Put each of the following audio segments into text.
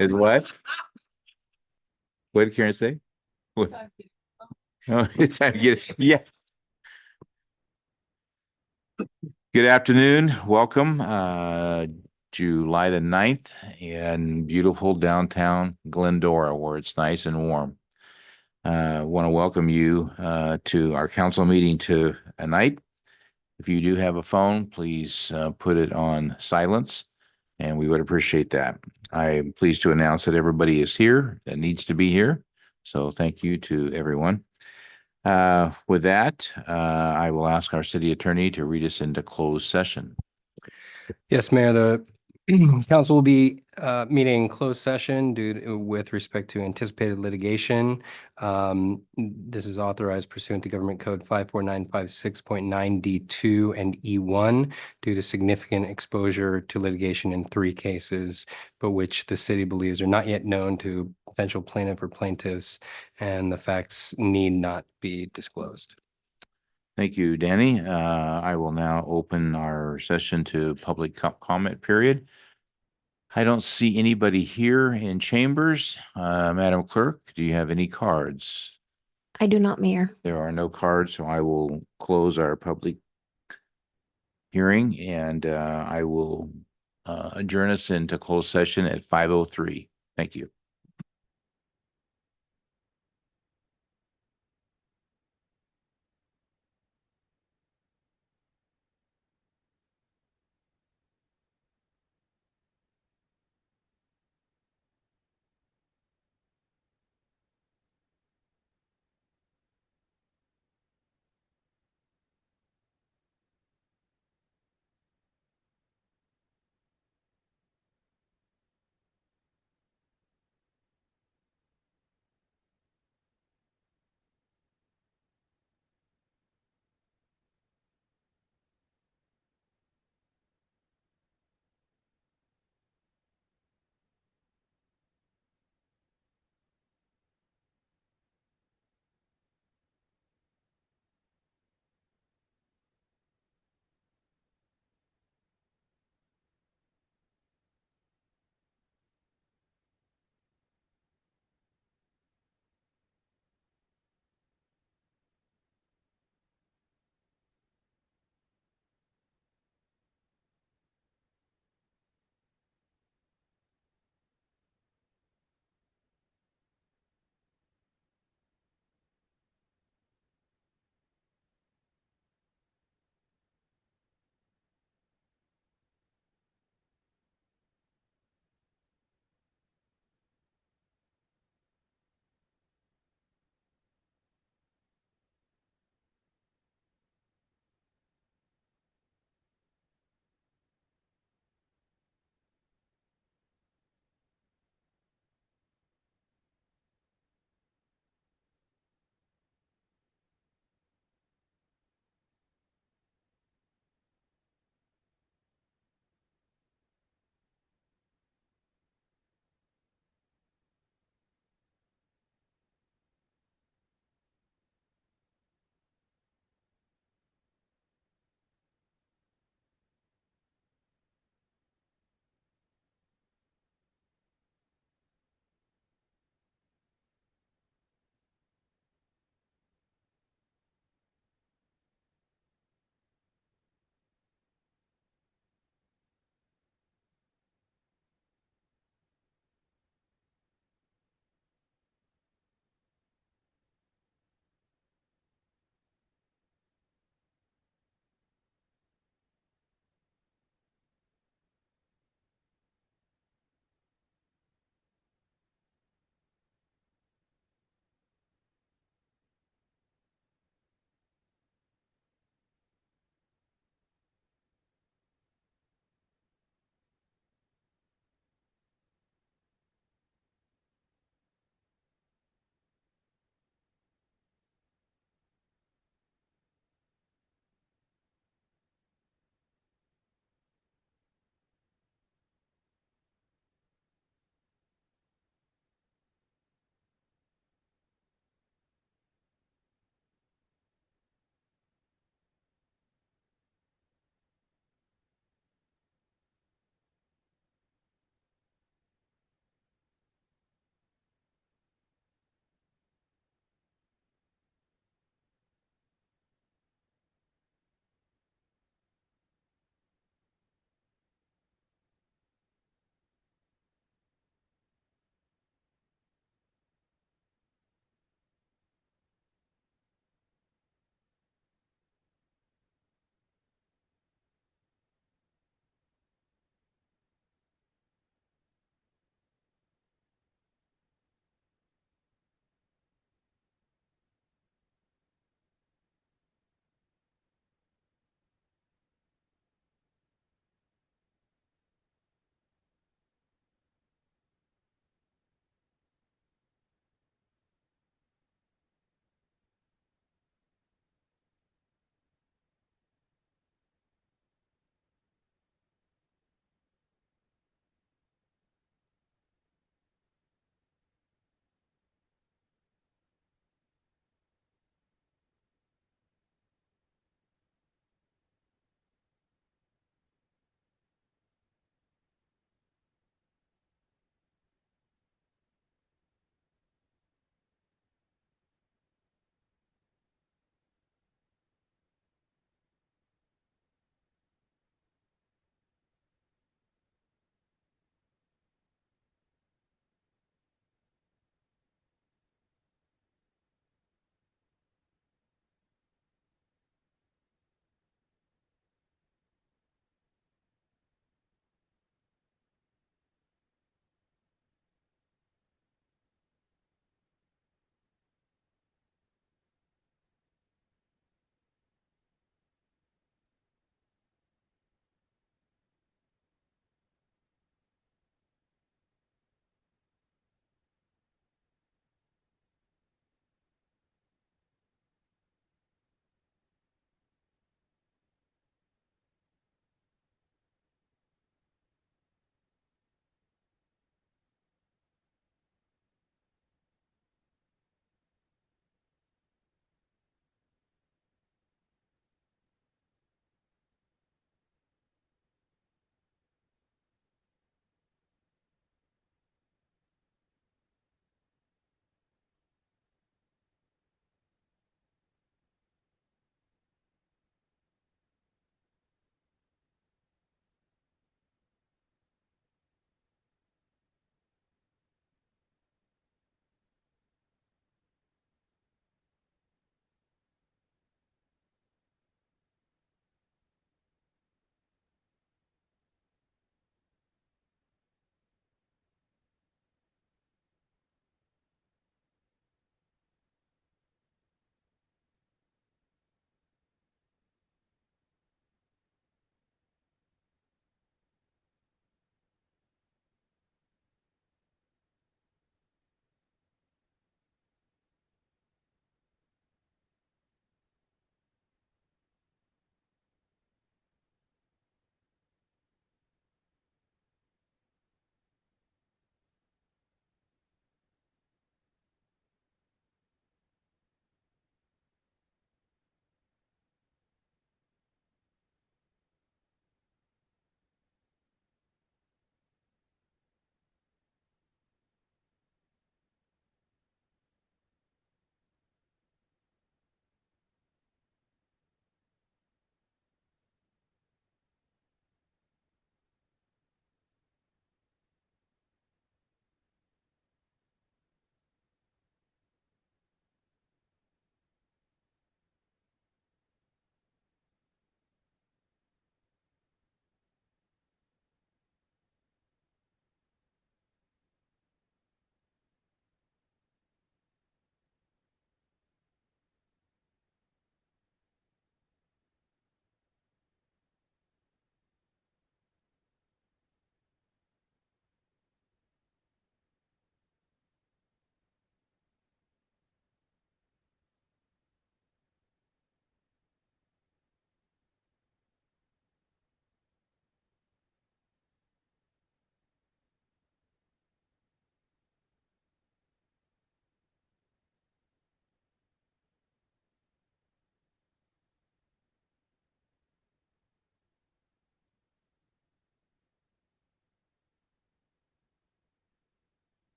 Is what? What did Karen say? What? Oh, it's time to get, yeah. Good afternoon. Welcome. July the 9th in beautiful downtown Glendora, where it's nice and warm. Want to welcome you to our council meeting tonight. If you do have a phone, please put it on silence, and we would appreciate that. I'm pleased to announce that everybody is here that needs to be here. So thank you to everyone. With that, I will ask our city attorney to read us into closed session. Yes, Mayor, the council will be meeting in closed session with respect to anticipated litigation. This is authorized pursuant to Government Code 54956.9 D2 and E1 due to significant exposure to litigation in 3 cases, but which the city believes are not yet known to potential plaintiff or plaintiffs, and the facts need not be disclosed. Thank you, Danny. I will now open our session to public comment period. I don't see anybody here in chambers. Madam Clerk, do you have any cards? I do not, Mayor. There are no cards, so I will close our public hearing and I will adjourn us into closed session at 5:03. Thank you.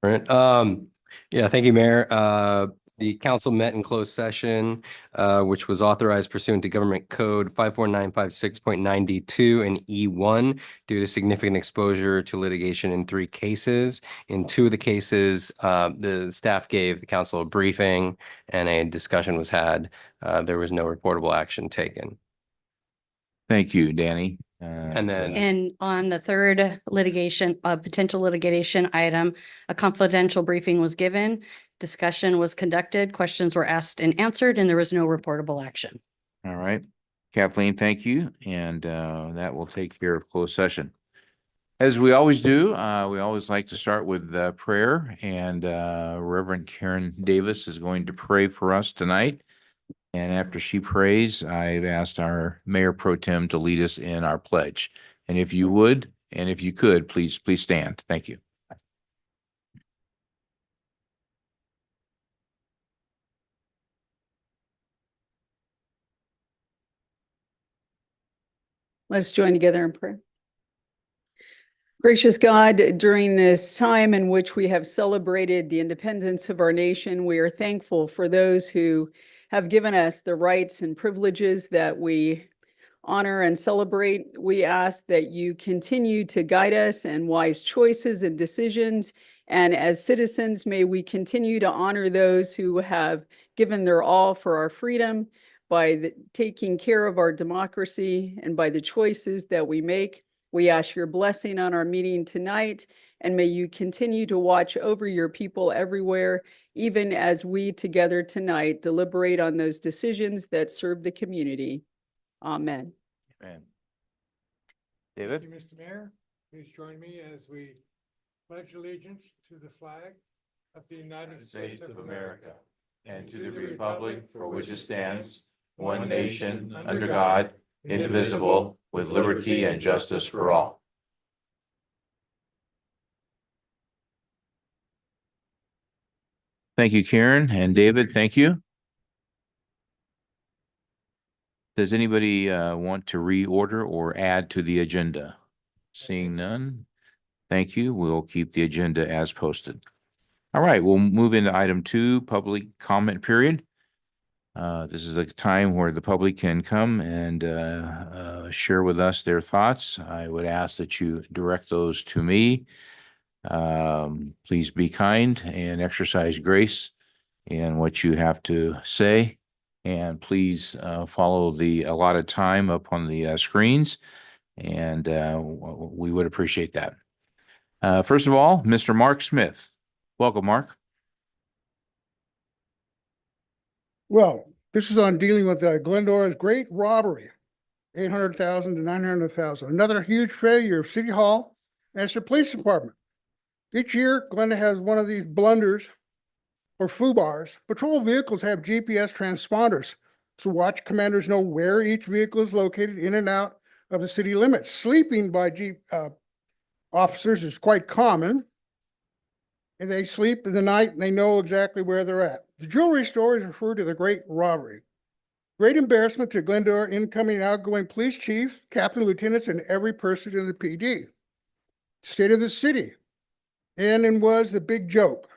Right. Yeah, thank you, Mayor. The council met in closed session, which was authorized pursuant to Government Code 54956.9D2 and E1 due to significant exposure to litigation in 3 cases. In 2 of the cases, the staff gave the council a briefing and a discussion was had. There was no reportable action taken. Thank you, Danny. And then- And on the third litigation, potential litigation item, a confidential briefing was given, discussion was conducted, questions were asked and answered, and there was no reportable action. All right. Kathleen, thank you. And that will take care of closed session. As we always do, we always like to start with prayer, and Reverend Karen Davis is going to pray for us tonight. And after she prays, I've asked our Mayor Pro Tem to lead us in our pledge. And if you would, and if you could, please stand. Thank you. Let's join together in prayer. Gracious God, during this time in which we have celebrated the independence of our nation, we are thankful for those who have given us the rights and privileges that we honor and celebrate. We ask that you continue to guide us in wise choices and decisions. And as citizens, may we continue to honor those who have given their all for our freedom by taking care of our democracy and by the choices that we make. We ask your blessing on our meeting tonight, and may you continue to watch over your people everywhere, even as we together tonight deliberate on those decisions that serve the community. Amen. Amen. Thank David? you, Mr. Mayor. Please join me as we pledge allegiance to the flag of the United States of America and to the republic for which it stands, one nation, under God, indivisible, with liberty and justice for all. Thank you, Karen, and David, thank you. Does anybody want to reorder or add to the agenda? Seeing none, thank you. We'll keep the agenda as posted. All right, we'll move into item 2, public comment period. This is the time where the public can come and share with us their thoughts. I would ask that you direct those to me. Please be kind and exercise grace in what you have to say. And please follow the allotted time up on the screens. And we would appreciate that. First of all, Mr. Mark Smith. Welcome, Mark. Well, this is on dealing with Glendora's great robbery, 800,000 to 900,000. Another huge failure of City Hall and its police department. Each year, Glenda has one of these blunders or FUBARs. Patrol vehicles have GPS transponders, so watch commanders know where each vehicle is located in and out of the city limits. Sleeping by officers is quite common. And they sleep in the night and they know exactly where they're at. The jewelry store is referred to the great robbery. Great embarrassment to Glendora incoming and outgoing police chiefs, captain, lieutenants, and every person in the PD. State of the city. And was the big joke.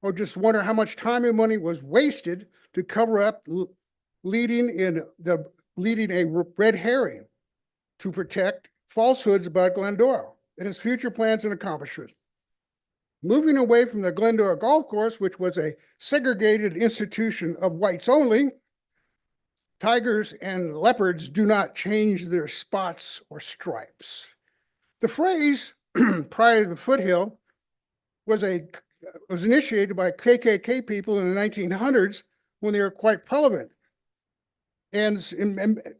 Or just wonder how much time and money was wasted to cover up leading a red herring to protect falsehoods about Glendora and its future plans and accomplishments. Moving away from the Glendora Golf Course, which was a segregated institution of whites only, tigers and leopards do not change their spots or stripes. The phrase, prior to the foothill, was initiated by KKK people in the 1900s when they were quite prevalent. And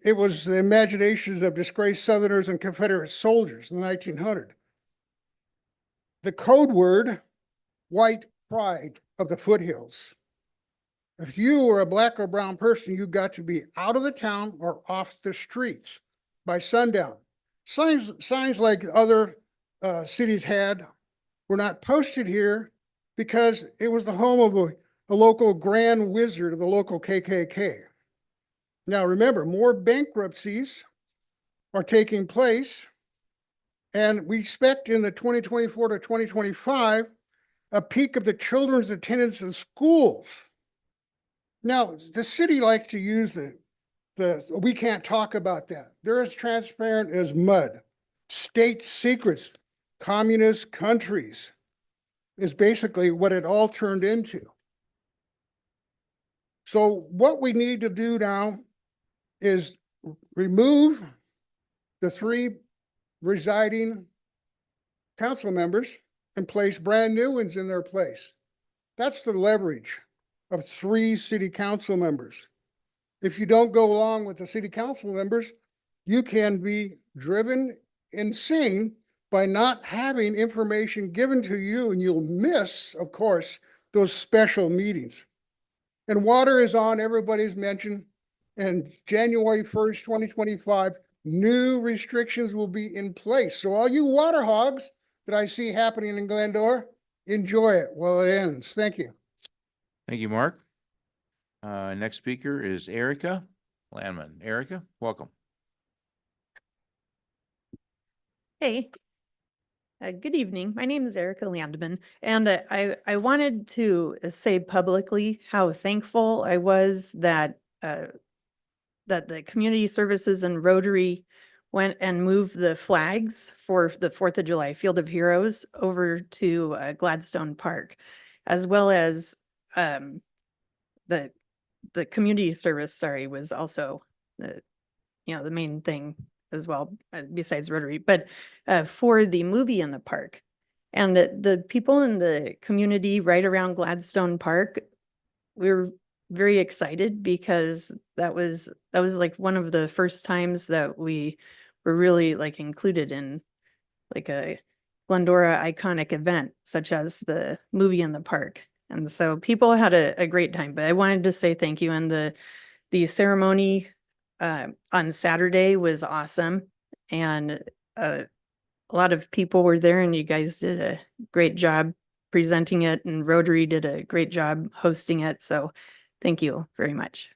it was the imaginations of disgraced Southerners and Confederate soldiers in the 1900s. The code word, white pride of the foothills. If you were a black or brown person, you got to be out of the town or off the streets by sundown. Signs like other cities had were not posted here because it was the home of a local grand wizard of the local KKK. Now remember, more bankruptcies are taking place. And we expect in the 2024 to 2025 a peak of the children's attendance in schools. Now, the city likes to use we can't talk about that. They're as transparent as mud. State secrets, communist countries is basically what it all turned into. So what we need to do now is remove the 3 residing council members and place brand new ones in their place. That's the leverage of 3 city council members. If you don't go along with the city council members, you can be driven insane by not having information given to you, and you'll miss, of course, those special meetings. And water is on everybody's mention. And January 1st, 2025, new restrictions will be in place. So all you water hogs that I see happening in Glendora, enjoy it while it ends. Thank you. Thank you, Mark. Next speaker is Erica Landman. Erica, welcome. Hey, good evening. My name is Erica Landman, and I wanted to say publicly how thankful I was that that the community services and Rotary went and moved the flags for the 4th of July Field of Heroes over to Gladstone Park, as well as the community service, was also the main thing as well, besides Rotary, but for the movie in the park. And the people in the community right around Gladstone Park, we were very excited because that was like one of the first times that we were really like included in like a Glendora iconic event, such as the movie in the park. And so people had a great time, but I wanted to say thank you. And the ceremony on Saturday was awesome. And a lot of people were there, and you guys did a great job presenting it, and Rotary did a great job hosting it. So thank you very much.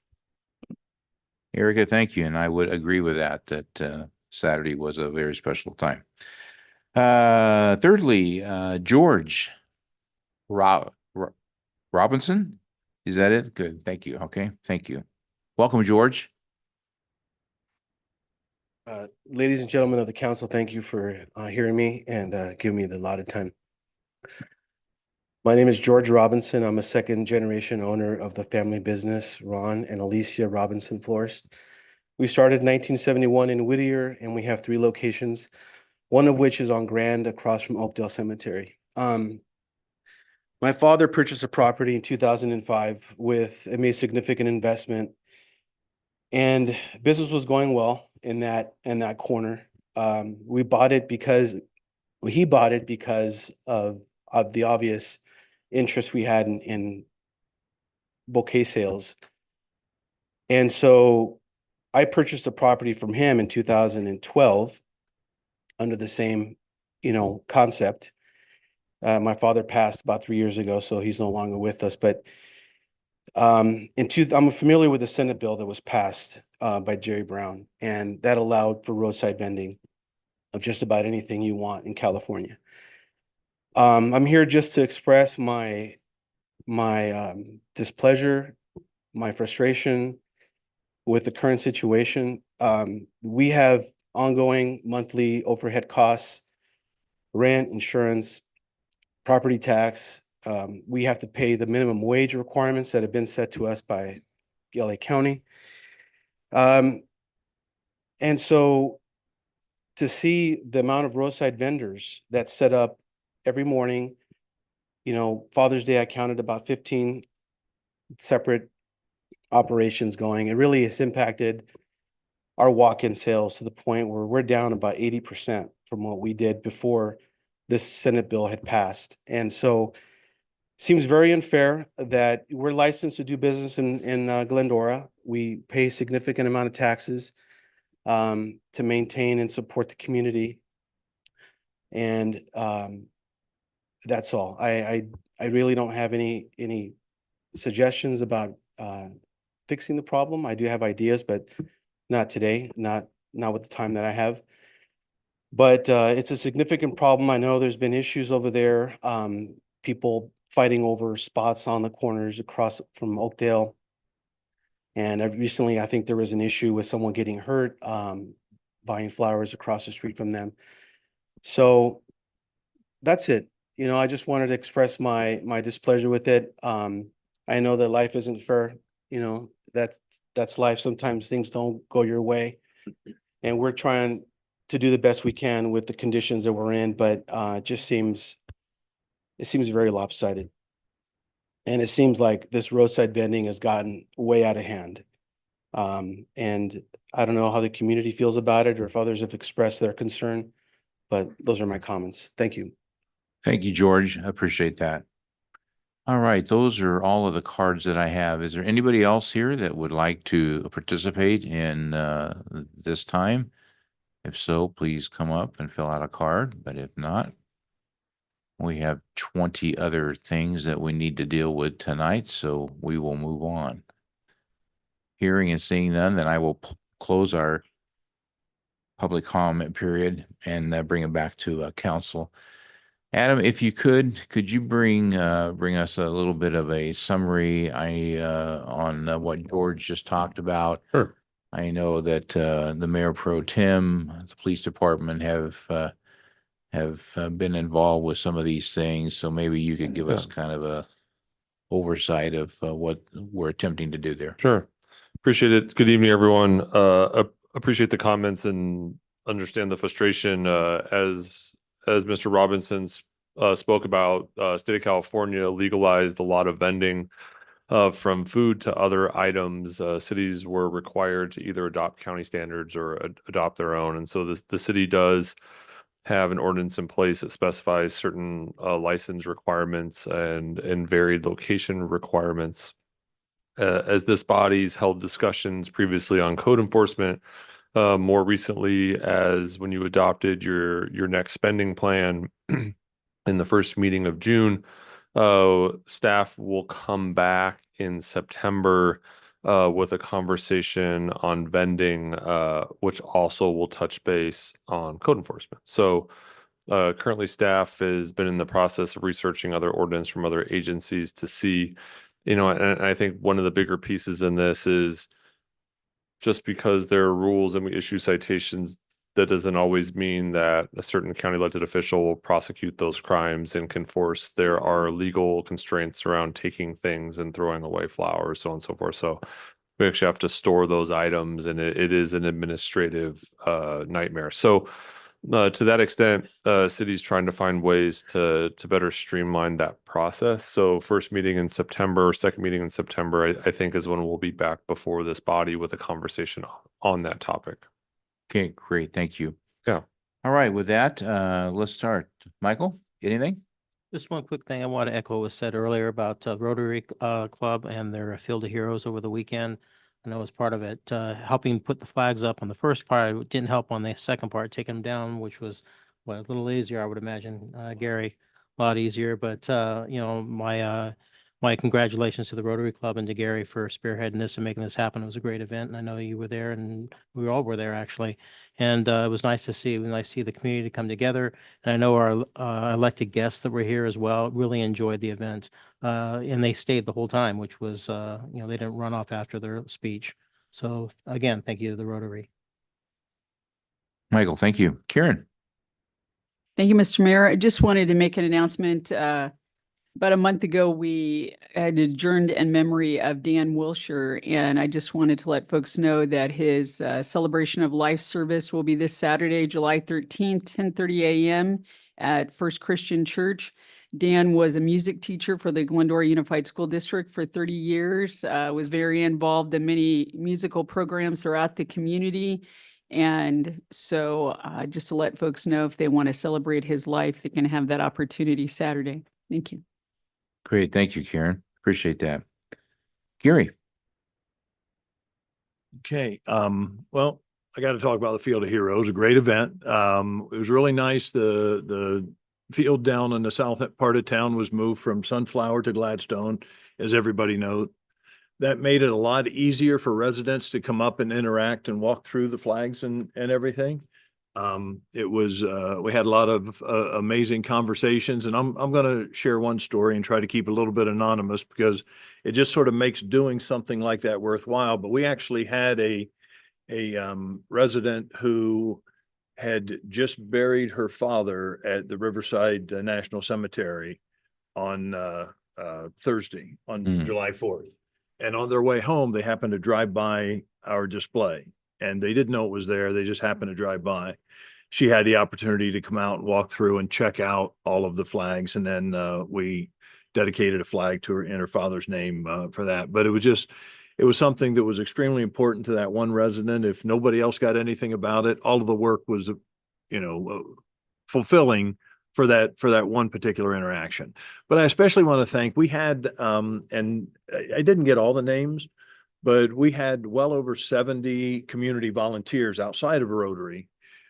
Erica, thank you. And I would agree with that Saturday was a very special time. Thirdly, George Robinson. Is that it? Good. Thank you. Okay. Thank you. Welcome, George. Ladies and gentlemen of the council, thank you for hearing me and giving me the allotted time. My name is George Robinson. I'm a 2nd-generation owner of the family business, Ron and Alicia Robinson Florist. We started in 1971 in Whittier, and we have 3 locations, one of which is on Grand across from Oakdale Cemetery. My father purchased a property in 2005 with a made significant investment, and business was going well in that corner. He bought it because of the obvious interest we had in bouquet sales. And so I purchased the property from him in 2012 under the same, concept. My father passed about 3 years ago, so he's no longer with us. But I'm familiar with the Senate bill that was passed by Jerry Brown, and that allowed for roadside vending of just about anything you want in California. I'm here just to express my displeasure, my frustration with the current situation. We have ongoing monthly overhead costs, rent, insurance, property tax. We have to pay the minimum wage requirements that have been set to us by LA County. And so to see the amount of roadside vendors that set up every morning, Father's Day, I counted about 15 separate operations going. It really has impacted our walk-in sales to the point where we're down about 80% from what we did before this Senate bill had passed. And so seems very unfair that we're licensed to do business in Glendora. We pay a significant amount of taxes to maintain and support the community. And that's all. I really don't have any suggestions about fixing the problem. I do have ideas, but not today, not with the time that I have. But it's a significant problem. I know there's been issues over there. people fighting over spots on the corners across from Oakdale. And recently, I think there was an issue with someone getting hurt, buying flowers across the street from them. So that's it. You know, I just wanted to express my displeasure with it. I know that life isn't fair, you know, that's life. Sometimes things don't go your way. And we're trying to do the best we can with the conditions that we're in, but it seems very lopsided. And it seems like this roadside vending has gotten way out of hand. And I don't know how the community feels about it or if others have expressed their concern, but those are my comments. Thank you. Thank you, George. I appreciate that. All right, those are all of the cards that I have. Is there anybody else here that would like to participate in this time? If so, please come up and fill out a card, but if not, we have 20 other things that we need to deal with tonight, so we will move on. Hearing and seeing none, then I will close our public comment period and bring it back to council. Adam, if you could you bring us a little bit of a summary on what George just talked about? Sure. I know that the mayor pro tem, the police department have been involved with some of these things, so maybe you could give us kind of a oversight of what we're attempting to do there. Sure. Appreciate it. Good evening, everyone. Appreciate the comments and understand the frustration. As Mr. Robinson spoke about, state of California legalized a lot of vending from food to other items. Cities were required to either adopt county standards or adopt their own. And so the city does have an ordinance in place that specifies certain license requirements and varied location requirements. As this body's held discussions previously on code enforcement, more recently as when you adopted your next spending plan in the first meeting of June, staff will come back in September with a conversation on vending, which also will touch base on code enforcement. So currently staff has been in the process of researching other ordinance from other agencies to see, you know, and I think one of the bigger pieces in this is just because there are rules and we issue citations, that doesn't always mean that a certain county elected official will prosecute those crimes and can force. There are legal constraints around taking things and throwing away flowers, so on and so forth. So we actually have to store those items, and it is an administrative nightmare. So to that extent, city's trying to find ways to better streamline that process. So first meeting in September, second meeting in September, I think is when we'll be back before this body with a conversation on that topic. Okay, great. Thank you. Yeah. All right, with that, let's start. Michael, anything? Just one quick thing. I want to echo what was said earlier about Rotary Club and their Field of Heroes over the weekend. I know as part of it, helping put the flags up on the first part. It didn't help on the second part, taking them down, which was a little easier, I would imagine, Gary, a lot easier. But you know, my congratulations to the Rotary Club and to Gary for spearheading this and making this happen. It was a great event, and I know you were there, and we all were there actually. And it was nice to see. It was nice to see the community come together. And I know our elected guests that were here as well really enjoyed the event, and they stayed the whole time, which was you know, they didn't run off after their speech. So again, thank you to the Rotary. Michael, thank you. Karen. Thank you, Mr. Mayor. I just wanted to make an announcement. About a month ago, we had adjourned in memory of Dan Wilshire, and I just wanted to let folks know that his celebration of life service will be this Saturday, July 13th, 10:30 a.m. at First Christian Church. Dan was a music teacher for the Glendora Unified School District for 30 years, was very involved in many musical programs throughout the community. And so just to let folks know, if they want to celebrate his life, they can have that opportunity Saturday. Thank you. Great. Thank you, Karen. Appreciate that. Gary. Okay. Well, I got to talk about the Field of Heroes, a great event. It was really nice. The field down in the south part of town was moved from Sunflower to Gladstone, as everybody knows. That made it a lot easier for residents to come up and interact and walk through the flags and everything. It was, we had a lot of amazing conversations, and I'm going to share one story and try to keep it a little bit anonymous because it just sort of makes doing something like that worthwhile. But we actually had a resident who had just buried her father at the Riverside National Cemetery on Thursday, on Mm. July 4th. And on their way home, they happened to drive by our display, and they didn't know it was there. They just happened to drive by. She had the opportunity to come out and walk through and check out all of the flags. And then we dedicated a flag to her in her father's name for that. But it was something that was extremely important to that one resident. If nobody else got anything about it, all of the work was, fulfilling for that one particular interaction. But I especially want to thank, we had, and I didn't get all the names, but we had well over 70 community volunteers outside of Rotary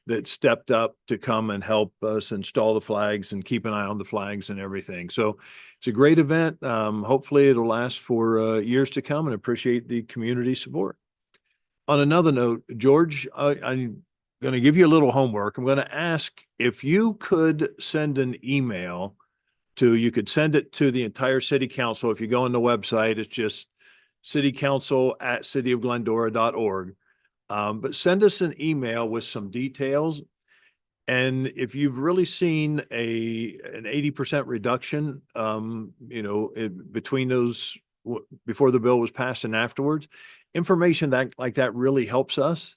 that stepped up to come and help us install the flags and keep an eye on the flags and everything. So it's a great event. Hopefully it'll last for years to come, and appreciate the community support. On another note, George, I'm going to give you a little homework. I'm going to ask if you could send an email you could send it to the entire city council. If you go on the website, it's just citycouncil@cityofglendora.org. But send us an email with some details. And if you've really seen an 80% reduction, between those before the bill was passed and afterwards, information like that really helps us.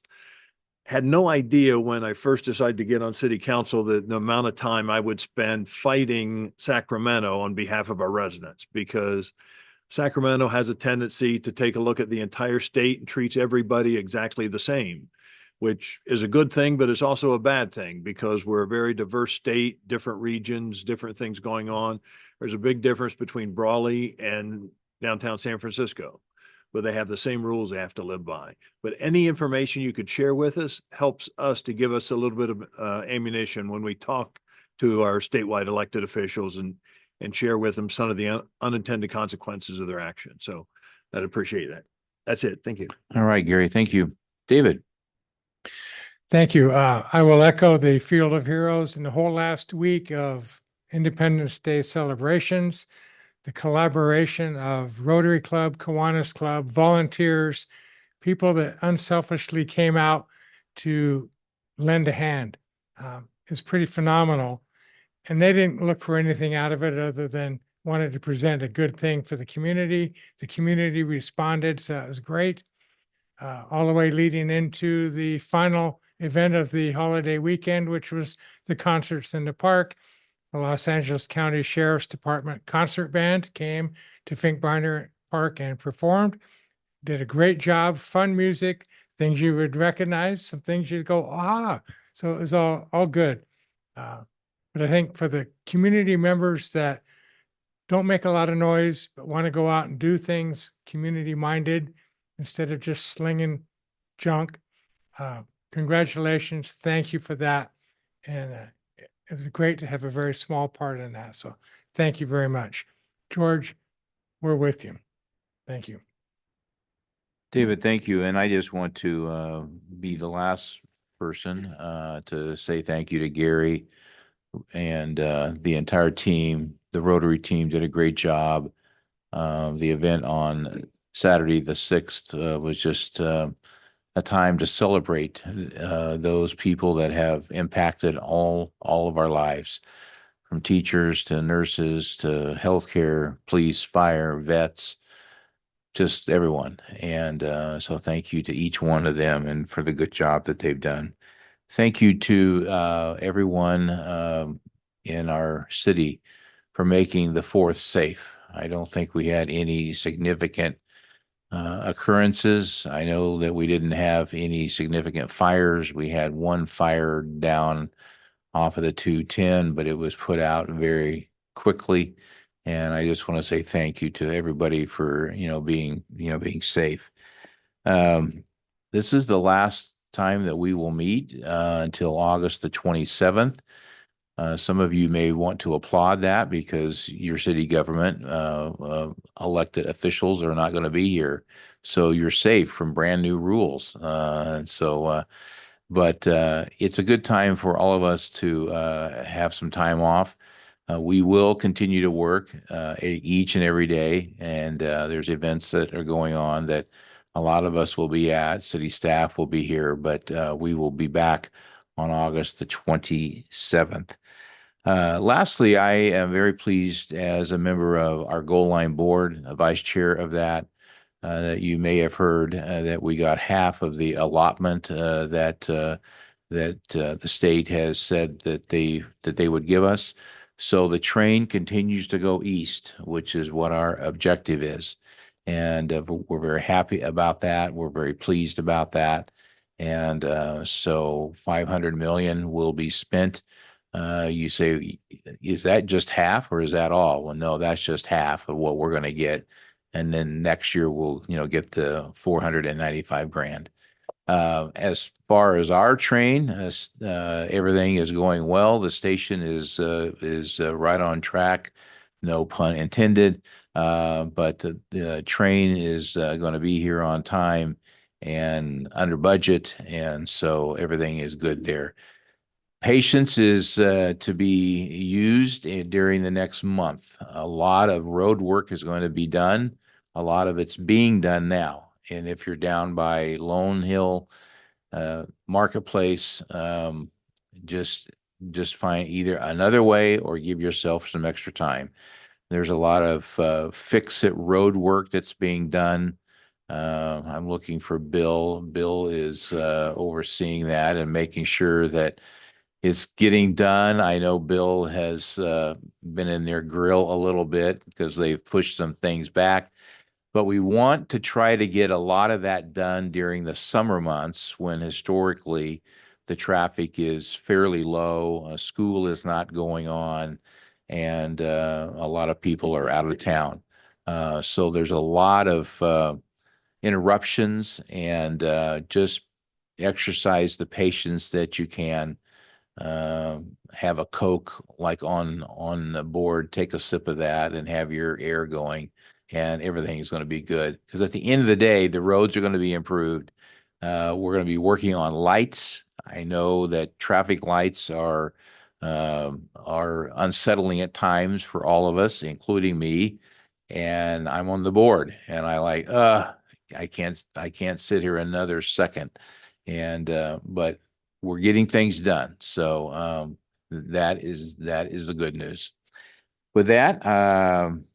Had no idea when I first decided to get on city council that the amount of time I would spend fighting Sacramento on behalf of our residents, because Sacramento has a tendency to take a look at the entire state and treats everybody exactly the same, which is a good thing, but it's also a bad thing because we're a very diverse state, different regions, different things going on. There's a big difference between Brawley and downtown San Francisco, but they have the same rules they have to live by. But any information you could share with us helps us to give us a little bit of ammunition when we talk to our statewide elected officials and share with them some of the unintended consequences of their action. So I'd appreciate that. That's it. Thank you. All right, Gary, thank you. David? Thank you. I will echo the Field of Heroes in the whole last week of Independence Day celebrations, the collaboration of Rotary Club, Kiwanis Club, volunteers, people that unselfishly came out to lend a hand. Is pretty phenomenal. And they didn't look for anything out of it other than wanted to present a good thing for the community. The community responded, so it was great. All the way leading into the final event of the holiday weekend, which was the concerts in the park. The Los Angeles County Sheriff's Department concert band came to Finkbeiner Park and performed. Did a great job, fun music, things you would recognize, some things you'd go, ah. So it was all good. But I think for the community members that don't make a lot of noise, but want to go out and do things community-minded instead of just slinging junk, congratulations. Thank you for that. And it was great to have a very small part in that. So thank you very much. George, we're with you. Thank you. David, thank you. And I just want to be the last person to say thank you to Gary and the entire team. The Rotary team did a great job. The event on Saturday, the 6th, was just a time to celebrate those people that have impacted all of our lives, from teachers to nurses to healthcare, police, fire, vets, just everyone. And so thank you to each one of them and for the good job that they've done. Thank you to everyone in our city for making the 4th safe. I don't think we had any significant occurrences. I know that we didn't have any significant fires. We had one fire down off of the 210, but it was put out very quickly. And I just want to say thank you to everybody for, being safe. This is the last time that we will meet until August the 27th. Some of you may want to applaud that because your city government elected officials are not going to be here. So you're safe from brand new rules. So But it's a good time for all of us to have some time off. We will continue to work each and every day, and there's events that are going on that a lot of us will be at. City staff will be here, but we will be back on August the 27th. Lastly, I am very pleased as a member of our Goal Line Board, a vice chair of that, that you may have heard that we got half of the allotment that the state has said that they would give us. So the train continues to go east, which is what our objective is. And we're very happy about that. We're very pleased about that. And so 500 million will be spent. You say, is that just half or is that all? Well, no, that's just half of what we're going to get. And then next year we'll, get the 495 grand. As far as our train, everything is going well. The station is right on track, no pun intended. But the train is going to be here on time and under budget, and so everything is good there. Patience is to be used during the next month. A lot of road work is going to be done. A lot of it's being done now. And if you're down by Lone Hill Marketplace, just find either another way or give yourself some extra time. There's a lot of fix-it road work that's being done. I'm looking for Bill. Bill is overseeing that and making sure that it's getting done. I know Bill has been in their grill a little bit because they've pushed some things back. But we want to try to get a lot of that done during the summer months when historically the traffic is fairly low, school is not going on, and a lot of people are out of town. So there's a lot of interruptions, and just exercise the patience that you can. Have a Coke like on the board, take a sip of that and have your air going, and everything is going to be good. Because at the end of the day, the roads are going to be improved. We're going to be working on lights. I know that traffic lights are unsettling at times for all of us, including me. And I'm on the board, and I can't sit here another second. And but we're getting things done. So that is the good news. With that,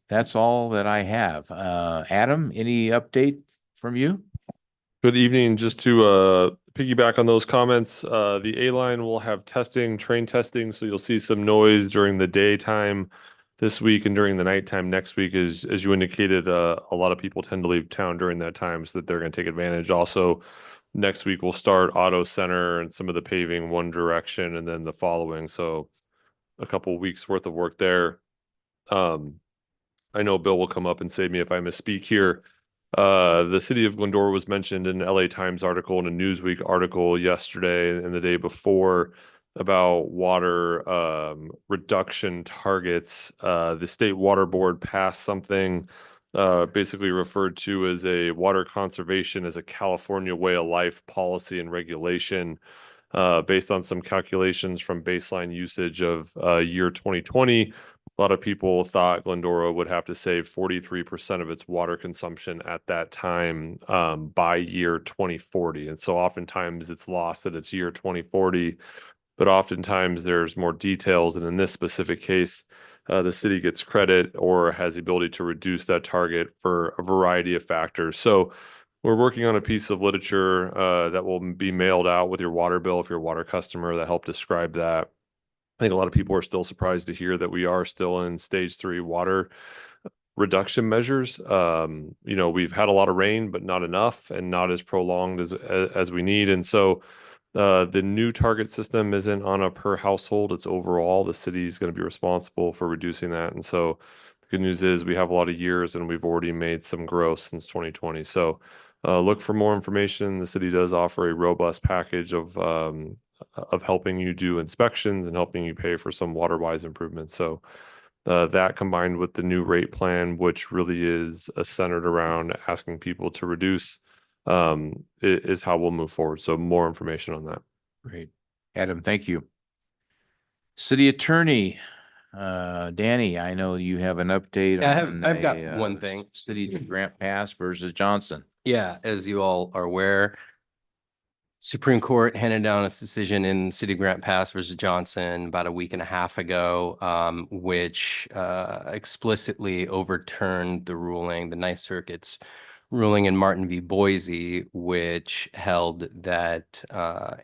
that's all that I have. Adam, any update from you? Good evening. Just to piggyback on those comments, the A line will have train testing, so you'll see some noise during the daytime this week and during the nighttime next week. As you indicated, a lot of people tend to leave town during that time, so that they're going to take advantage. Also, next week we'll start Auto Center and some of the paving one direction, and then the following. So a couple weeks worth of work there. I know Bill will come up and save me if I misspeak here. The city of Glendora was mentioned in an LA Times article and a Newsweek article yesterday and the day before about water reduction targets. The State Water Board passed something basically referred to as a water conservation as a California way of life policy and regulation, based on some calculations from baseline usage of year 2020. A lot of people thought Glendora would have to save 43% of its water consumption at that time by year 2040. And so oftentimes it's lost that it's year 2040, but oftentimes there's more details. And in this specific case, the city gets credit or has the ability to reduce that target for a variety of factors. So we're working on a piece of literature that will be mailed out with your water bill if you're a water customer that help describe that. I think a lot of people are still surprised to hear that we are still in stage 3 water reduction measures. We've had a lot of rain, but not enough and not as prolonged as we need. And so the new target system isn't on a per household. It's overall. The city is going to be responsible for reducing that. And so the good news is we have a lot of years and we've already made some growth since 2020. So look for more information. The city does offer a robust package of helping you do inspections and helping you pay for some water-wise improvements. So that combined with the new rate plan, which really is centered around asking people to reduce, is how we'll move forward. So more information on that. Great. Adam, thank you. City Attorney, Danny, I know you have an update. Yeah, on I've got a, one thing. City of Grant Pass versus Johnson. Yeah, as you all are aware, Supreme Court handed down its decision in City of Grant Pass versus Johnson about a week and a half ago, which explicitly overturned the ruling, the Ninth Circuit's ruling in Martin v. Boise, which held that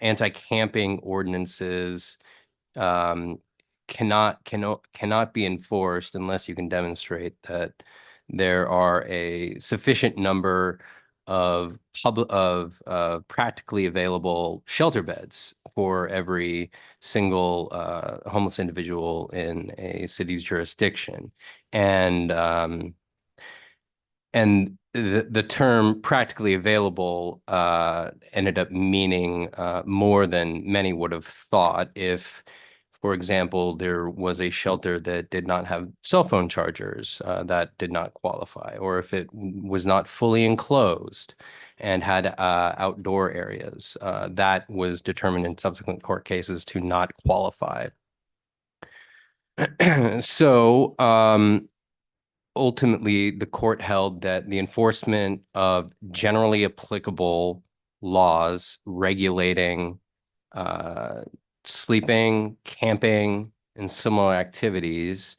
anti-camping ordinances cannot be enforced unless you can demonstrate that there are a sufficient number of practically available shelter beds for every single homeless individual in a city's jurisdiction. And the term practically available ended up meaning more than many would have thought. If, for example, there was a shelter that did not have cell phone chargers, that did not qualify, or if it was not fully enclosed and had outdoor areas, that was determined in subsequent court cases to not qualify. So, ultimately, the court held that the enforcement of generally applicable laws regulating sleeping, camping, and similar activities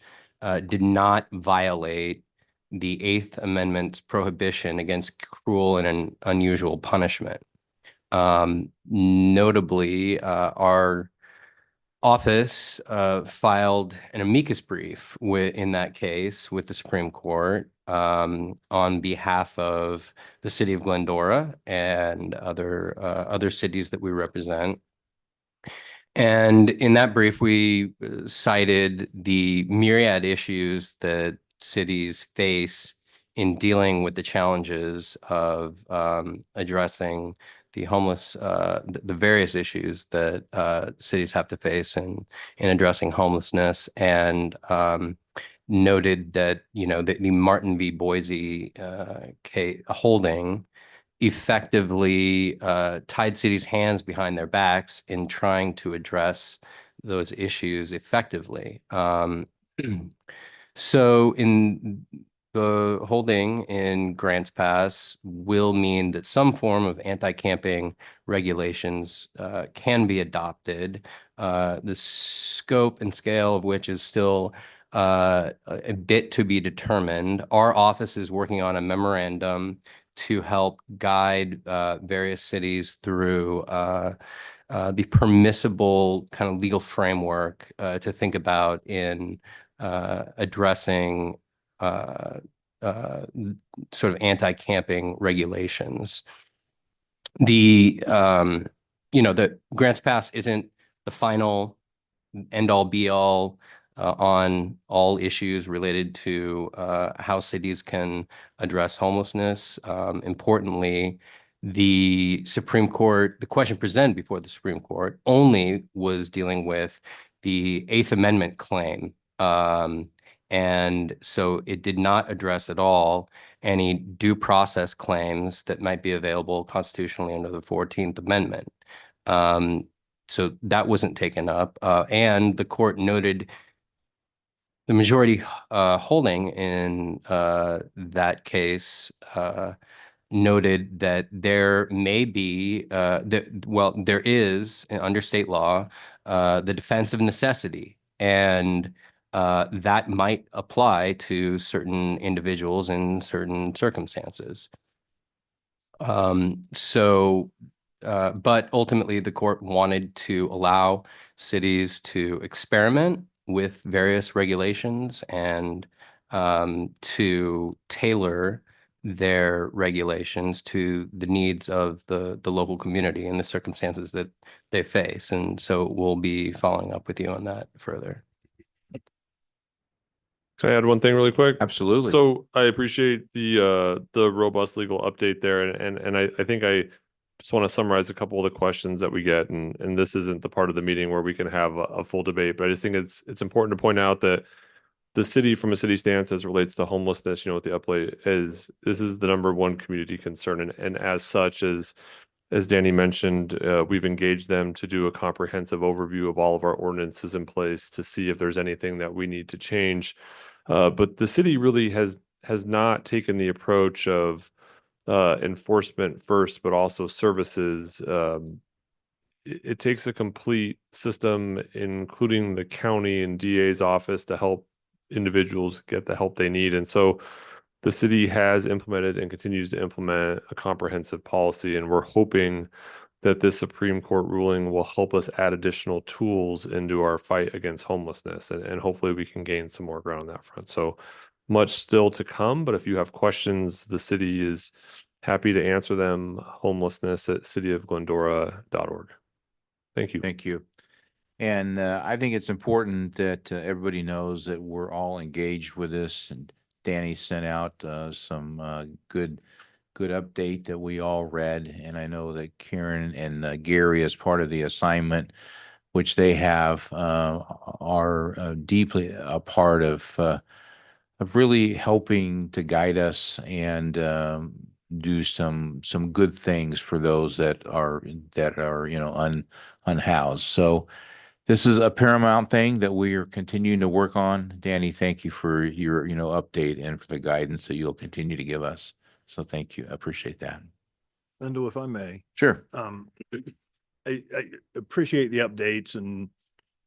did not violate the Eighth Amendment's prohibition against cruel and unusual punishment. Notably, our office filed an amicus brief in that case with the Supreme Court on behalf of the city of Glendora and other cities that we represent. And in that brief, we cited the myriad issues that cities face in dealing with the challenges of addressing the homeless, the various issues that cities have to face in addressing homelessness, and noted that, you know, the Martin v. Boise holding effectively tied cities' hands behind their backs in trying to address those issues effectively. So in the holding in Grants Pass will mean that some form of anti-camping regulations can be adopted, the scope and scale of which is still a bit to be determined. Our office is working on a memorandum to help guide various cities through the permissible kind of legal framework to think about in addressing sort of anti-camping regulations. The Grants Pass isn't the final end-all be-all on all issues related to how cities can address homelessness. Importantly, the Supreme Court, the question presented before the Supreme Court only was dealing with the Eighth Amendment claim. And so it did not address at all any due process claims that might be available constitutionally under the 14th Amendment. So that wasn't taken up. And the court noted the majority holding in that case noted that there may be, there is under state law, the defense of necessity, and that might apply to certain individuals in certain circumstances. But ultimately the court wanted to allow cities to experiment with various regulations and to tailor their regulations to the needs of the local community and the circumstances that they face. And so we'll be following up with you on that further. Can I add one thing really quick? Absolutely. So I appreciate the robust legal update there, and I think I just want to summarize a couple of the questions that we get, and this isn't the part of the meeting where we can have a full debate, but I just think it's important to point out that the city, from a city stance as relates to homelessness, you know, with the uplay, this is the #1 community concern, and as such, as as Danny mentioned, we've engaged them to do a comprehensive overview of all of our ordinances in place to see if there's anything that we need to change. But the city really has not taken the approach of enforcement first, but also services. It takes a complete system, including the county and DA's office, to help individuals get the help they need. And so the city has implemented and continues to implement a comprehensive policy, and we're hoping that this Supreme Court ruling will help us add additional tools into our fight against homelessness, and hopefully we can gain some more ground on that front. So much still to come, but if you have questions, the city is happy to answer them. homelessness@cityofglendora.org. Thank you. Thank you. And I think it's important that everybody knows that we're all engaged with this, and Danny sent out some good update that we all read. And I know that Karen and Gary, as part of the assignment, which they have, are deeply a part of really helping to guide us and do some good things for those that are unhoused. So this is a paramount thing that we are continuing to work on. Danny, thank you for your update and for the guidance that you'll continue to give us. So thank you. I appreciate that. Wendell, if I may. Sure. I appreciate the updates and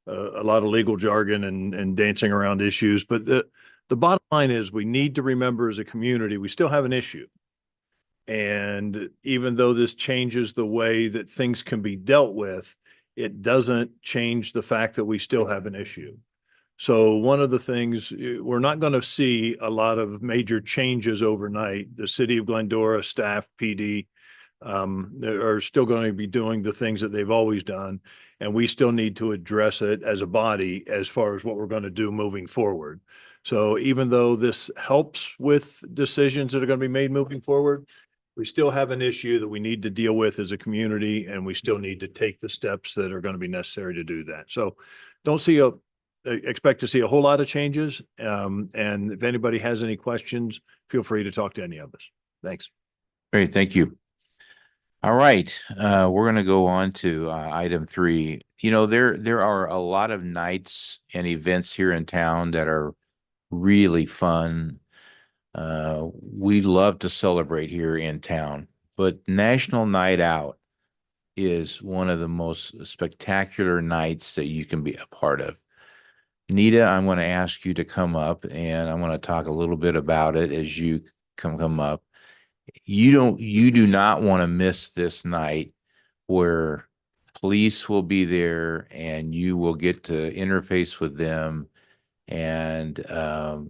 a lot of legal jargon and dancing around issues, but the bottom line is we need to remember as a community, we still have an issue. And even though this changes the way that things can be dealt with, it doesn't change the fact that we still have an issue. So one of the things, we're not going to see a lot of major changes overnight. The city of Glendora staff, PD, are still going to be doing the things that they've always done. And we still need to address it as a body as far as what we're going to do moving forward. So even though this helps with decisions that are going to be made moving forward, we still have an issue that we need to deal with as a community, and we still need to take the steps that are going to be necessary to do that. So don't expect to see a whole lot of changes. And if anybody has any questions, feel free to talk to any of us. Thanks. Great. Thank you. All right. We're going to go on to item 3. There are a lot of nights and events here in town that are really fun. We love to celebrate here in town, but National Night Out is one of the most spectacular nights that you can be a part of. Nita, I'm going to ask you to come up, and I'm going to talk a little bit about it as you come up. You do not want to miss this night where police will be there and you will get to interface with them and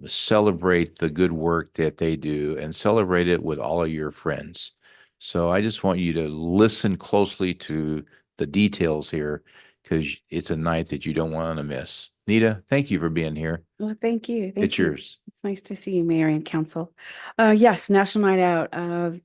celebrate the good work that they do and celebrate it with all of your friends. So I just want you to listen closely to the details here, because it's a night that you don't want to miss. Nita, thank you for being here. Well, thank you. It's yours. It's nice to see you, Mayor and Council. Yes, National Night Out.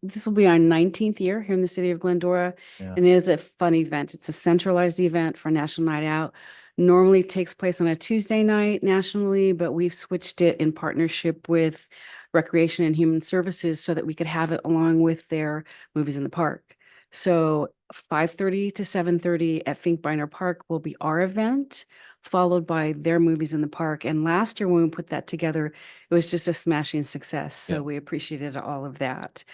This will be our 19th year here in the city of Glendora, Yeah. and it is a fun event. It's a centralized event for National Night Out. Normally takes place on a Tuesday night nationally, but we've switched it in partnership with Recreation and Human Services so that we could have it along with their movies in the park. So 5:30 to 7:30 at Finkbeiner Park will be our event, followed by their movies in the park. And last year when we put that together, it was just a smashing success. So Yeah. we appreciated all of that.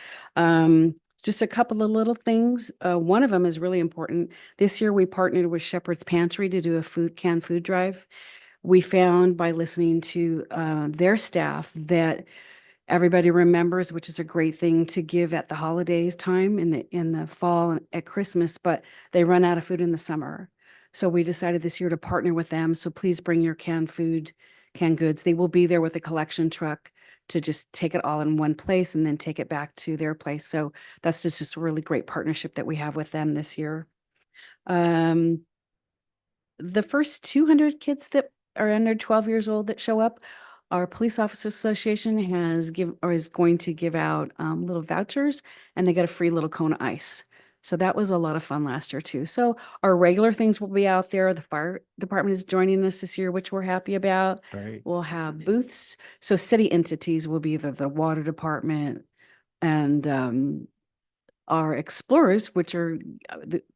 Just a couple of little things. One of them is really important. This year we partnered with Shepherd's Pantry to do a canned food drive. We found by listening to their staff that everybody remembers, which is a great thing to give at the holidays time in the fall and at Christmas, but they run out of food in the summer. So we decided this year to partner with them. So please bring your canned goods. They will be there with a collection truck to just take it all in one place and then take it back to their place. So that's just a really great partnership that we have with them this year. The first 200 kids that are under 12 years old that show up, our Police Officers Association is going to give out little vouchers, and they get a free little cone of ice. So that was a lot of fun last year too. So our regular things will be out there. The fire department is joining us this year, which we're happy about. Right. We'll have booths. So city entities will be the water department and our explorers, which are,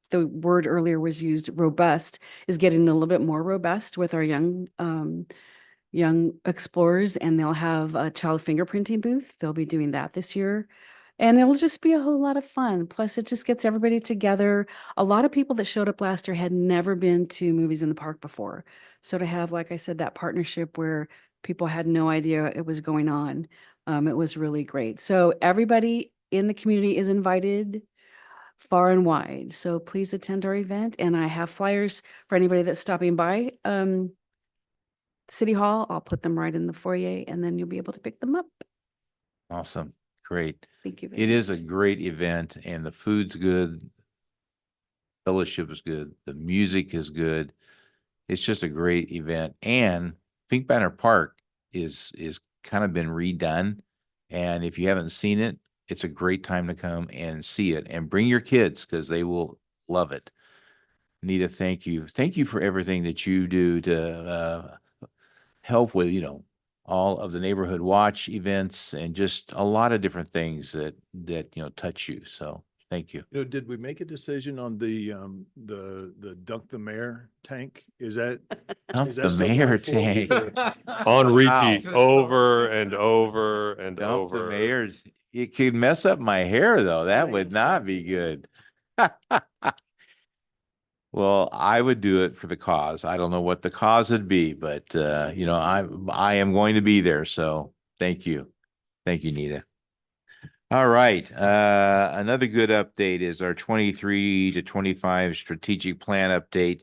the word earlier was used, robust, is getting a little bit more robust with our young explorers, and they'll have a child fingerprinting booth. They'll be doing that this year. And it'll just be a whole lot of fun. Plus, it just gets everybody together. A lot of people that showed up last year had never been to movies in the park before. So to have, like I said, that partnership where people had no idea it was going on, it was really great. So everybody in the community is invited far and wide. So please attend our event. And I have flyers for anybody that's stopping by City Hall. I'll put them right in the foyer, and then you'll be able to pick them up. Awesome. Great. Thank you very It is a much. great event, and the food's good. Fellowship is good. The music is good. It's just a great event. And Pink Banner Park is kind of been redone. And if you haven't seen it, it's a great time to come and see it, and bring your kids because they will love it. Nita, thank you. Thank you for everything that you do to help with, all of the neighborhood watch events and just a lot of different things that touch you. So thank you. Did we make a decision on the Dunk the Mayor tank? Is that? Dump is that the still mayor going forward? tank. On Wow. repeat, over and over and Dump the over. mayor's. It could mess up my hair though. That would not be good. Well, I would do it for the cause. I don't know what the cause would be, but I am going to be there. So thank you. Thank you, Nita. All right. Another good update is our 23 to 25 strategic plan update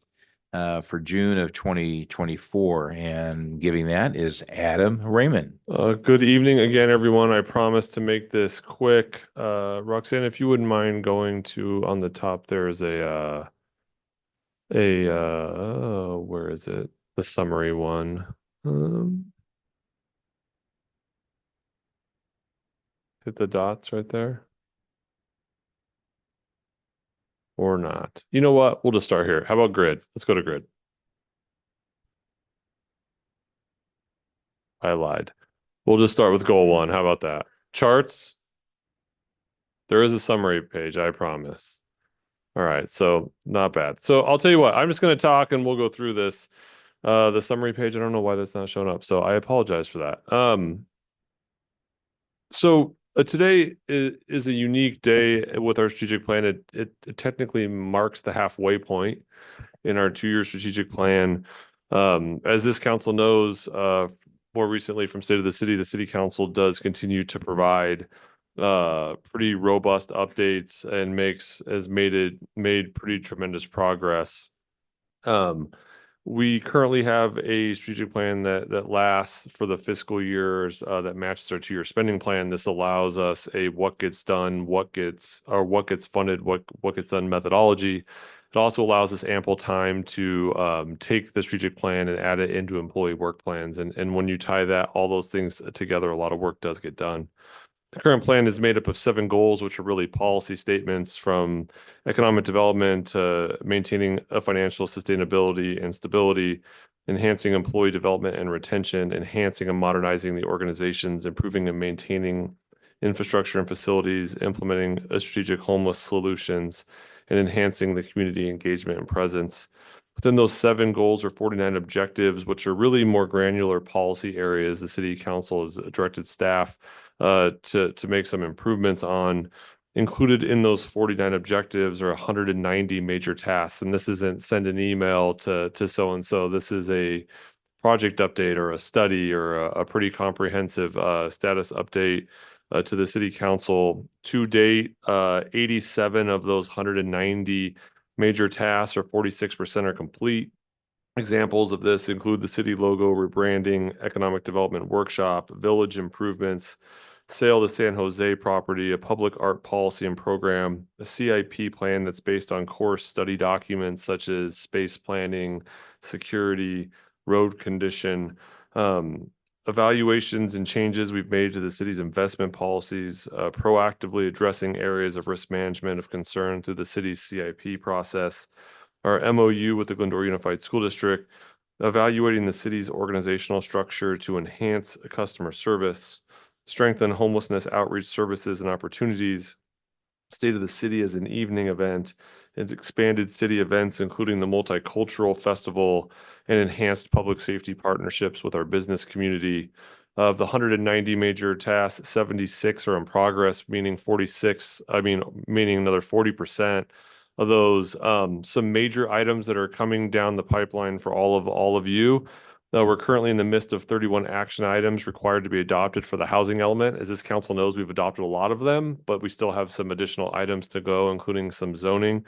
for June of 2024. And giving that is Adam Raymond. Good evening again, everyone. I promise to make this quick. Roxanne, if you wouldn't mind going to, on the top, there's where is it? The summary one. Hit the dots right there. Or not. You know what? We'll just start here. How about grid? Let's go to grid. I lied. We'll just start with goal 1. How about that? Charts. There is a summary page, I promise. All right, so not bad. So I'll tell you what, I'm just going to talk and we'll go through this. The summary page, I don't know why that's not showing up, so I apologize for that. Today is a unique day with our strategic plan. It technically marks the halfway point in our 2-year strategic plan. As this council knows, more recently from State of the City Council does continue to provide pretty robust updates and has made pretty tremendous progress. We currently have a strategic plan that lasts for the fiscal years that matches our 2-year spending plan. This allows us a what gets done, what gets funded, what gets done methodology. It also allows us ample time to take the strategic plan and add it into employee work plans. And when you tie all those things together, a lot of work does get done. The current plan is made up of 7 goals, which are really policy statements from economic development to maintaining a financial sustainability and stability, enhancing employee development and retention, enhancing and modernizing the organizations, improving and maintaining infrastructure and facilities, implementing a strategic homeless solutions, and enhancing the community engagement and presence. Within those 7 goals are 49 objectives, which are really more granular policy areas. The city council has directed staff to make some improvements on. Included in those 49 objectives are 190 major tasks. And this isn't send an email to so-and-so. This is a project update or a study or a pretty comprehensive status update to the city council. To date, 87 of those 190 major tasks, or 46%, are complete. Examples of this include the city logo rebranding, economic development workshop, village improvements, sale of the San Jose property, a public art policy and program, a CIP plan that's based on core study documents such as space planning, security, road condition, evaluations and changes we've made to the city's investment policies, proactively addressing areas of risk management of concern through the city's CIP process, our MOU with the Glendora Unified School District, evaluating the city's organizational structure to enhance customer service, strengthen homelessness outreach services and opportunities, State of the City as an evening event, and expanded city events, including the Multicultural Festival and enhanced public safety partnerships with our business community. Of the 190 major tasks, 76 are in progress, meaning meaning another 40% of those. Some major items that are coming down the pipeline for all of you. We're currently in the midst of 31 action items required to be adopted for the housing element. As this council knows, we've adopted a lot of them, but we still have some additional items to go, including some zoning,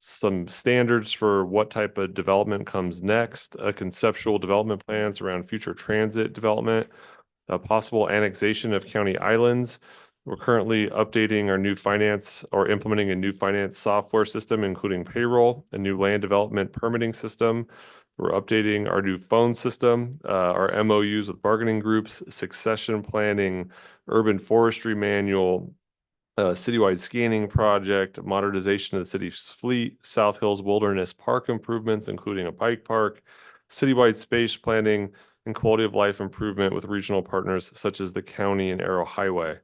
some standards for what type of development comes next, conceptual development plans around future transit development, a possible annexation of county islands. We're currently updating our new finance or implementing a new finance software system, including payroll, a new land development permitting system. We're updating our new phone system, our MOUs with bargaining groups, succession planning, urban forestry manual, citywide scanning project, modernization of the city's fleet, South Hills Wilderness Park improvements, including a bike park, citywide space planning, and quality of life improvement with regional partners such as the county and Arrow Highway.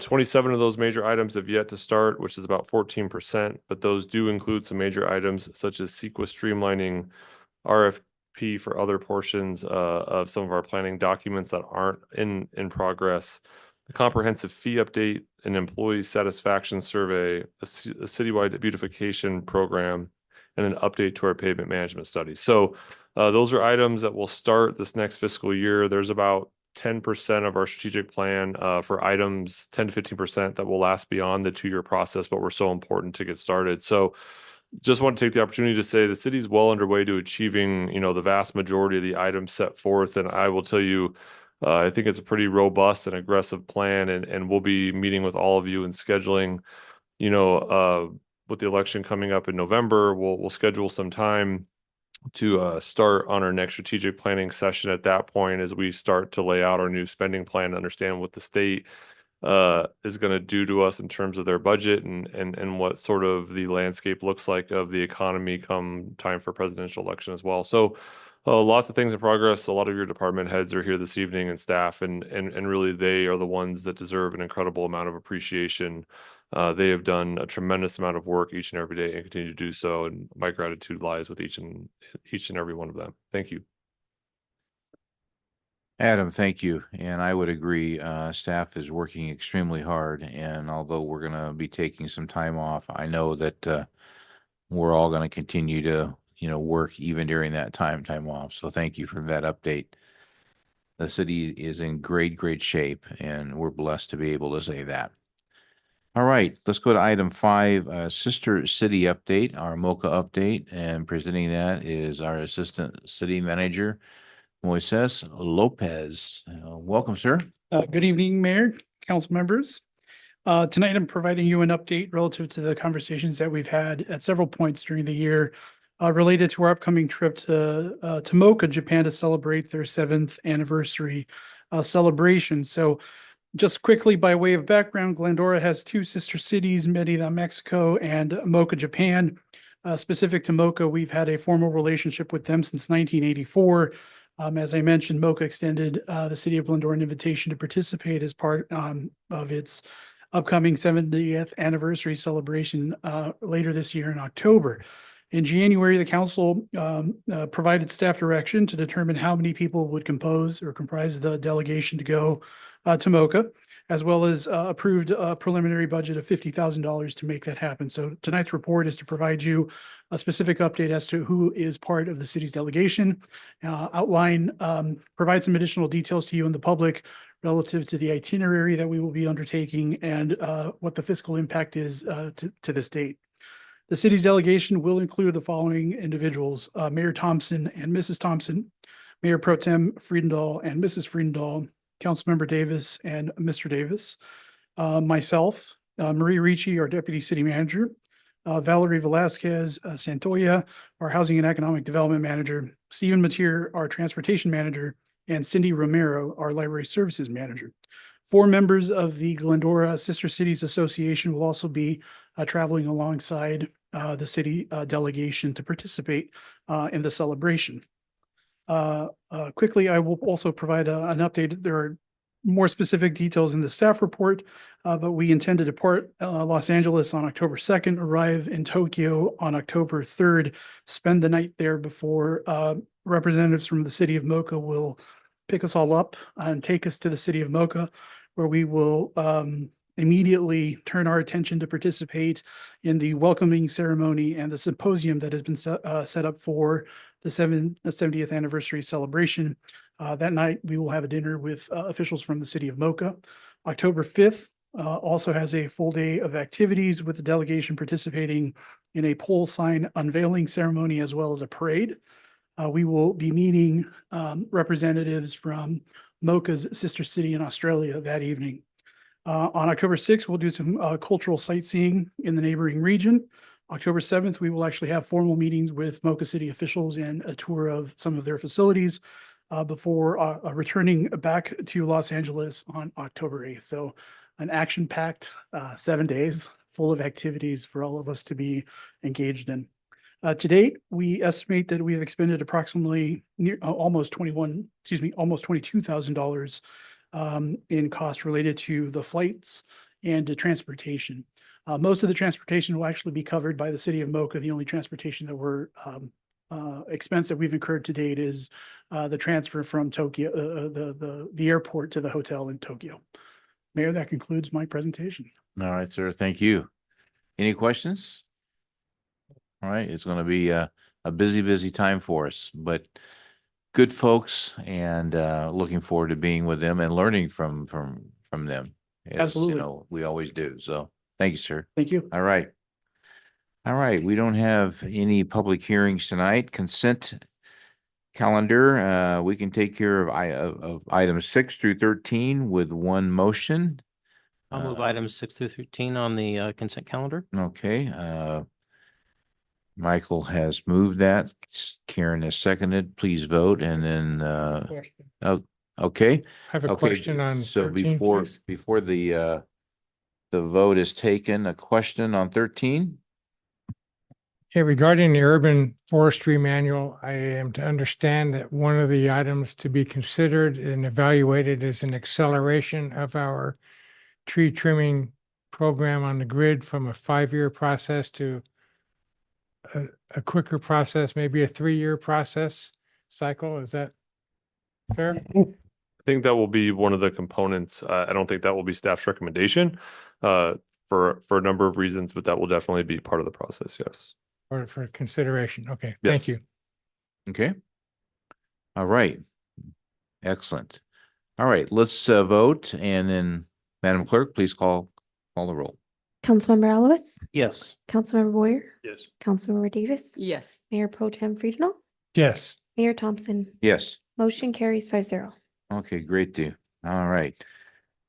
27 of those major items have yet to start, which is about 14%, but those do include some major items such as CEQA streamlining, RFP for other portions of some of our planning documents that aren't in progress, the comprehensive fee update, an employee satisfaction survey, a citywide beautification program, and an update to our pavement management study. So those are items that will start this next fiscal year. There's about 10% of our strategic plan for items, 10 to 15% that will last beyond the 2-year process, but we're so important to get started. So just want to take the opportunity to say the city's well underway to achieving, the vast majority of the items set forth. And I will tell you, I think it's a pretty robust and aggressive plan, and we'll be meeting with all of you and scheduling, with the election coming up in November, we'll schedule some time to start on our next strategic planning session at that point as we start to lay out our new spending plan, understand what the state is going to do to us in terms of their budget and what sort of the landscape looks like of the economy come time for presidential election as well. So lots of things in progress. A lot of your department heads are here this evening and staff, and really they are the ones that deserve an incredible amount of appreciation. They have done a tremendous amount of work each and every day and continue to do so. And my gratitude lies with each and every one of them. Thank you. Adam, thank you. And I would agree, staff is working extremely hard. And although we're going to be taking some time off, I know that we're all going to continue to, work even during that time off. So thank you for that update. The city is in great shape, and we're blessed to be able to say that. All right, let's go to item 5, Sister City update, our MOCA update, and presenting that is our Assistant City Manager, Moises Lopez. Welcome, sir. Good evening, Mayor, council members. Tonight, I'm providing you an update relative to the conversations that we've had at several points during the year related to our upcoming trip to MOCA, Japan, to celebrate their 7th anniversary celebration. So just quickly, by way of background, Glendora has 2 sister cities, Merida, Mexico, and MOCA, Japan. Specific to MOCA, we've had a formal relationship with them since 1984. As I mentioned, MOCA extended the city of Glendora an invitation to participate as part of its upcoming 70th anniversary celebration later this year in October. In January, the council provided staff direction to determine how many people would comprise the delegation to go to MOCA, as well as approved a preliminary budget of $50,000 to make that happen. So tonight's report is to provide you a specific update as to who is part of the city's delegation, provide some additional details to you and the public relative to the itinerary that we will be undertaking and what the fiscal impact is to this date. The city's delegation will include the following individuals: Mayor Thompson and Mrs. Thompson, Mayor Pro Tem Friedendahl and Mrs. Friedendahl, Councilmember Davis and Mr. Davis, myself, Marie Ricci, our Deputy City Manager, Valerie Velasquez Santoya, our Housing and Economic Development Manager, Stephen Mateer, our Transportation Manager, and Cindy Romero, our Library Services Manager. 4 members of the Glendora Sister Cities Association will also be traveling alongside the city delegation to participate in the celebration. Quickly, I will also provide an update. There are more specific details in the staff report, but we intend to depart Los Angeles on October 2nd, arrive in Tokyo on October 3rd, spend the night there before representatives from the city of Mocha will pick us all up and take us to the city of Mocha, where we will immediately turn our attention to participate in the welcoming ceremony and the symposium that has been set up for the 70th anniversary celebration. That night, we will have a dinner with officials from the city of Mocha. October 5th also has a full day of activities with the delegation participating in a pole sign unveiling ceremony as well as a parade. We will be meeting representatives from Mocha's sister city in Australia that evening. On October 6th, we'll do some cultural sightseeing in the neighboring region. October 7th, we will actually have formal meetings with Mocha City officials and a tour of some of their facilities before returning back to Los Angeles on October 8th. So an action-packed 7 days full of activities for all of us to be engaged in. To date, we estimate that we have expended approximately almost $22,000 in costs related to the flights and to transportation. Most of the transportation will actually be covered by the city of Mocha. The only transportation that expense that we've incurred to date is the transfer from Tokyo, the airport to the hotel in Tokyo. Mayor, that concludes my presentation. All right, sir. Thank you. Any questions? All right, it's going to be a busy time for us, but good folks, and looking forward to being with them and learning from them. As, Absolutely. you know, we always do. So thank you, sir. Thank you. All right. All right, we don't have any public hearings tonight. Consent calendar, we can take care of items 6 through 13 with one motion. I'll move items 6 through 13 on the consent calendar. Okay, Michael has moved that. Karen has seconded. Please vote, and then, okay. I have a Okay, question on so 13, before please. the vote is taken, a question on 13? Yeah, regarding the urban forestry manual, I am to understand that one of the items to be considered and evaluated is an acceleration of our tree trimming program on the grid from a 5-year process to a quicker process, maybe a 3-year process cycle. Is that fair? I think that will be one of the components. I don't think that will be staff's recommendation for a number of reasons, but that will definitely be part of the process. Yes. Or for consideration. Okay, Yes. thank you. Okay. All right. Excellent. All right, let's vote, and then Madam Clerk, please call the roll. Councilmember Alowitz, Yes. Councilmember Boyer, Yes. Councilmember Davis, Yes. Mayor Pro Tem Friedel, Yes. Mayor Thompson. Yes. Motion carries 5-0. Okay, great deal. All right.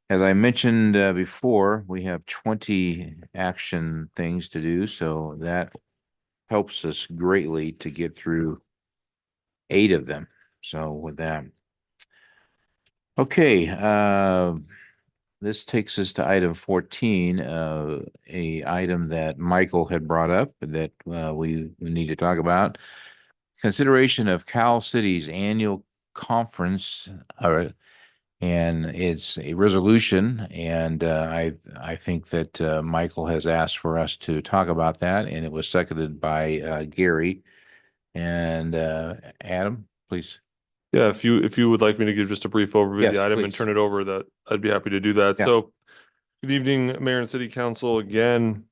As I mentioned before, we have 20 action things to do, so that helps us greatly to get through 8 of them. So with that. Okay, this takes us to item 14, a item that Michael had brought up that we need to talk about. Consideration of Cal City's annual conference, and it's a resolution, and I think that Michael has asked for us to talk about that, and it was seconded by Gary. And Adam, please. Yeah, if you would like me to give just a brief overview of Yes, the item and please. turn it over, that I'd be happy to do that. Yeah. So, good evening, Mayor and City Council again.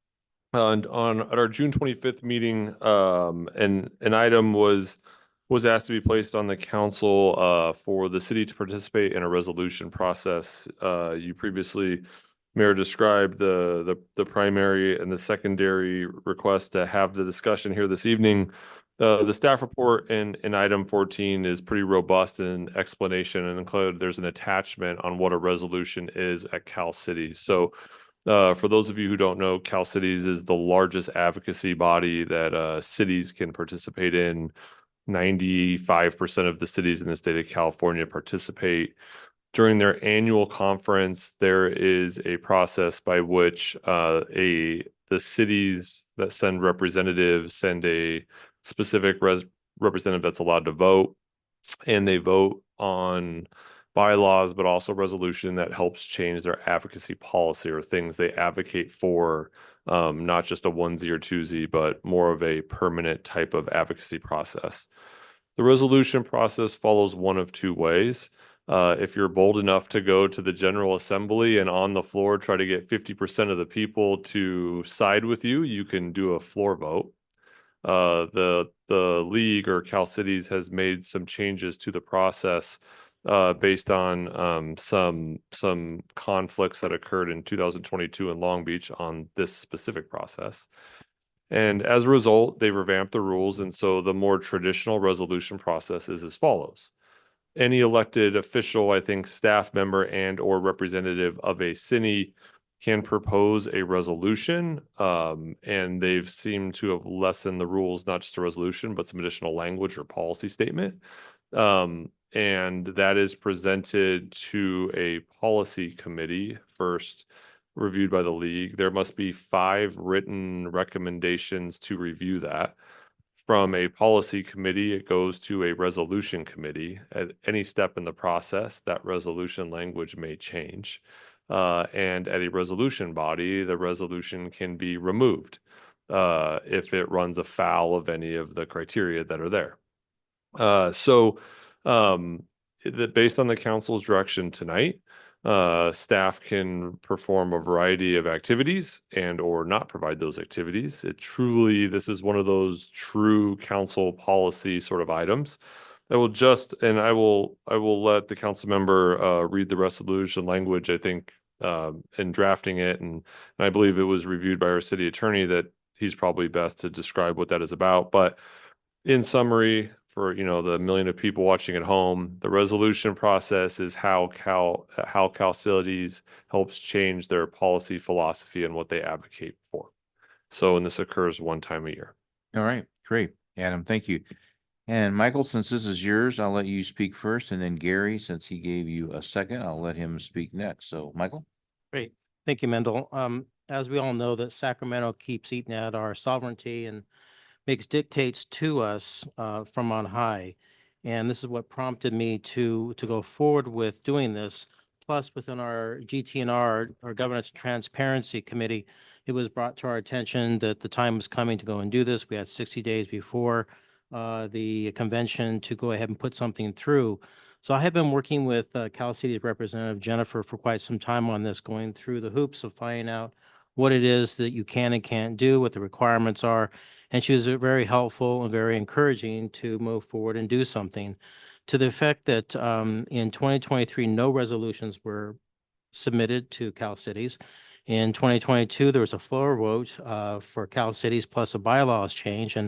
And at our June 25th meeting, an item was asked to be placed on the council for the city to participate in a resolution process. You previously, Mayor, described the primary and the secondary request to have the discussion here this evening. The staff report in item 14 is pretty robust in explanation, and included there's an attachment on what a resolution is at Cal City. So for those of you who don't know, Cal Cities is the largest advocacy body that cities can participate in. 95% of the cities in the state of California participate. During their annual conference, there is a process by which the cities that send representatives send a specific representative that's allowed to vote, and they vote by bylaws, but also resolution that helps change their advocacy policy or things they advocate for, not just a onesie or twosie, but more of a permanent type of advocacy process. The resolution process follows one of two ways. If you're bold enough to go to the General Assembly and on the floor try to get 50% of the people to side with you, you can do a floor vote. The league or Cal Cities has made some changes to the process based on some conflicts that occurred in 2022 in Long Beach on this specific process. And as a result, they revamped the rules. And so the more traditional resolution process is as follows. Any elected official, I think staff member and or representative of a city can propose a resolution. And they've seemed to have lessened the rules, not just a resolution, but some additional language or policy statement. And that is presented to a policy committee first, reviewed by the league. There must be 5 written recommendations to review that. From a policy committee, it goes to a resolution committee. At any step in the process, that resolution language may change. And at a resolution body, the resolution can be removed if it runs afoul of any of the criteria that are there. Based on the council's direction tonight, staff can perform a variety of activities and or not provide those activities. This is one of those true council policy sort of items. I will let the council member read the resolution language, I think, in drafting it. And I believe it was reviewed by our city attorney that he's probably best to describe what that is about. But in summary, for the million of people watching at home, the resolution process is how Cal Cities helps change their policy philosophy and what they advocate for. And this occurs one time a year. All right, great, Adam, thank you. And Michael, since this is yours, I'll let you speak first, and then Gary, since he gave you a second, I'll let him speak next. So Michael? Great. Thank you, Mendel. As we all know, that Sacramento keeps eating at our sovereignty and makes dictates to us from on high. And this is what prompted me to go forward with doing this. Plus, within our GTNR, our Governance Transparency Committee, it was brought to our attention that the time was coming to go and do this. We had 60 days before the convention to go ahead and put something through. So I have been working with Cal Cities Representative Jennifer for quite some time on this, going through the hoops of finding out what it is that you can and can't do, what the requirements are. And she was very helpful and very encouraging to move forward and do something, to the effect that in 2023, no resolutions were submitted to Cal Cities. In 2022, there was a floor vote for Cal Cities plus a bylaws change.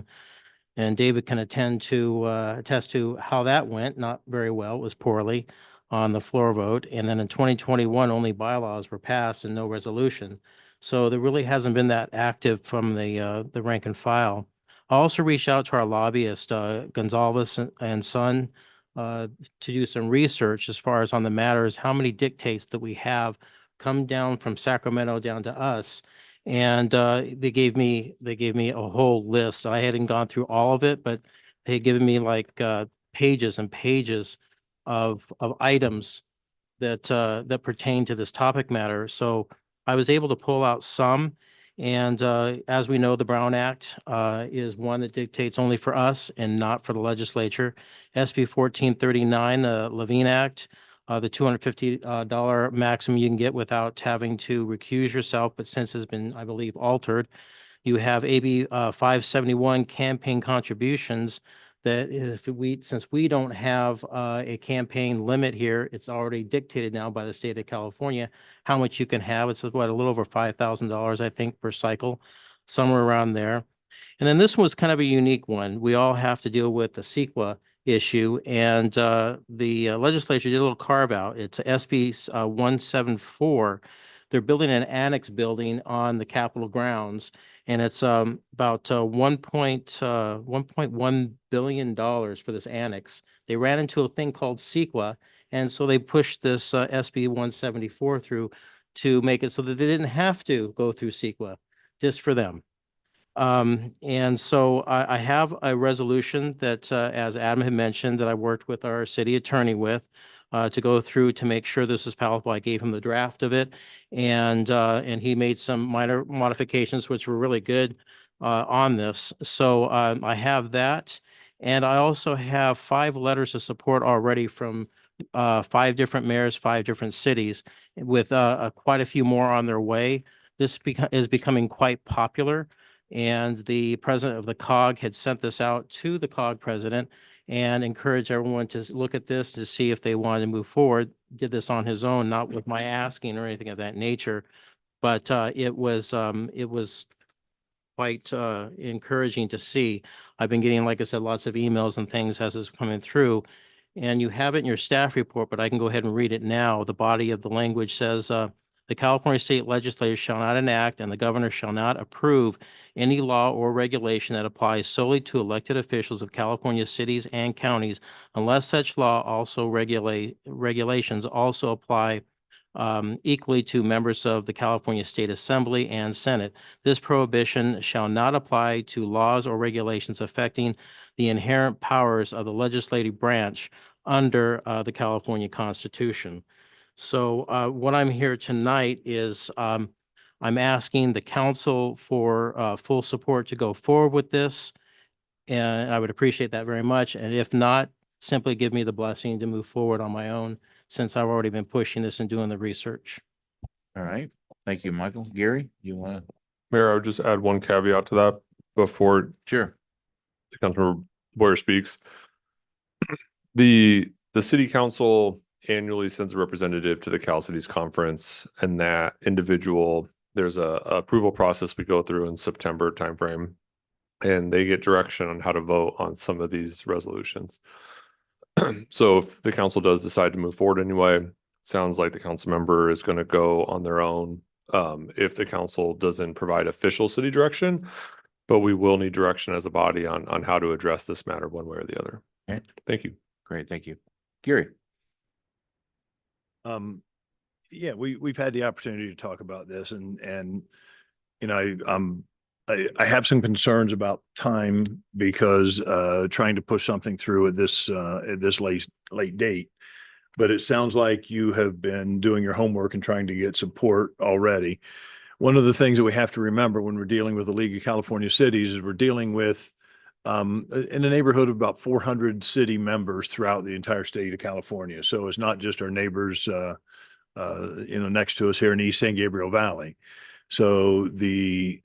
And David can attest to how that went. Not very well. It was poorly on the floor vote. And then in 2021, only bylaws were passed and no resolution. So there really hasn't been that active from the rank and file. I also reached out to our lobbyist, Gonzalez and Son, to do some research as far as on the matters, how many dictates that we have come down from Sacramento down to us. And they gave me a whole list. I hadn't gone through all of it, but they had given me like pages and pages of items that pertain to this topic matter. So I was able to pull out some, and as we know, the Brown Act is one that dictates only for us and not for the legislature. SB 1439, the Levine Act, the $250 maximum you can get without having to recuse yourself, but since has been, I believe, altered. You have AB 571, campaign contributions, that since we don't have a campaign limit here, it's already dictated now by the state of California how much you can have. It's what, a little over $5,000, I think, per cycle, somewhere around there. And then this was kind of a unique one. We all have to deal with the CEQA issue, and the legislature did a little carve out. It's SB 174. They're building an annex building on the Capitol grounds, and it's about $1.1 billion for this annex. They ran into a thing called CEQA, and so they pushed this SB 174 through to make it so that they didn't have to go through CEQA, just for them. And so I have a resolution that, as Adam had mentioned, that I worked with our city attorney with. to go through to make sure this is palatable. I gave him the draft of it, and he made some minor modifications, which were really good on this. So I have that. And I also have 5 letters of support already from 5 different mayors, 5 different cities, with quite a few more on their way. This is becoming quite popular. And the president of the COG had sent this out to the COG president and encouraged everyone to look at this to see if they wanted to move forward. Did this on his own, not with my asking or anything of that nature. But it was quite encouraging to see. I've been getting, like I said, lots of emails and things as it's coming through. And you have it in your staff report, but I can go ahead and read it now. The body of the language says, the California State Legislature shall not enact and the governor shall not approve any law or regulation that applies solely to elected officials of California cities and counties unless such law also regulations also apply equally to members of the California State Assembly and Senate. This prohibition shall not apply to laws or regulations affecting the inherent powers of the legislative branch under the California Constitution. So what I'm here tonight is I'm asking the council for full support to go forward with this. And I would appreciate that very much. And if not, simply give me the blessing to move forward on my own, since I've already been pushing this and doing the research. All right. Thank you, Michael. Gary, you want to? Mayor, I would just add one caveat to that before Sure. the Councilmember Boyer speaks. The city council annually sends a representative to the Cal Cities Conference, and that individual, there's a approval process we go through in September timeframe, and they get direction on how to vote on some of these resolutions. So if the council does decide to move forward anyway, it sounds like the council member is going to go on their own if the council doesn't provide official city direction, but we will need direction as a body on how to address this matter one way or the other. Okay. Thank you. Great. Thank you. Gary. Yeah, we've had the opportunity to talk about this and you know, I have some concerns about time because trying to push something through at this late date. But it sounds like you have been doing your homework and trying to get support already. One of the things that we have to remember when we're dealing with the League of California Cities is we're dealing with in a neighborhood of about 400 city members throughout the entire state of California. So it's not just our neighbors next to us here in East San Gabriel Valley. So the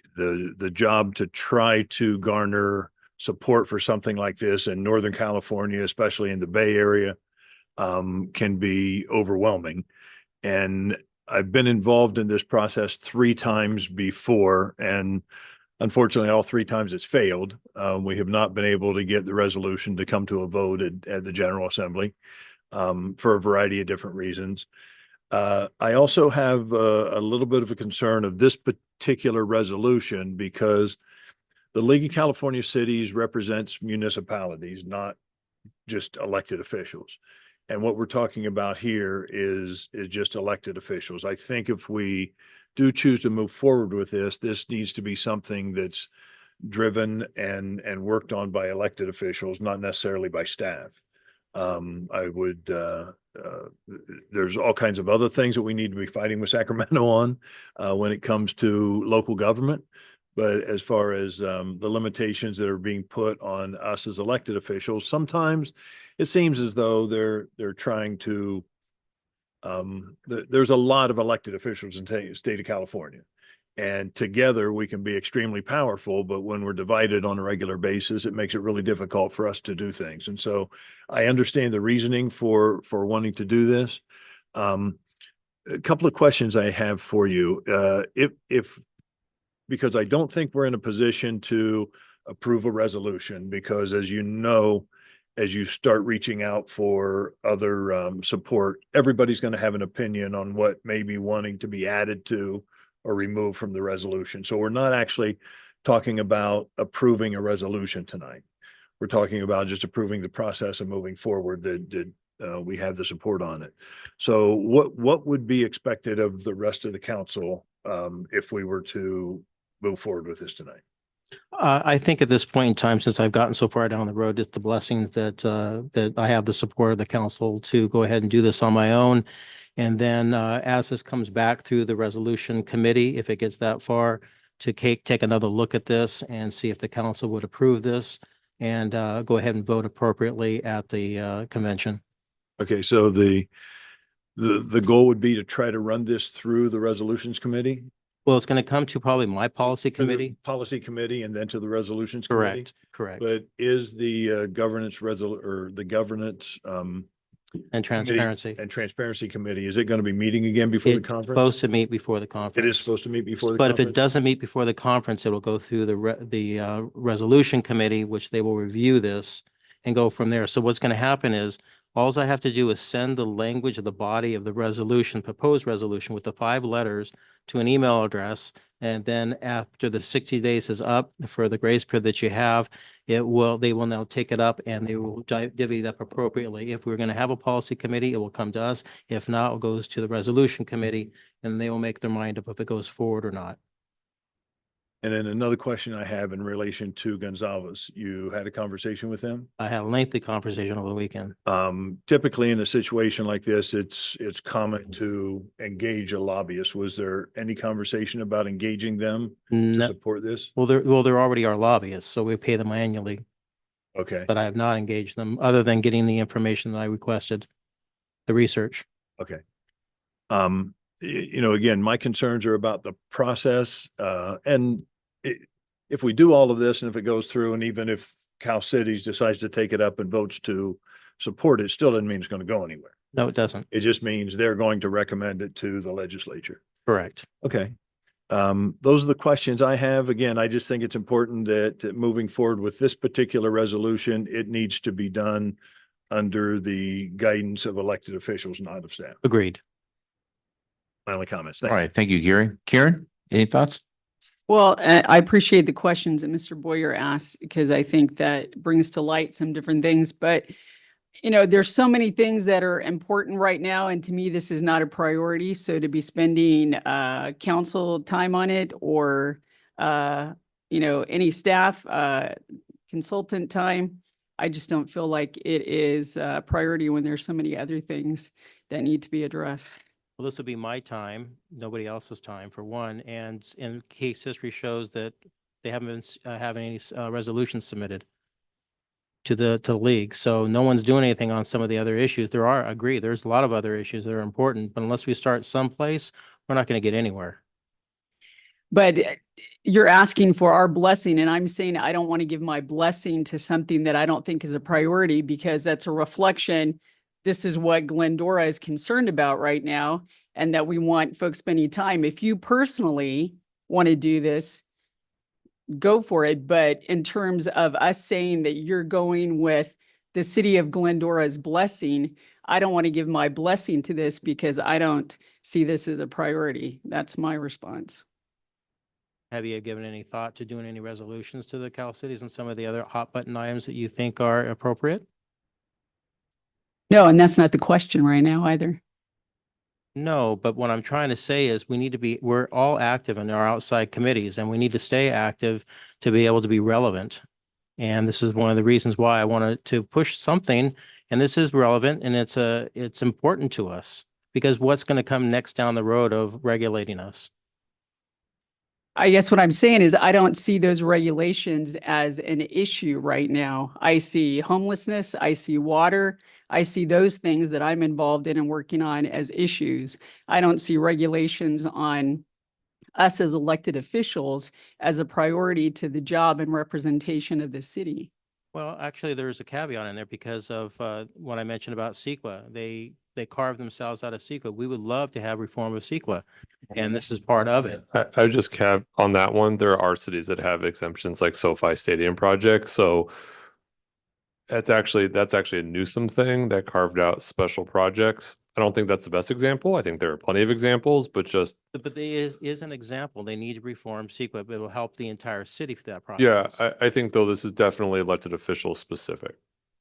job to try to garner support for something like this in Northern California, especially in the Bay Area, can be overwhelming. And I've been involved in this process 3 times before, and unfortunately, all 3 times it's failed. We have not been able to get the resolution to come to a vote at the General Assembly for a variety of different reasons. I also have a little bit of a concern of this particular resolution because the League of California Cities represents municipalities, not just elected officials. And what we're talking about here is just elected officials. I think if we do choose to move forward with this, this needs to be something that's driven and worked on by elected officials, not necessarily by staff. There's all kinds of other things that we need to be fighting with Sacramento on when it comes to local government. But as far as the limitations that are being put on us as elected officials, sometimes it seems as though they're trying to, there's a lot of elected officials in the state of California. And together we can be extremely powerful, but when we're divided on a regular basis, it makes it really difficult for us to do things. And so I understand the reasoning for wanting to do this. A couple of questions I have for you. Because I don't think we're in a position to approve a resolution, because as you know, as you start reaching out for other support, everybody's going to have an opinion on what may be wanting to be added to or removed from the resolution. So we're not actually talking about approving a resolution tonight. We're talking about just approving the process of moving forward that we have the support on it. So what would be expected of the rest of the council if we were to move forward with this tonight? I think at this point in time, since I've gotten so far down the road, it's the blessings that that I have the support of the council to go ahead and do this on my own. And then as this comes back through the resolution committee, if it gets that far, to take another look at this and see if the council would approve this and go ahead and vote appropriately at the convention. Okay, so the goal would be to try to run this through the resolutions committee? Well, it's going to come to probably my policy To the committee. Policy committee and then to the resolutions committee? Correct. But is the governance or the governance And transparency. and transparency committee, is it going to be meeting again before the It's conference? supposed to meet before the conference. It is supposed to meet before the But if it conference? doesn't meet before the conference, it will go through the resolution committee, which they will review this and go from there. So what's going to happen is, alls I have to do is send the language of the body of the resolution, proposed resolution with the 5 letters to an email address. And then after the 60 days is up for the grace period that you have, they will now take it up and they will divvy it up appropriately. If we're going to have a policy committee, it will come to us. If not, it goes to the resolution committee and they will make their mind up if it goes forward or not. And then another question I have in relation to Gonzalez, you had a conversation with him? I had a lengthy conversation over the weekend. Typically in a situation like this, it's common to engage a lobbyist. Was there any conversation about engaging them to No, support this? well, they're already our lobbyists, so we pay them annually, Okay, but I have not engaged them other than getting the information that I requested, the research. okay. You know, again, my concerns are about the process, and if we do all of this and if it goes through, and even if Cal Cities decides to take it up and votes to support it, still doesn't mean it's going to go anywhere. No, it doesn't. It just means they're going to recommend it to the legislature. Correct. Okay. Those are the questions I have. Again, I just think it's important that moving forward with this particular resolution, it needs to be done under the guidance of elected officials, not of staff. Agreed. My only comments. All Thank you. right. Thank you, Gary. Karen, any thoughts? Well, I appreciate the questions that Mr. Boyer asked because I think that brings to light some different things. But, you know, there's so many things that are important right now. And to me, this is not a priority. So to be spending council time on it or, you know, any staff consultant time, I just don't feel like it is a priority when there's so many other things that need to be addressed. Well, this will be my time, nobody else's time for one. And in case history shows that they haven't been having any resolutions submitted to the league. So no one's doing anything on some of the other issues. I agree, there's a lot of other issues that are important, but unless we start someplace, we're not going to get anywhere. But you're asking for our blessing, and I'm saying I don't want to give my blessing to something that I don't think is a priority because that's a reflection. This is what Glendora is concerned about right now, and that we want folks spending time. If you personally want to do this, go for it. But in terms of us saying that you're going with the city of Glendora's blessing, I don't want to give my blessing to this because I don't see this as a priority. That's my response. Have you given any thought to doing any resolutions to the Cal Cities and some of the other hot button items that you think are appropriate? No, and that's not the question right now either. No, but what I'm trying to say is we're all active in our outside committees and we need to stay active to be able to be relevant. And this is one of the reasons why I wanted to push something, and this is relevant and it's important to us because what's going to come next down the road of regulating us? I guess what I'm saying is I don't see those regulations as an issue right now. I see homelessness, I see water, I see those things that I'm involved in and working on as issues. I don't see regulations on us as elected officials as a priority to the job and representation of the city. Well, actually, there's a caveat in there because of what I mentioned about CEQA. They carved themselves out of CEQA. We would love to have reform of CEQA, and this is part of it. I would just on that one, there are cities that have exemptions like SoFi Stadium project. So that's actually a Newsom thing that carved out special projects. I don't think that's the best example. I think there are plenty of examples, but there is an example. They need to reform CEQA, but it will help the entire city for that process. Yeah, I think though this is definitely elected official specific.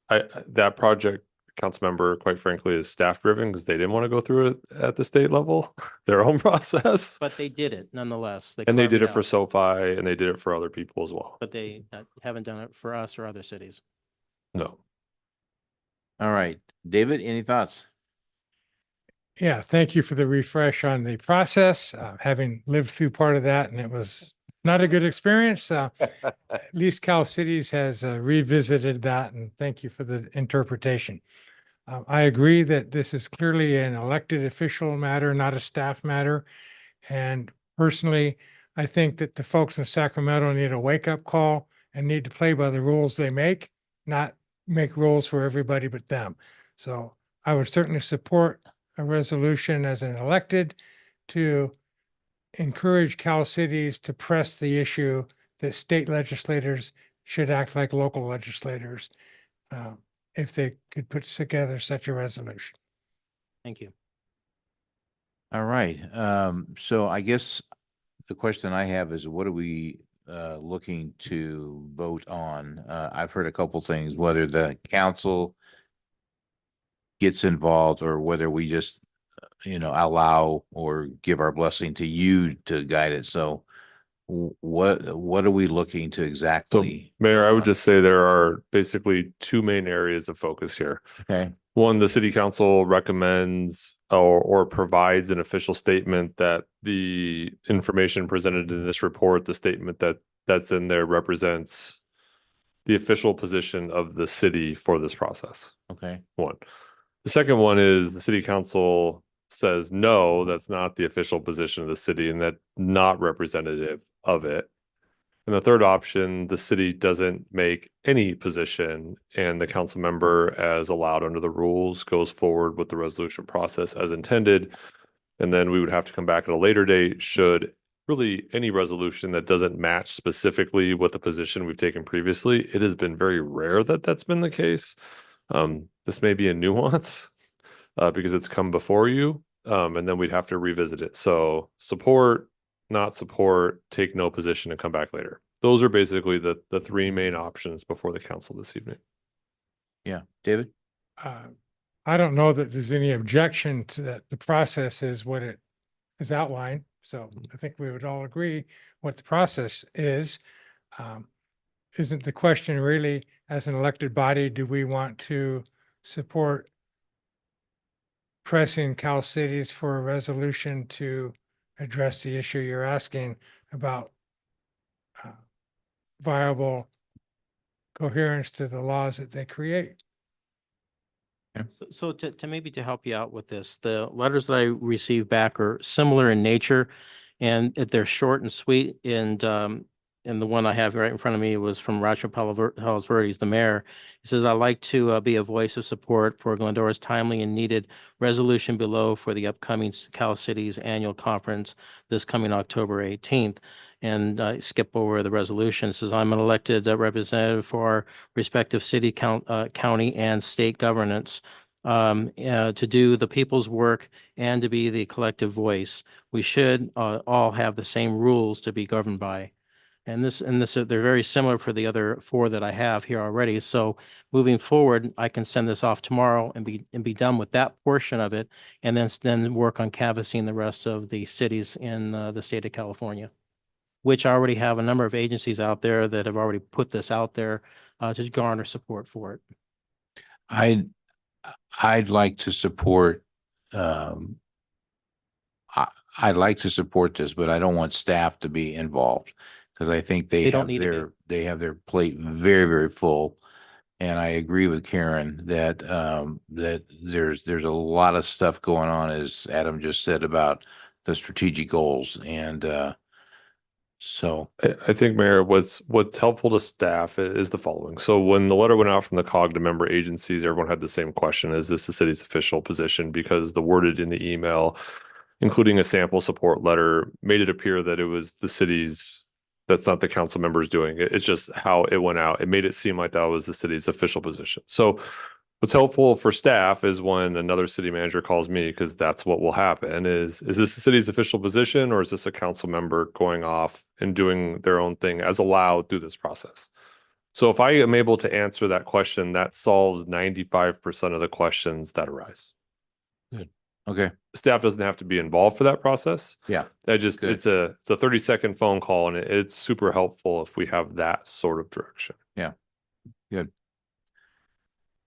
That project council member, quite frankly, is staff driven because they didn't want to go through it at the state level, their own process. But they did it nonetheless. And they carved did it for out, SoFi and they did it for other people as well. But they haven't done it for us or other cities. No. All right, David, any thoughts? Yeah, thank you for the refresh on the process, having lived through part of that, and it was not a good experience. At least Cal Cities has revisited that, and thank you for the interpretation. I agree that this is clearly an elected official matter, not a staff matter. And personally, I think that the folks in Sacramento need a wake-up call and need to play by the rules they make, not make rules for everybody but them. So I would certainly support a resolution as an elected to encourage Cal Cities to press the issue that state legislators should act like local legislators if they could put together such a resolution. Thank you. All right, so I guess the question I have is, what are we looking to vote on? I've heard a couple things, whether the council gets involved or whether we just, allow or give our blessing to you to guide it. So what are we looking to So exactly? Mayor, I would just say there are basically two main areas of focus here. Okay, One, the city council recommends or provides an official statement that the information presented in this report, the statement that's in there represents the official position of the city for this process. okay, One. The second one is the city council says, no, that's not the official position of the city and that's not representative of it. And the third option, the city doesn't make any position and the council member, as allowed under the rules, goes forward with the resolution process as intended. And then we would have to come back at a later date should really any resolution that doesn't match specifically what the position we've taken previously. It has been very rare that that's been the case. This may be a nuance because it's come before you, and then we'd have to revisit it. So support, not support, take no position and come back later. Those are basically the three main options before the council this evening. yeah, David? I don't know that there's any objection to that. The process is what it is outlined. So I think we would all agree what the process is. Isn't the question really, as an elected body, do we want to support pressing Cal Cities for a resolution to address the issue you're asking about viable coherence to the laws that they create? So to maybe to help you out with this, the letters that I received back are similar in nature and they're short and sweet. And the one I have right in front of me was from Roger Palos Verdes, the mayor. He says, I'd like to be a voice of support for Glendora's timely and needed resolution below for the upcoming Cal Cities annual conference this coming October 18th. And skip over the resolution. It says, I'm an elected representative for our respective city, county, and state governance to do the people's work and to be the collective voice. We should all have the same rules to be governed by. And they're very similar for the other four that I have here already. So moving forward, I can send this off tomorrow and be done with that portion of it, and then work on canvassing the rest of the cities in the state of California, which already have a number of agencies out there that have already put this out there to garner support for it. I'd like to support, I'd like to support this, but I don't want staff to be involved because I think They don't need to they have their plate very, very full. And I agree with Karen that that there's a lot of stuff going on, as Adam just said, about the strategic goals. And so I think, Mayor, what's helpful to staff is the following. So when the letter went out from the COG to member agencies, everyone had the same question: is this the city's official position? Because the worded in the email, including a sample support letter, made it appear that it was the city's. That's not the council members doing it. It's just how it went out. It made it seem like that was the city's official position. So what's helpful for staff is when another city manager calls me, because that's what will happen, is this the city's official position, or is this a council member going off and doing their own thing as allowed through this process? So if I am able to answer that question, that solves 95% of the questions that arise. Okay, Staff doesn't have to be involved for that process. yeah, It's Good. a 30-second phone call, and it's super helpful if we have that sort of direction.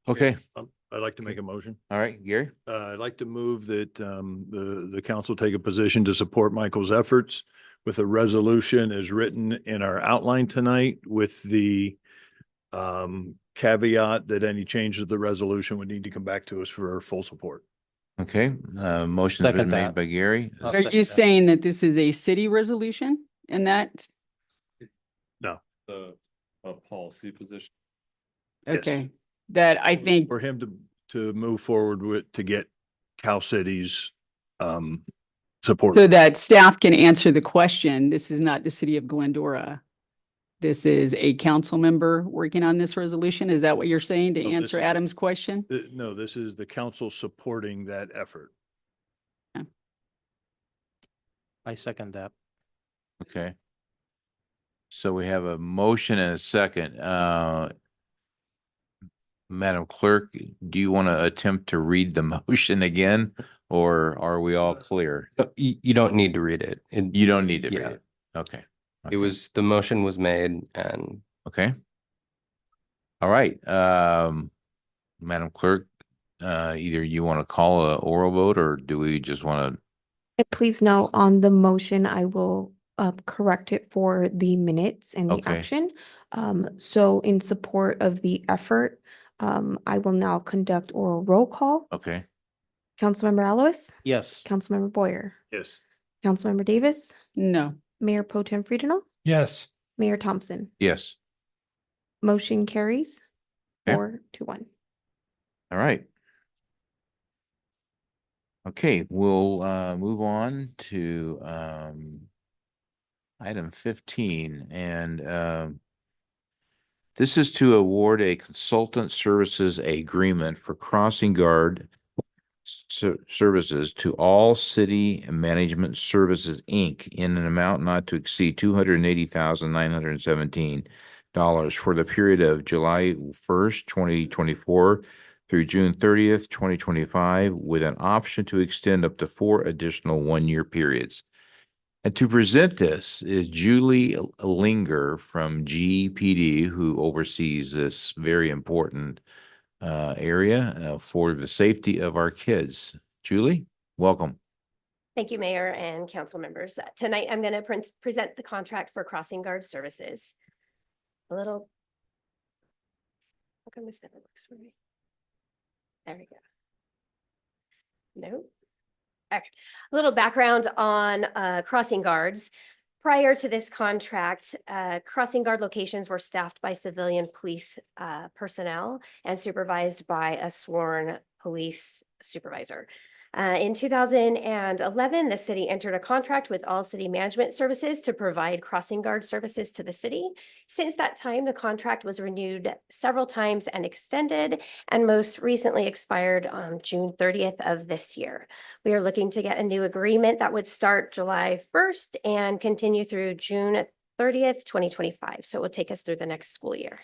okay, I'd like to make a motion. all right, Gary? I'd like to move that the council take a position to support Michael's efforts with a resolution as written in our outline tonight with the caveat that any change to the resolution would need to come back to us for full support. Okay, motion's been Second made that. by Gary. I'll Are second you that. saying that this is a city resolution and that, No. The policy position. Yes. okay, that I think, For him to move forward with, to get Cal City's support. so that staff can answer the question, this is not the city of Glendora. This is a council member working on this resolution. Is that what you're saying to No, this answer is- Adam's question? No, this is the council supporting that effort. I second that. Okay. So we have a motion and a second. Madam Clerk, do you want to attempt to read the motion again, or are we all clear? No, you don't need to read it. You don't need to read Yeah. it. Okay. It was, the motion was made and Okay. All right, Madam Clerk, either you want to call a oral vote, or do we just want Please note on the motion, I will correct it for the minutes and the Okay. action. So in support of the effort, I will now conduct oral roll call. to, okay, Councilmember Alois, Yes. Councilmember Boyer, Yes. Councilmember Davis, No. Mayor Pro Tem Friedel, Yes. Mayor Thompson. yes, Motion carries Okay. 4-1. all right. Okay, we'll move on to item 15, and this is to award a consultant services agreement for crossing guard services to All City Management Services, Inc. in an amount not to exceed $280,917 for the period of July 1st, 2024 through June 30th, 2025, with an option to extend up to 4 additional one-year periods. And to present this is Julie Linger from GPD, who oversees this very important area for the safety of our kids. Julie, welcome. Thank you, Mayor and council members. Tonight, I'm going to present the contract for crossing guard services. How come this never works for me? There we go. Nope. Okay. A little background on crossing guards. Prior to this contract, crossing guard locations were staffed by civilian police personnel and supervised by a sworn police supervisor. In 2011, the city entered a contract with All City Management Services to provide crossing guard services to the city. Since that time, the contract was renewed several times and extended, and most recently expired on June 30th of this year. We are looking to get a new agreement that would start July 1st and continue through June 30th, 2025. So it will take us through the next school year.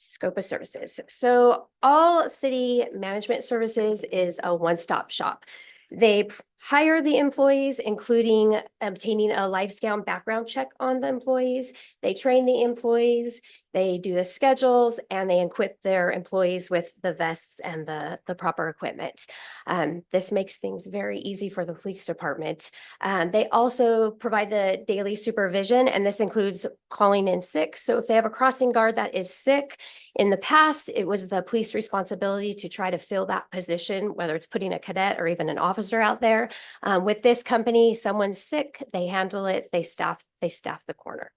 Scope of services. So All City Management Services is a one-stop shop. They hire the employees, including obtaining a LifeScout background check on the employees. They train the employees, they do the schedules, and they equip their employees with the vests and the proper equipment. This makes things very easy for the police department. They also provide the daily supervision, and this includes calling in sick. So if they have a crossing guard that is sick, in the past, it was the police responsibility to try to fill that position, whether it's putting a cadet or even an officer out there. With this company, someone's sick, they handle it, they staff the corner.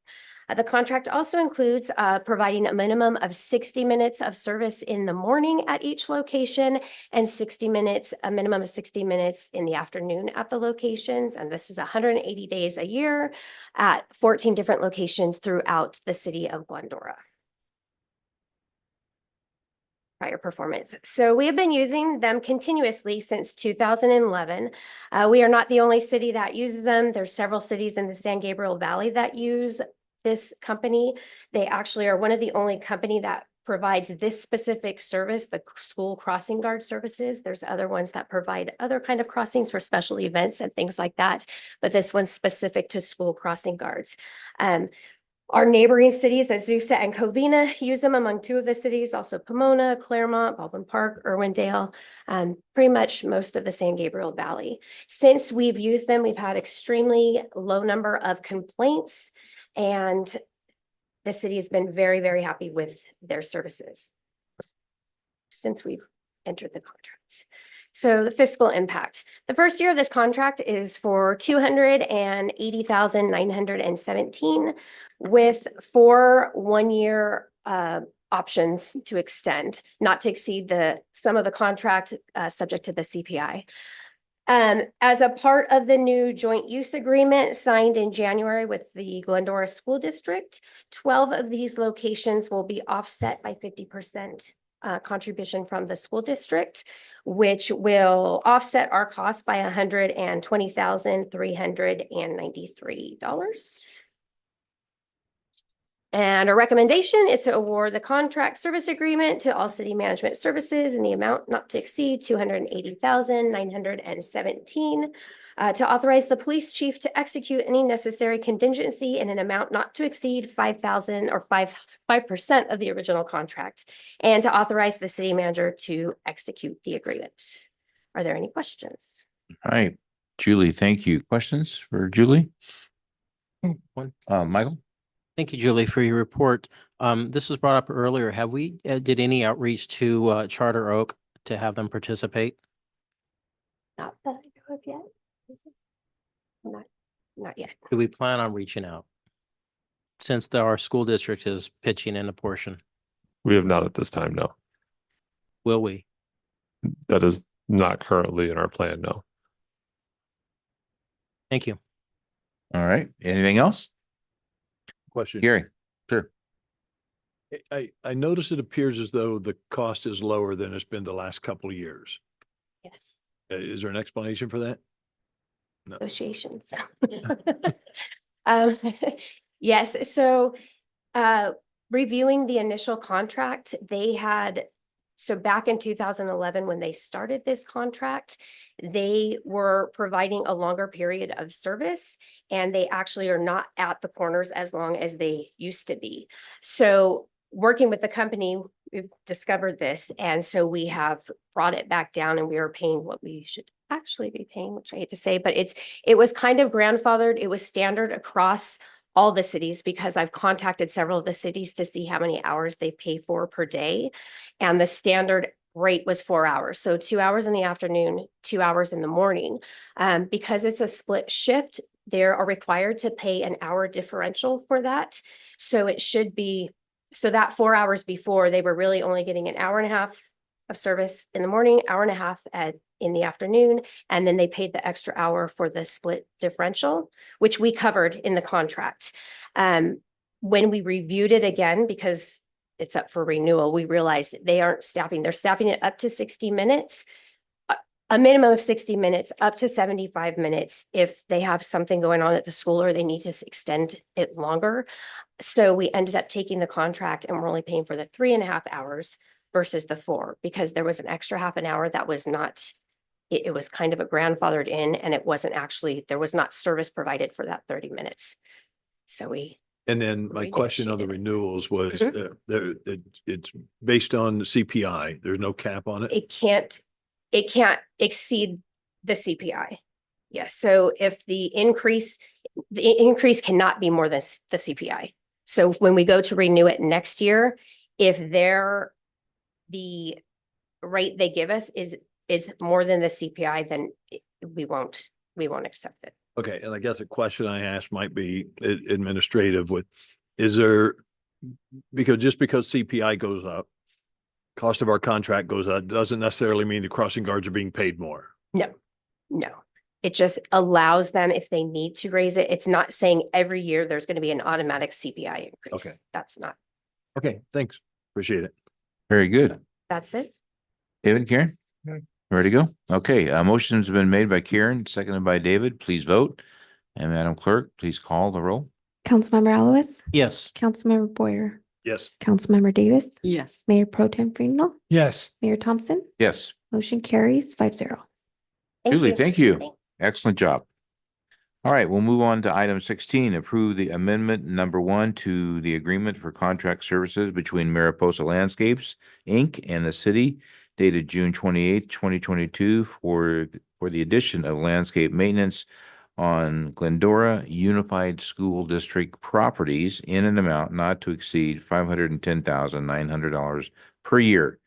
The contract also includes providing a minimum of 60 minutes of service in the morning at each location and a minimum of 60 minutes in the afternoon at the locations. And this is 180 days a year at 14 different locations throughout the city of Glendora. Prior performance. So we have been using them continuously since 2011. We are not the only city that uses them. There's several cities in the San Gabriel Valley that use this company. They actually are one of the only company that provides this specific service, the school crossing guard services. There's other ones that provide other kind of crossings for special events and things like that, but this one's specific to school crossing guards. Our neighboring cities, Azusa and Covina, use them among two of the cities, also Pomona, Claremont, Baldwin Park, Irwindale, pretty much most of the San Gabriel Valley. Since we've used them, we've had extremely low number of complaints, and the city has been very, very happy with their services since we've entered the contract. So the fiscal impact. The first year of this contract is for $280,917 with 4 one-year options to extend, not to exceed the sum of the contract subject to the CPI. As a part of the new joint use agreement signed in January with the Glendora School District, 12 of these locations will be offset by 50% contribution from the school district, which will offset our cost by $120,393. And our recommendation is to award the contract service agreement to All City Management Services in the amount not to exceed $280,917. To authorize the police chief to execute any necessary contingency in an amount not to exceed 5,000 or 5% of the original contract, and to authorize the city manager to execute the agreement. Are there any questions? All right, Julie, thank you. Questions for Julie? Michael? Thank you, Julie, for your report. This was brought up earlier. Have we did any outreach to Charter Oak to have them participate? Not that I know of yet. Not yet. Do we plan on reaching out? Since our school district is pitching in a portion, We have not at this time, no. will we? That is not currently in our plan, no. Thank you. All right, anything else? Question. Gary? Sure. I notice it appears as though the cost is lower than it's been the last couple of years. Yes. Is there an explanation for that? No. Negotiations. Yes, so reviewing the initial contract, so back in 2011, when they started this contract, they were providing a longer period of service, and they actually are not at the corners as long as they used to be. So working with the company, we've discovered this, and so we have brought it back down, and we are paying what we should actually be paying, which I hate to say, but it was kind of grandfathered. It was standard across all the cities because I've contacted several of the cities to see how many hours they pay for per day. And the standard rate was 4 hours. So 2 hours in the afternoon, 2 hours in the morning. Because it's a split shift, they are required to pay an hour differential for that. So it should be, so that 4 hours before, they were really only getting an hour and a half of service in the morning, hour and a half in the afternoon, and then they paid the extra hour for the split differential, which we covered in the contract. When we reviewed it again, because it's up for renewal, we realized they aren't staffing. They're staffing it up to 60 minutes, a minimum of 60 minutes, up to 75 minutes if they have something going on at the school or they need to extend it longer. So we ended up taking the contract and we're only paying for the 3.5 hours versus the 4, because there was an extra half an hour that was not, it was kind of a grandfathered in, and it wasn't actually, there was not service provided for that 30 minutes. So And then my question on the renewals was, Mhm. it's based on the CPI. There's no cap on it. it can't exceed the CPI. Yes, so if the increase cannot be more than the CPI. So when we go to renew it next year, if the rate they give us is more than the CPI, then we won't accept it. Okay, and I guess a question I asked might be administrative is there, because CPI goes up, cost of our contract goes up, doesn't necessarily mean the crossing guards are being paid more. No. It just allows them if they need to raise it. It's not saying every year there's going to be an automatic CPI increase. Okay. That's not, Okay, thanks. Appreciate it. Very good. that's it. David, Karen? Yeah. Ready to go? Okay, motion's been made by Karen, seconded by David. Please vote. And Madam Clerk, please call the roll. Councilmember Alves, Yes. Councilmember Boyer, Yes. Councilmember Davis, Yes. Mayor Pro Tem Freenel, Yes. Mayor Thompson, Yes. motion carries 5-0. Julie, thank you. Excellent job. All right, we'll move on to item 16, approve the amendment number 1 to the agreement for contract services between Mariposa Landscapes, Inc. and the city dated June 28th, 2022 for the addition of landscape maintenance on Glendora Unified School District properties in an amount not to exceed $510,900 per year.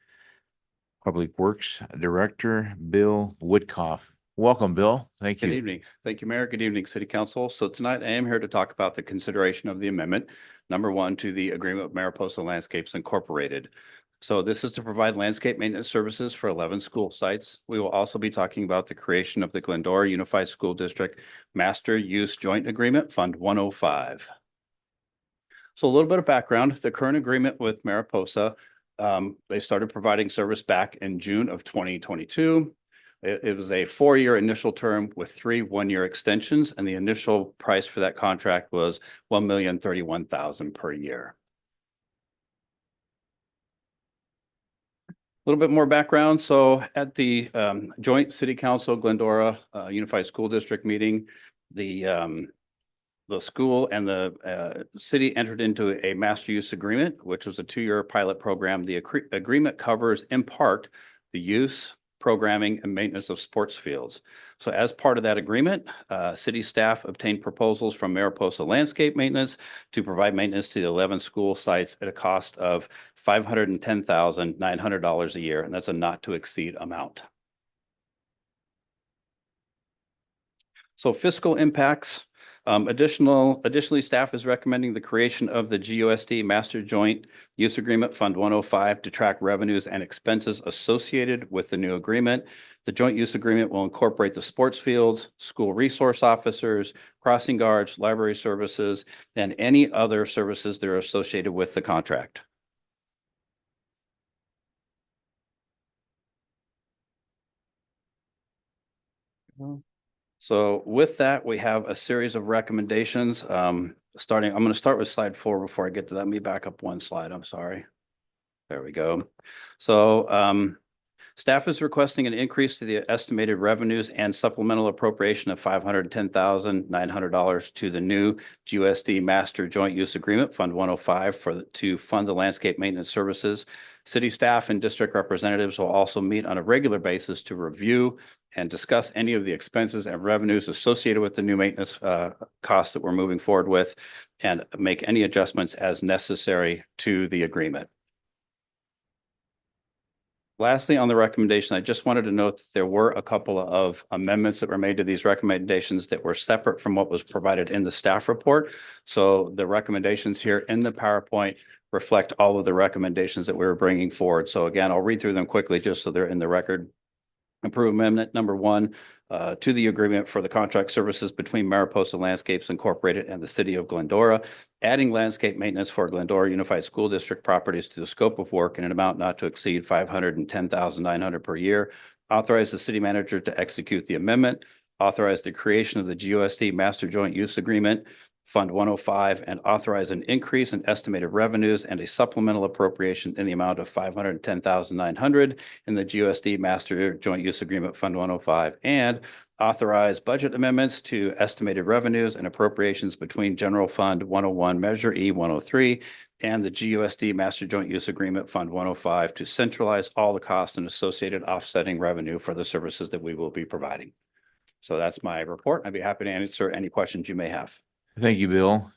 Public Works Director Bill Woodcoff. Welcome, Bill. Thank Good you. evening. Thank you, Mayor. Good evening, City Council. So tonight I am here to talk about the consideration of the amendment, number 1 to the agreement with Mariposa Landscapes Incorporated. So this is to provide landscape maintenance services for 11 school sites. We will also be talking about the creation of the Glendora Unified School District Master Use Joint Agreement, Fund 105. So a little bit of background, the current agreement with Mariposa, they started providing service back in June of 2022. It was a 4-year initial term with 3 1-year extensions, and the initial price for that contract was $1,031,000 per year. A little bit more background. So at the joint City Council Glendora Unified School District meeting, the school and the city entered into a master use agreement, which was a 2-year pilot program. The agreement covers in part the use, programming, and maintenance of sports fields. So as part of that agreement, city staff obtained proposals from Mariposa Landscape Maintenance to provide maintenance to the 11 school sites at a cost of $510,900 a year, and that's a not to exceed amount. So fiscal impacts. Additionally, staff is recommending the creation of the GUSD Master Joint Use Agreement Fund 105 to track revenues and expenses associated with the new agreement. The joint use agreement will incorporate the sports fields, school resource officers, crossing guards, library services, and any other services that are associated with the contract. So with that, we have a series of recommendations. I'm going to start with slide 4 before I get to that. Let me back up 1 slide. I'm sorry. There we go. So staff is requesting an increase to the estimated revenues and supplemental appropriation of $510,900 to the new GUSD Master Joint Use Agreement, Fund 105, to fund the landscape maintenance services. City staff and district representatives will also meet on a regular basis to review and discuss any of the expenses and revenues associated with the new maintenance costs that we're moving forward with, and make any adjustments as necessary to the agreement. Lastly, on the recommendation, I just wanted to note that there were a couple of amendments that were made to these recommendations that were separate from what was provided in the staff report. So the recommendations here in the PowerPoint reflect all of the recommendations that we were bringing forward. So again, I'll read through them quickly just so they're in the record. Approve amendment number 1 to the agreement for the contract services between Mariposa Landscapes Incorporated and the city of Glendora, adding landscape maintenance for Glendora Unified School District properties to the scope of work in an amount not to exceed $510,900 per year. Authorize the city manager to execute the amendment. Authorize the creation of the GUSD Master Joint Use Agreement, Fund 105, and authorize an increase in estimated revenues and a supplemental appropriation in the amount of $510,900 in the GUSD Master Joint Use Agreement Fund 105, and authorize budget amendments to estimated revenues and appropriations between General Fund 101 Measure E 103 and the GUSD Master Joint Use Agreement Fund 105 to centralize all the costs and associated offsetting revenue for the services that we will be providing. So that's my report. I'd be happy to answer any questions you may have. Thank you, Bill.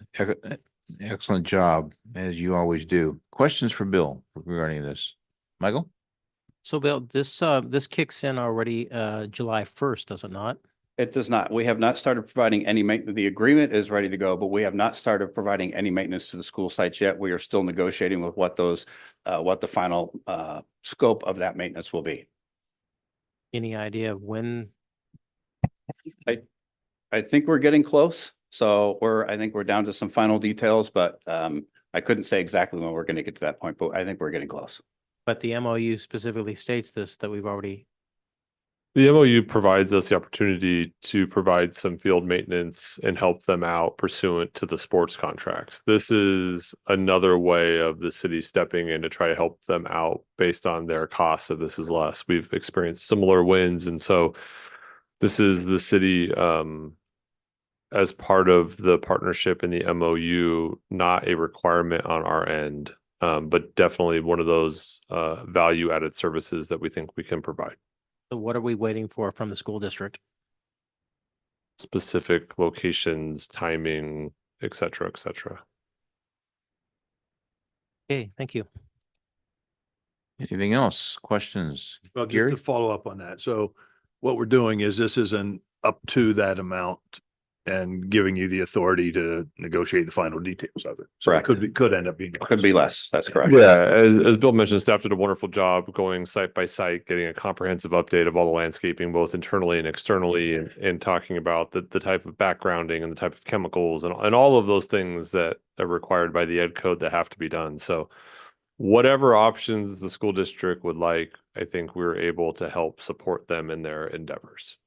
Excellent job, as you always do. Questions for Bill regarding this? Michael? So Bill, this kicks in already July 1st, does it not? It does not. We have not started providing any maintenance. The agreement is ready to go, but we have not started providing any maintenance to the school sites yet. We are still negotiating with what the final scope of that maintenance will be. Any idea of when? I think we're getting close. So I think we're down to some final details, but I couldn't say exactly when we're going to get to that point, but I think we're getting close. But the MOU specifically states this, that we've already The MOU provides us the opportunity to provide some field maintenance and help them out pursuant to the sports contracts. This is another way of the city stepping in to try to help them out based on their costs. If this is less, we've experienced similar wins. And so this is the city, as part of the partnership in the MOU, not a requirement on our end, but definitely one of those value added services that we think we can provide. So what are we waiting for from the school district? Specific locations, timing, et cetera, et cetera. Okay, thank you. Anything else? Questions? Well, just Gary? to follow up on that. So what we're doing is this isn't up to that amount and giving you the authority to negotiate the final details of it. So it Correct. could end up being. Could be less. That's correct. Yeah, as Bill mentioned, staff did a wonderful job going site by site, getting a comprehensive update of all the landscaping, both internally and externally, and talking about the type of backgrounding and the type of chemicals and all of those things that are required by the ed code that have to be done. So whatever options the school district would like, I think we're able to help support them in their endeavors.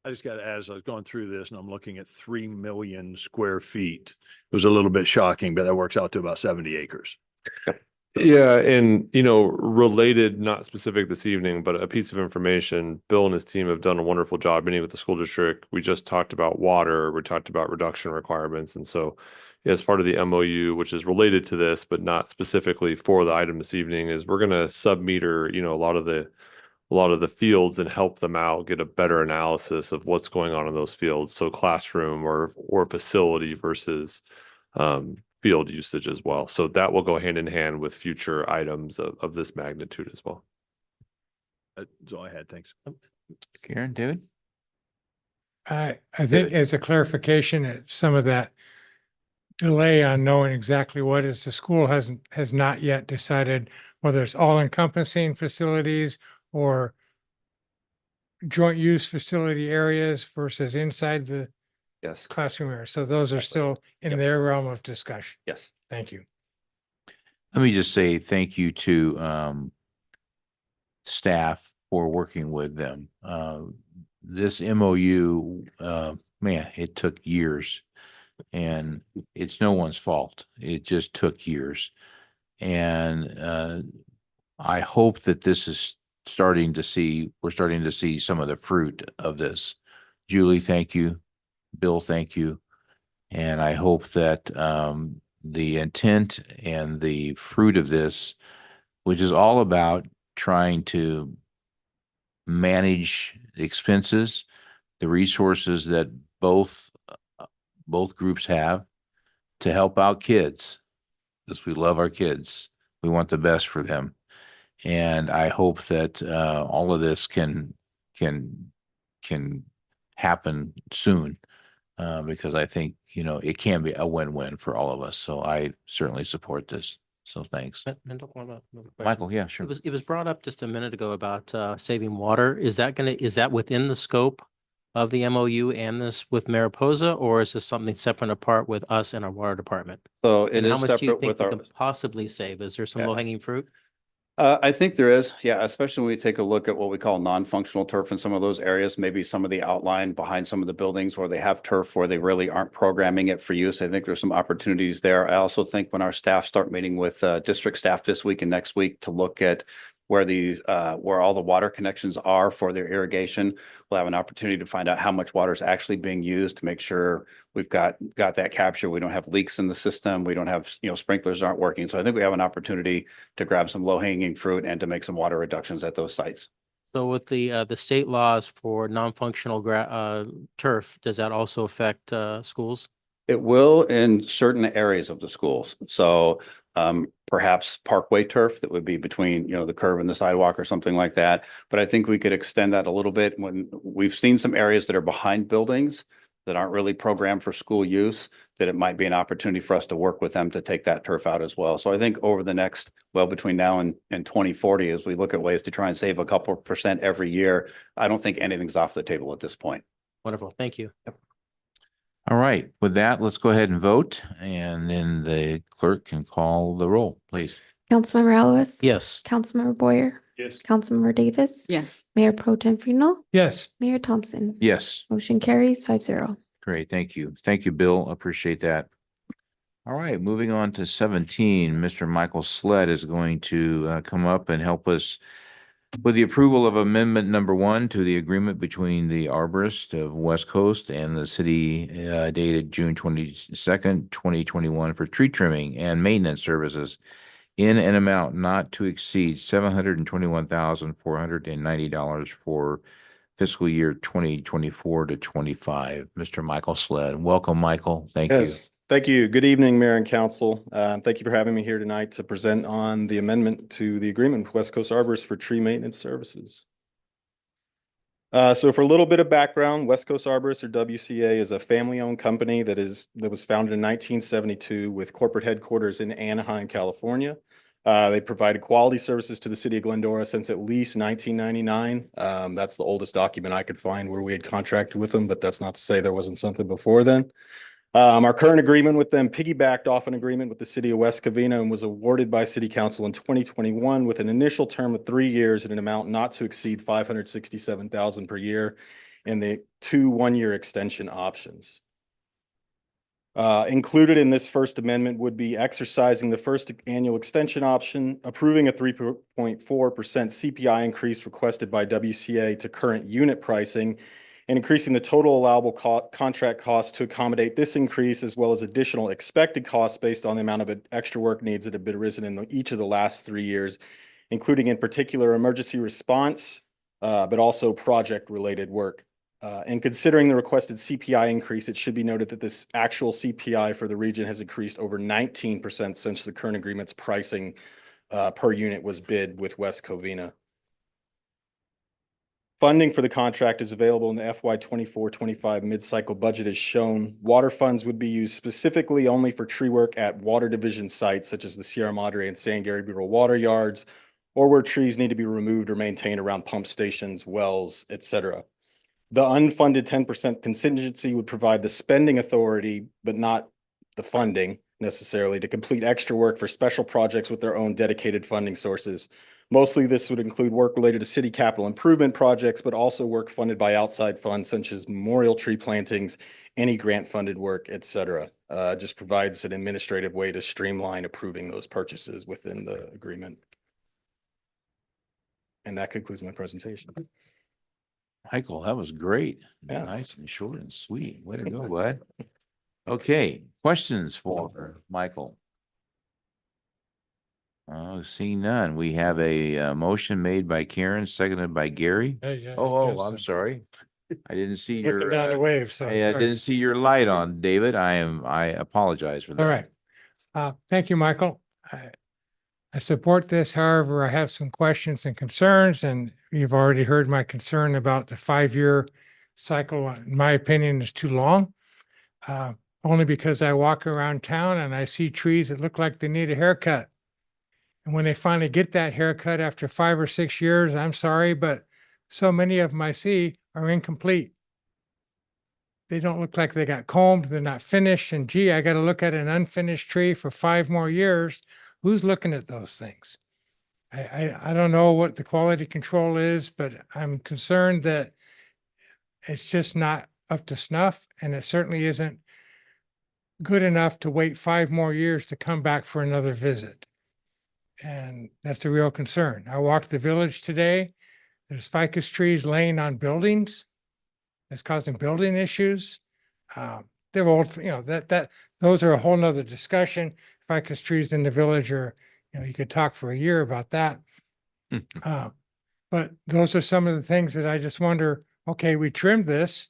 I just got to add, as I was going through this and I'm looking at 3 million square feet. It was a little bit shocking, but that works out to about 70 acres. Yeah, and related, not specific this evening, but a piece of information, Bill and his team have done a wonderful job meeting with the school district. We just talked about water, we talked about reduction requirements. And so as part of the MOU, which is related to this, but not specifically for the item this evening, is we're gonna sub-meter, a lot of the fields and help them out get a better analysis of what's going on in those fields. So classroom or facility versus field usage as well. So that will go hand in hand with future items of this magnitude as well. That's all I had. Thanks. Karen, David? I think as a clarification, some of that delay on knowing exactly what is, the school has not yet decided whether it's all encompassing facilities or joint use facility areas versus inside the Yes. classroom area. So those are still in their realm of discussion. Yes. Thank you. Let me just say thank you to staff for working with them. This MOU, man, it took years, and it's no one's fault. It just took years. And I hope that this is we're starting to see some of the fruit of this. Julie, thank you. Bill, thank you. And I hope that the intent and the fruit of this, which is all about trying to manage the expenses, the resources that both groups have to help out kids, because we love our kids. We want the best for them. And I hope that all of this can happen soon, because I think, it can be a win-win for all of us. So I certainly support this. So thanks. Mendel, one more question. Michael, yeah, sure. It was brought up just a minute ago about saving water. Is that within the scope of the MOU and this with Mariposa, or is this something separate and apart with us and our water department? So it And is how much do you separate think with we our. can possibly save? Is there some Yeah. low hanging fruit? I think there is, yeah, especially when we take a look at what we call non-functional turf in some of those areas, maybe some of the outline behind some of the buildings where they have turf where they really aren't programming it for use. I think there's some opportunities there. I also think when our staff start meeting with district staff this week and next week to look at where where all the water connections are for their irrigation, we'll have an opportunity to find out how much water is actually being used to make sure we've got that capture. We don't have leaks in the system. We don't have, sprinklers aren't working. So I think we have an opportunity to grab some low hanging fruit and to make some water reductions at those sites. So with the state laws for non-functional turf, does that also affect schools? It will in certain areas of the schools. So perhaps parkway turf that would be between, the curb and the sidewalk or something like that. But I think we could extend that a little bit when we've seen some areas that are behind buildings that aren't really programmed for school use, that it might be an opportunity for us to work with them to take that turf out as well. So I think over the next, between now and 2040, as we look at ways to try and save a couple % every year, I don't think anything's off the table at this point. Wonderful. Thank you. Yep. All right, with that, let's go ahead and vote, and then the clerk can call the roll, please. Councilmember Alves? Yes. Councilmember Boyer? Yes. Councilmember Davis. Yes. Mayor Pro Tem Fennel, Yes. Mayor Thompson. Yes. Motion carries 5-0. Great, thank you. Thank you, Bill. Appreciate that. All right, moving on to 17, Mr. Michael Sled is going to come up and help us with the approval of amendment number 1 to the agreement between the arborist of West Coast and the city dated June 22nd, 2021 for tree trimming and maintenance services in an amount not to exceed $721,490 for fiscal year 2024 to 25. Mr. Michael Sled, welcome, Michael. Thank you. Yes, thank you. Good evening, Mayor and Council. Thank you for having me here tonight to present on the amendment to the agreement with West Coast Arborists for tree maintenance services. So for a little bit of background, West Coast Arborists, or WCA, is a family-owned company that was founded in 1972 with corporate headquarters in Anaheim, California. They provided quality services to the city of Glendora since at least 1999. That's the oldest document I could find where we had contracted with them, but that's not to say there wasn't something before then. Our current agreement with them piggybacked off an agreement with the city of West Covina and was awarded by City Council in 2021 with an initial term of 3 years at an amount not to exceed $567,000 per year and the 2 one-year extension options. Included in this first amendment would be exercising the first annual extension option, approving a 3.4% CPI increase requested by WCA to current unit pricing, and increasing the total allowable contract cost to accommodate this increase, as well as additional expected costs based on the amount of extra work needs that have been arisen in each of the last 3 years, including in particular emergency response, but also project-related work. And considering the requested CPI increase, it should be noted that this actual CPI for the region has increased over 19% since the current agreement's pricing per unit was bid with West Covina. Funding for the contract is available in the FY 24-25 mid-cycle budget as shown. Water funds would be used specifically only for tree work at water division sites such as the Sierra Madre and San Gabriel Bureau water yards, or where trees need to be removed or maintained around pump stations, wells, etc. The unfunded 10% contingency would provide the spending authority, but not the funding necessarily, to complete extra work for special projects with their own dedicated funding sources. Mostly this would include work related to city capital improvement projects, but also work funded by outside funds such as memorial tree plantings, any grant funded work, etc. Just provides an administrative way to streamline approving those purchases within the agreement. And that concludes my presentation. Michael, that was great. Yeah. Nice and short and sweet. Way to go, bud. Okay, questions for Michael? Seeing none, we have a motion made by Karen, seconded by Gary. Oh, I'm sorry. I didn't see Looking your, down the wave, so. I sorry. didn't see your light on, David. I apologize for that. All right. Thank you, Michael. I support this. However, I have some questions and concerns, and you've already heard my concern about the 5-year cycle. In my opinion, is too long. Only because I walk around town and I see trees that look like they need a haircut. And when they finally get that haircut after 5 or 6 years, I'm sorry, but so many of them I see are incomplete. They don't look like they got combed. They're not finished. And gee, I got to look at an unfinished tree for 5 more years. Who's looking at those things? I don't know what the quality control is, but I'm concerned that it's just not up to snuff, and it certainly isn't good enough to wait 5 more years to come back for another visit. And that's a real concern. I walked the village today. There's ficus trees laying on buildings. It's causing building issues. They're old, those are a whole nother discussion. Ficus trees in the village are, you could talk for a year about that. But those are some of the things that I just wonder, okay, we trimmed this,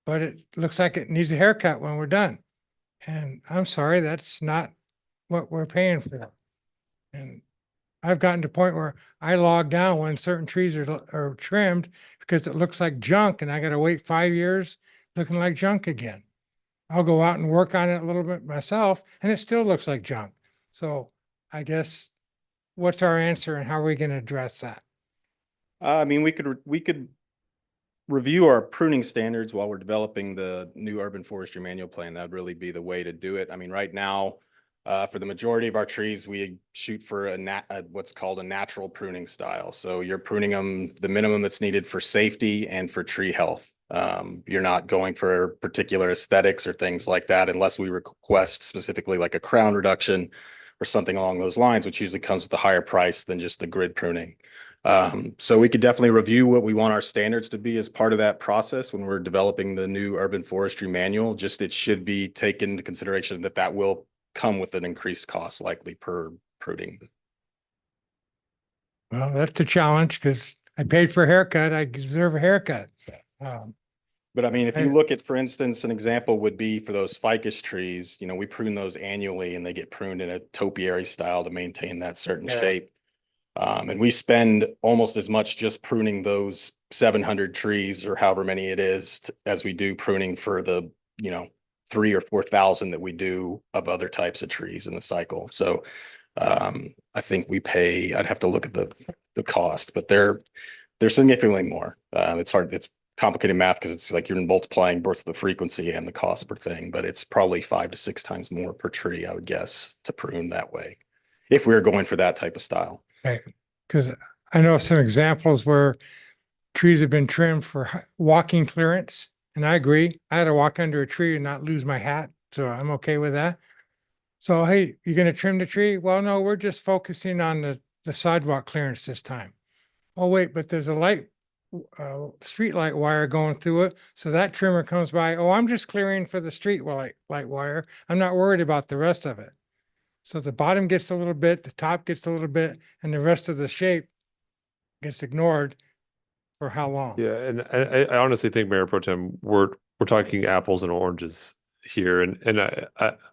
but it looks like it needs a haircut when we're done. And I'm sorry, that's not what we're paying for. And I've gotten to a point where I log down when certain trees are trimmed because it looks like junk and I got to wait 5 years looking like junk again. I'll go out and work on it a little bit myself and it still looks like junk. So I guess what's our answer and how are we going to address that? I mean, we could review our pruning standards while we're developing the new urban forestry manual plan. That'd really be the way to do it. I mean, right now, For the majority of our trees, we shoot for what's called a natural pruning style. So you're pruning them the minimum that's needed for safety and for tree health. You're not going for particular aesthetics or things like that unless we request specifically like a crown reduction or something along those lines, which usually comes with a higher price than just the grid pruning. So we could definitely review what we want our standards to be as part of that process when we're developing the new urban forestry manual. Just it should be taken into consideration that that will come with an increased cost likely per pruning. Well, that's a challenge because I paid for a haircut. I deserve a haircut. But I mean, if you look at, for instance, an example would be for those ficus trees, you know, we prune those annually and they get pruned in a topiary style to maintain that certain shape. And we spend almost as much just pruning those 700 trees or however many it is as we do pruning for the, you know, 3,000 or 4,000 that we do of other types of trees in the cycle. So I think we pay, I'd have to look at the cost, but they're significantly more. It's hard, it's complicated math because it's like you're multiplying both the frequency and the cost per thing, but it's probably 5 to 6 times more per tree, I would guess, to prune that way, if we were going for that type of style. Right, because I know some examples where trees have been trimmed for walking clearance, and I agree. I had to walk under a tree and not lose my hat, so I'm okay with that. So, hey, you're going to trim the tree? Well, no, we're just focusing on the sidewalk clearance this time. Oh, wait, but there's a street light wire going through it. So that trimmer comes by. Oh, I'm just clearing for the street light wire. I'm not worried about the rest of it. So the bottom gets a little bit, the top gets a little bit, and the rest of the shape gets ignored for how long? Yeah, and I honestly think, Mayor Pro Tem, we're talking apples and oranges here, and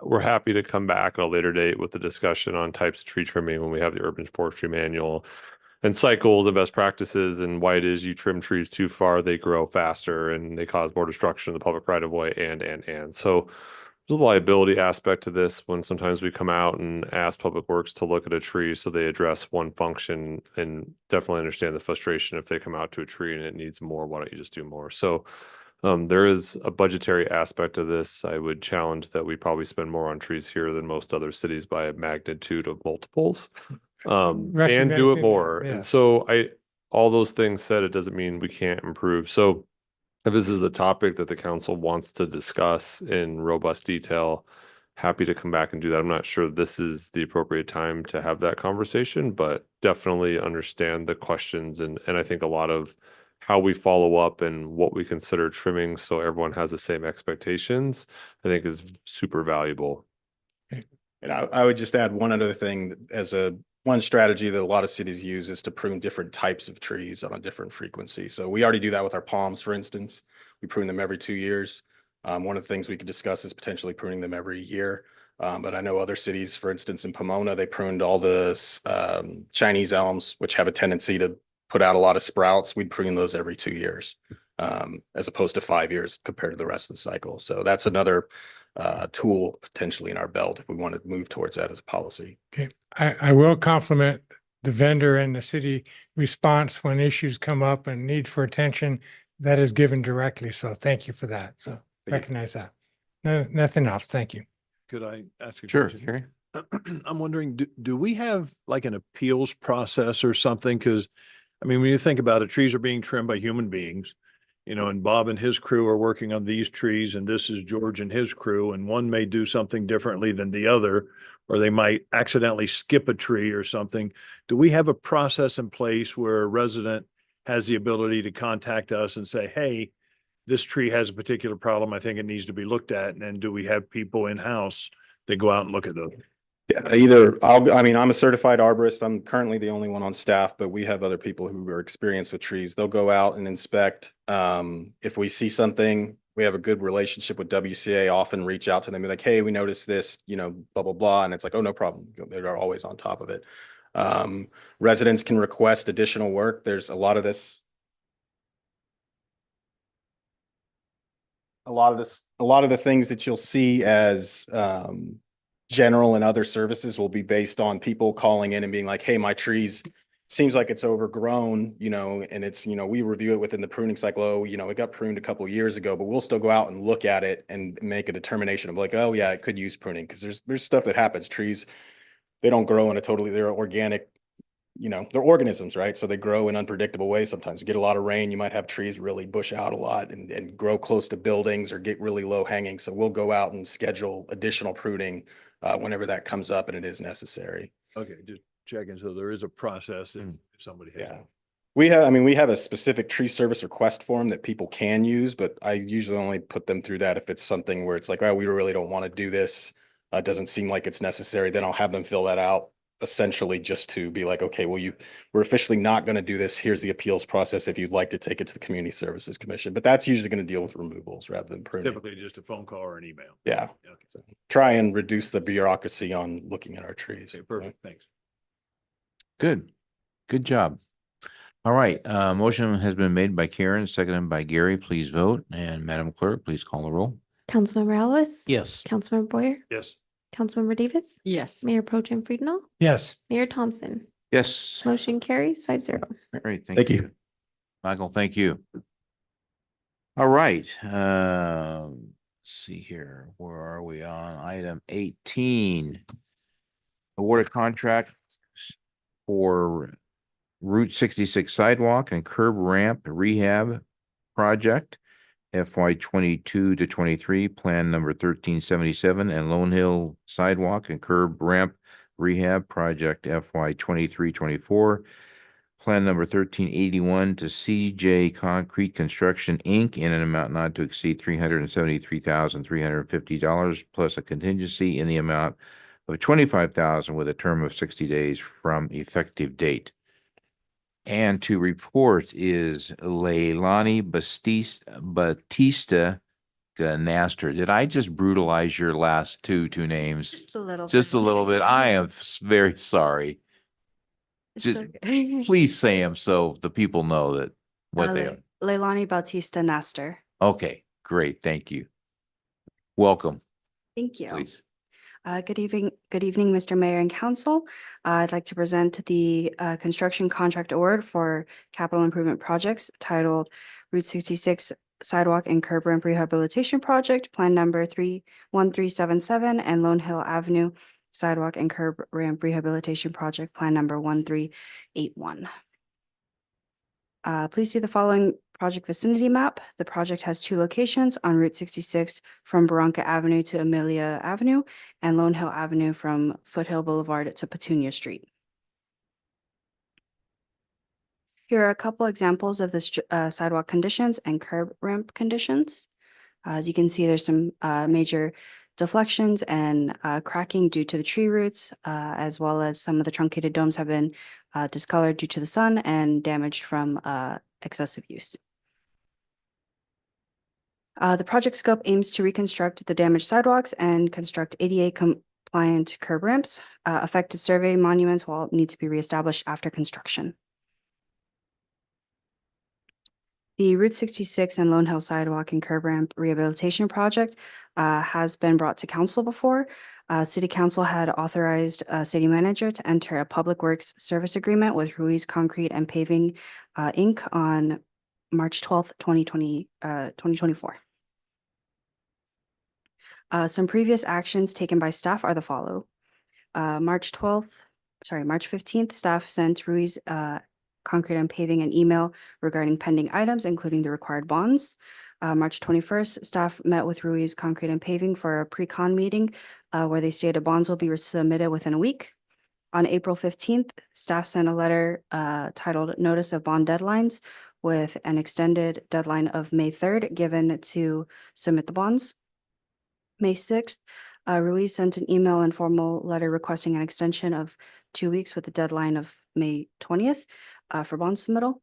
we're happy to come back at a later date with the discussion on types of tree trimming when we have the urban forestry manual and cycle the best practices and why it is you trim trees too far, they grow faster and they cause more destruction of the public right of way and. So there's a liability aspect to this when sometimes we come out and ask Public Works to look at a tree so they address one function, and definitely understand the frustration if they come out to a tree and it needs more, why don't you just do more? So there is a budgetary aspect to this. I would challenge that we probably spend more on trees here than most other cities by a magnitude of multiples, and do it more. And so all those things said, it doesn't mean we can't improve. So if this is a topic that the council wants to discuss in robust detail, happy to come back and do that. I'm not sure this is the appropriate time to have that conversation, but definitely understand the questions. And I think a lot of how we follow up and what we consider trimming so everyone has the same expectations, I think is super valuable. And I would just add one other thing as one strategy that a lot of cities use is to prune different types of trees on a different frequency. So we already do that with our palms, for instance. We prune them every 2 years. One of the things we could discuss is potentially pruning them every year. But I know other cities, for instance, in Pomona, they pruned all the Chinese elms, which have a tendency to put out a lot of sprouts. We'd prune those every 2 years, as opposed to 5 years compared to the rest of the cycle. So that's another tool potentially in our belt if we want to move towards that as a policy. Okay, I will compliment the vendor and the city response when issues come up and need for attention that is given directly. So thank you for that. So recognize that. No, nothing else. Thank you. Could I ask a Sure, question? Gary. I'm wondering, do we have like an appeals process or something? Because I mean, when you think about it, trees are being trimmed by human beings, you know, and Bob and his crew are working on these trees, and this is George and his crew, and one may do something differently than the other, or they might accidentally skip a tree or something. Do we have a process in place where a resident has the ability to contact us and say, hey, this tree has a particular problem, I think it needs to be looked at? And then do we have people in-house that go out and look at those? Yeah, I mean, I'm a certified arborist. I'm currently the only one on staff, but we have other people who are experienced with trees. They'll go out and inspect. If we see something, we have a good relationship with WCA, often reach out to them and be like, hey, we noticed this, you know, blah, blah, blah. And it's like, oh, no problem. They're always on top of it. Residents can request additional work. There's a lot of the things that you'll see as general and other services will be based on people calling in and being like, hey, my trees seems like it's overgrown, and it's, we review it within the pruning cycle. Oh, it got pruned a couple of years ago, but we'll still go out and look at it and make a determination of like, oh yeah, it could use pruning, because there's stuff that happens. Trees, they don't grow in a they're organic, they're organisms, right? So they grow in unpredictable ways. Sometimes you get a lot of rain, you might have trees really bush out a lot and grow close to buildings or get really low hanging. So we'll go out and schedule additional pruning whenever that comes up and it is necessary. Okay, just checking. So there is a process if somebody has. Yeah. We have a specific tree service request form that people can use, but I usually only put them through that if it's something where it's like, oh, we really don't want to do this. It doesn't seem like it's necessary. Then I'll have them fill that out, essentially just to be like, okay, well, we're officially not going to do this. Here's the appeals process if you'd like to take it to the Community Services Commission. But that's usually going to deal with removals rather than pruning. Typically just a phone call or an email. Yeah. Okay. So try and reduce the bureaucracy on looking at our trees. Okay, perfect. Thanks. Good. Good job. All right, motion has been made by Karen, seconded by Gary. Please vote. And Madam Clerk, please call the roll. Councilmember Ellis. Yes. Councilmember Boyer, Yes. Councilmember Davis, Yes. Mayor Pro Tem Friedel, Yes. Mayor Thompson. Yes. Motion carries 5-0. Great, Thank thank you. you. Michael, thank you. All right, let's see here. Where are we on item 18? Award a contract for Route 66 sidewalk and curb ramp rehab project, FY 22 to 23, plan number 1377, and Lone Hill sidewalk and curb ramp rehab project, FY 23-24, plan number 1381 to CJ Concrete Construction, Inc., in an amount not to exceed $373,350 plus a contingency in the amount of $25,000 with a term of 60 days from effective date. And to report is Leilani Batista Ganaster. Did I just brutalize your last two names? Just a little. Just a little bit. I am very sorry. Just please say them so the people know that what they are. Leilani Bautista Nastor. Okay, great. Thank you. Welcome, Thank you. please. Good evening, Mr. Mayor and Council. I'd like to present the construction contract award for capital improvement projects titled Route 66 Sidewalk and Curb Ramp Rehabilitation Project, Plan Number 31377, and Lone Hill Avenue Sidewalk and Curb Ramp Rehabilitation Project, Plan Number 1381. Please see the following project vicinity map. The project has two locations on Route 66 from Barranca Avenue to Amelia Avenue and Lone Hill Avenue from Foothill Boulevard to Petunia Street. Here are a couple examples of the sidewalk conditions and curb ramp conditions. As you can see, there's some major deflections and cracking due to the tree roots, as well as some of the truncated domes have been discolored due to the sun and damaged from excessive use. The project scope aims to reconstruct the damaged sidewalks and construct ADA compliant curb ramps. Affected survey monuments will need to be reestablished after construction. The Route 66 and Lone Hill Sidewalk and Curb Ramp Rehabilitation Project has been brought to council before. City Council had authorized city manager to enter a public works service agreement with Ruiz Concrete and Paving Inc. on March 12th, 2024. Some previous actions taken by staff are the following. March 15th, staff sent Ruiz Concrete and Paving an email regarding pending items, including the required bonds. March 21st, staff met with Ruiz Concrete and Paving for a pre-con meeting where they stated bonds will be submitted within a week. On April 15th, staff sent a letter titled Notice of Bond Deadlines with an extended deadline of May 3rd given to submit the bonds. May 6th, Ruiz sent an email and formal letter requesting an extension of 2 weeks with the deadline of May 20th for bond submittal.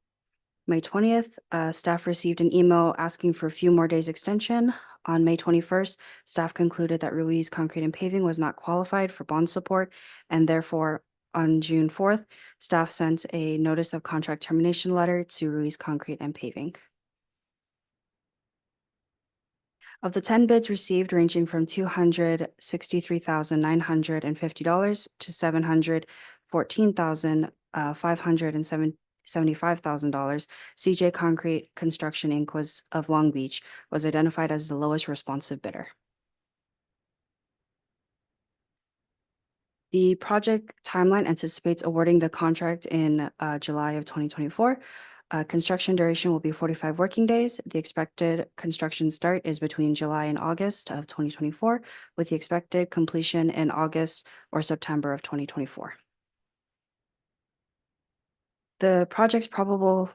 May 20th, staff received an email asking for a few more days extension. On May 21st, staff concluded that Ruiz Concrete and Paving was not qualified for bond support, and therefore on June 4th, staff sent a notice of contract termination letter to Ruiz Concrete and Paving. Of the 10 bids received ranging from $263,950 to $714,000 $575,000, CJ Concrete Construction Inc. of Long Beach was identified as the lowest responsive bidder. The project timeline anticipates awarding the contract in July of 2024. Construction duration will be 45 working days. The expected construction start is between July and August of 2024, with the expected completion in August or September of 2024. The project's probable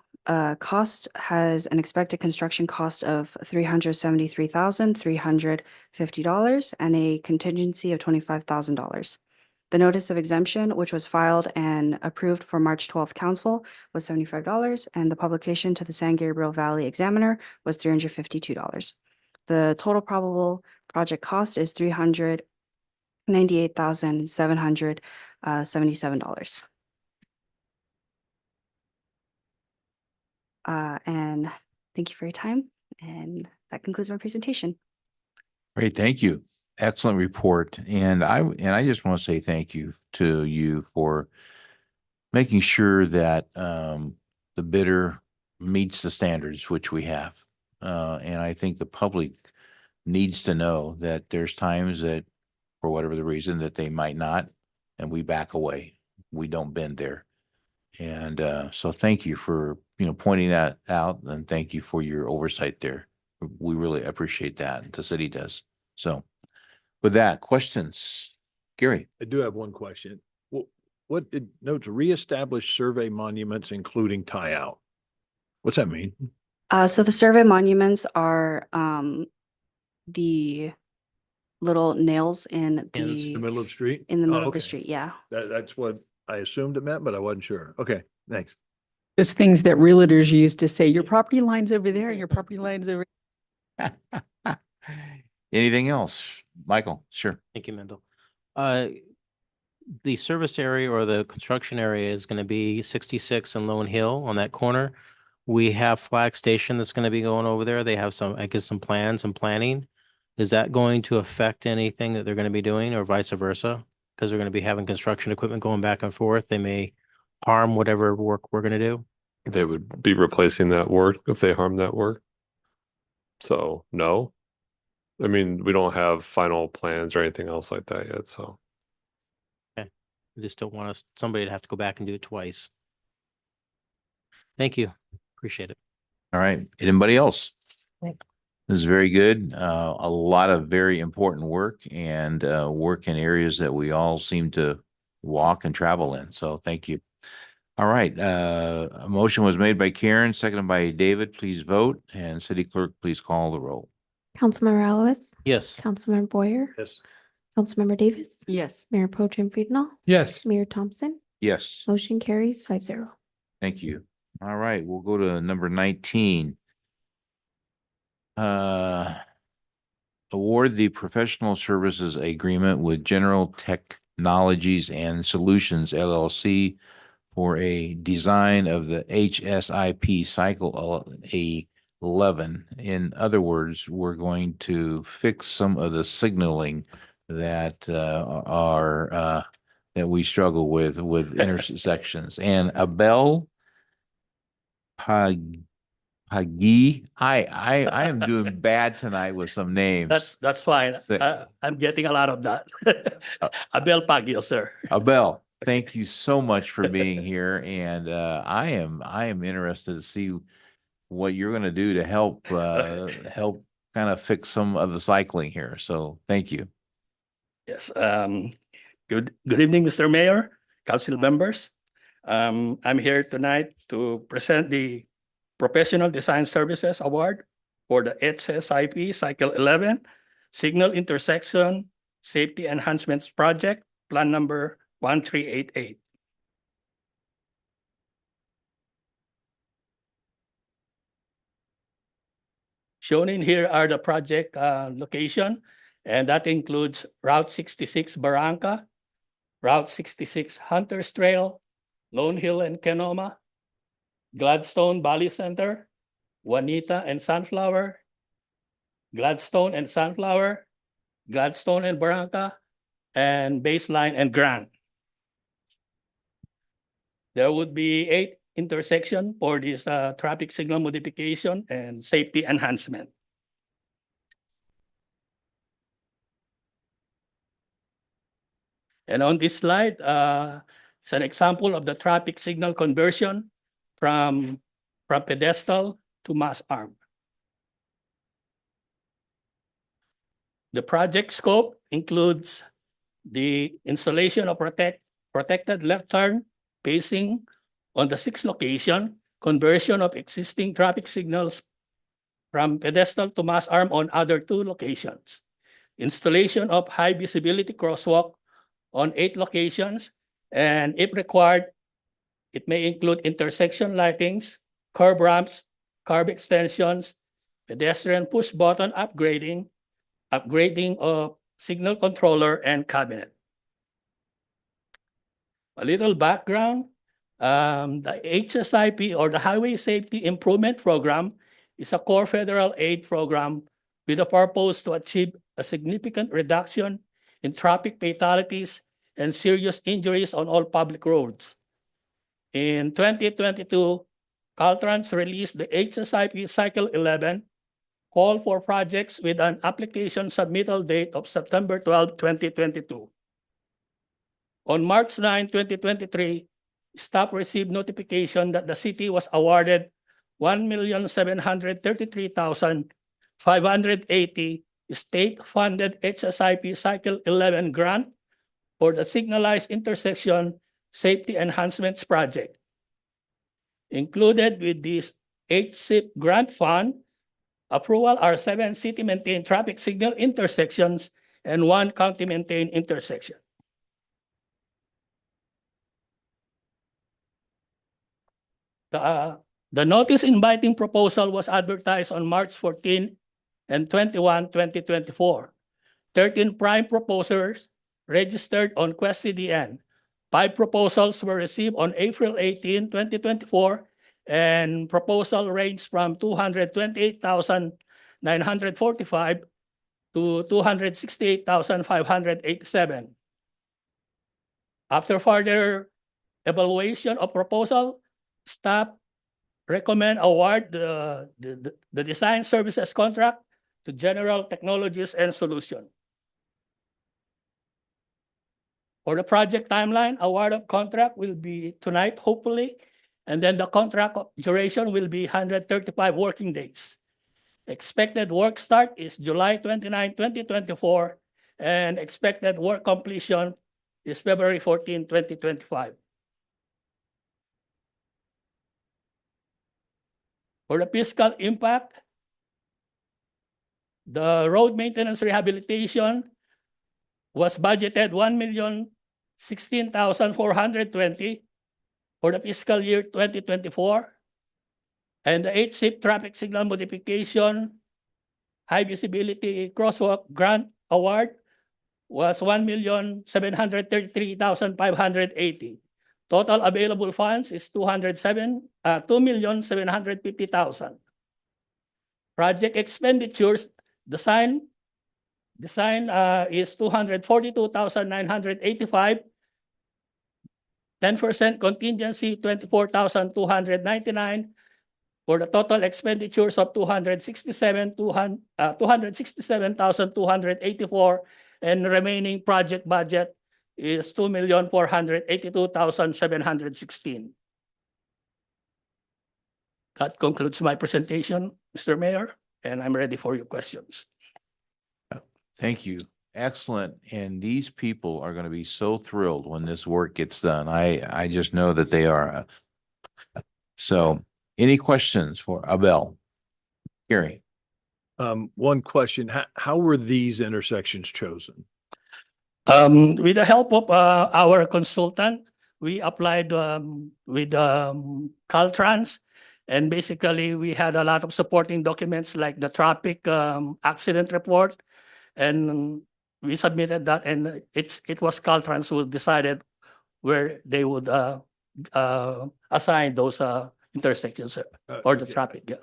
cost has an expected construction cost of $373,350 and a contingency of $25,000. The notice of exemption, which was filed and approved for March 12th council, was $75, and the publication to the San Gabriel Valley Examiner was $352. The total probable project cost is $398,777. And thank you for your time. And that concludes my presentation. Great, thank you. Excellent report. And I just want to say thank you to you for making sure that the bidder meets the standards which we have. And I think the public needs to know that there's times that, for whatever the reason, that they might not, and we back away. We don't bend there. And so thank you for, pointing that out, and thank you for your oversight there. We really appreciate that. The city does. So with that, questions? Gary? I do have one question. What it notes reestablish survey monuments, including tie out. What's that mean? So the survey monuments are the little nails in In the middle of the street? in the Oh, middle of the okay. street. Yeah. That's what I assumed it meant, but I wasn't sure. Okay, thanks. Just things that realtors use to say your property line's over there and your property line's over. Anything else? Michael, sure. Thank you, Mendel. The service area or the construction area is going to be 66 and Lone Hill on that corner. We have Flag Station that's going to be going over there. They have some, I guess, some plans and planning. Is that going to affect anything that they're going to be doing, or vice versa? Because they're going to be having construction equipment going back and forth. They may harm whatever work we're going to do. They would be replacing that work if they harm that work. So no. I mean, we don't have final plans or anything else like that yet, so. Okay. I just don't want somebody to have to go back and do it twice. Thank you. Appreciate it. All right. Anybody else? Thanks. This is very good. A lot of very important work, and work in areas that we all seem to walk and travel in. So thank you. All right. A motion was made by Karen, seconded by David. Please vote, and City Clerk, please call the roll. Councilmember Alves? Yes. Councilmember Boyer? Yes. Councilmember Davis? Yes. Mayor Pro Tem Friedel? Yes. Mayor Thompson? Yes. Motion carries 5-0. Thank you. All right, we'll go to number 19. Award the professional services agreement with General Technologies and Solutions LLC for a design of the HSIP Cycle 11. In other words, we're going to fix some of the signaling that that we struggle with intersections. And Abel Pagi, I am doing bad tonight with some names. That's fine. So- I'm getting a lot of that. Abel Pagio, sir. Abel, thank you so much for being here, and I am interested to see what you're going to do to help help kind of fix some of the cycling here. So thank you. Yes. Good evening, Mr. Mayor, council members. I'm here tonight to present the Professional Design Services Award for the HSIP Cycle 11 Signal Intersection Safety Enhancements Project, Plan Number 1388. Shown in here are the project location, and that includes Route 66 Barranca, Route 66 Hunters Trail, Lone Hill and Kenoma, Gladstone Valley Center, Juanita and Sunflower, Gladstone and Sunflower, Gladstone and Barranca, and Baseline and Grant. There would be 8 intersections for this traffic signal modification and safety enhancement. And on this slide, it's an example of the traffic signal conversion from pedestal to mass arm. The project scope includes the installation of protected left turn pacing on the 6 location, conversion of existing traffic signals from pedestal to mass arm on other 2 locations, installation of high visibility crosswalk on 8 locations, and if required, it may include intersection lightings, curb ramps, curb extensions, pedestrian push button upgrading of signal controller and cabinet. A little background, the HSIP or the Highway Safety Improvement Program is a core federal aid program with a purpose to achieve a significant reduction in traffic fatalities and serious injuries on all public roads. In 2022, Caltrans released the HSIP Cycle 11 call for projects with an application submittal date of September 12, 2022. On March 9, 2023, staff received notification that the city was awarded 1,733,580 state-funded HSIP Cycle 11 grant for the signalized intersection safety enhancements project. Included with this HSIP grant fund approval are 7 city-maintained traffic signal intersections and 1 county-maintained intersection. The notice inviting proposal was advertised on March 14 and 21, 2024. 13 prime proposers registered on Quest CDN. 5 proposals were received on April 18, 2024, and proposal ranged from 228,945 to 268,587. After further evaluation of proposal, staff recommend award the design services contract to General Technologies and Solutions. For the project timeline, award of contract will be tonight, hopefully, and then the contract duration will be 135 working days. Expected work start is July 29, 2024, and expected work completion is February 14, 2025. For the fiscal impact, the road maintenance rehabilitation was budgeted 1,016,420 for the fiscal year 2024. And the HSIP traffic signal modification high visibility crosswalk grant award was 1,733,580. Total available funds is 2,750,000. Project expenditures, design is 242,985. 10% contingency, 24,299 for the total expenditures of 267,284, and remaining project budget is 2,482,716. That concludes my presentation, Mr. Mayor, and I'm ready for your questions. Thank you. Excellent. And these people are going to be so thrilled when this work gets done. I just know that they are. So any questions for Abel? Gary? One question, how were these intersections chosen? With the help of our consultant, we applied with Caltrans, and basically we had a lot of supporting documents like the traffic accident report, and we submitted that, and it was Caltrans who decided where they would assign those intersections or the traffic. Yeah.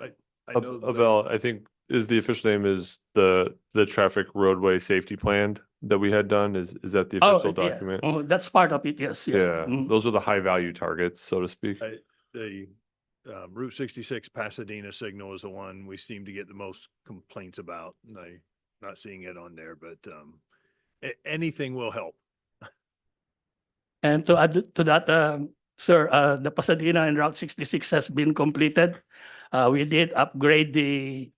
I know Abel, I think the official name is the Traffic Roadway Safety Plan. that we had done? Is that the Oh, official yeah. document? Oh, that's part of it, yes. Yeah, Mm. those are the high value targets, so to speak. The Route 66 Pasadena signal is the one we seem to get the most complaints about. And I'm not seeing it on there, but anything will help. And to add to that, sir, the Pasadena and Route 66 has been completed. We did upgrade the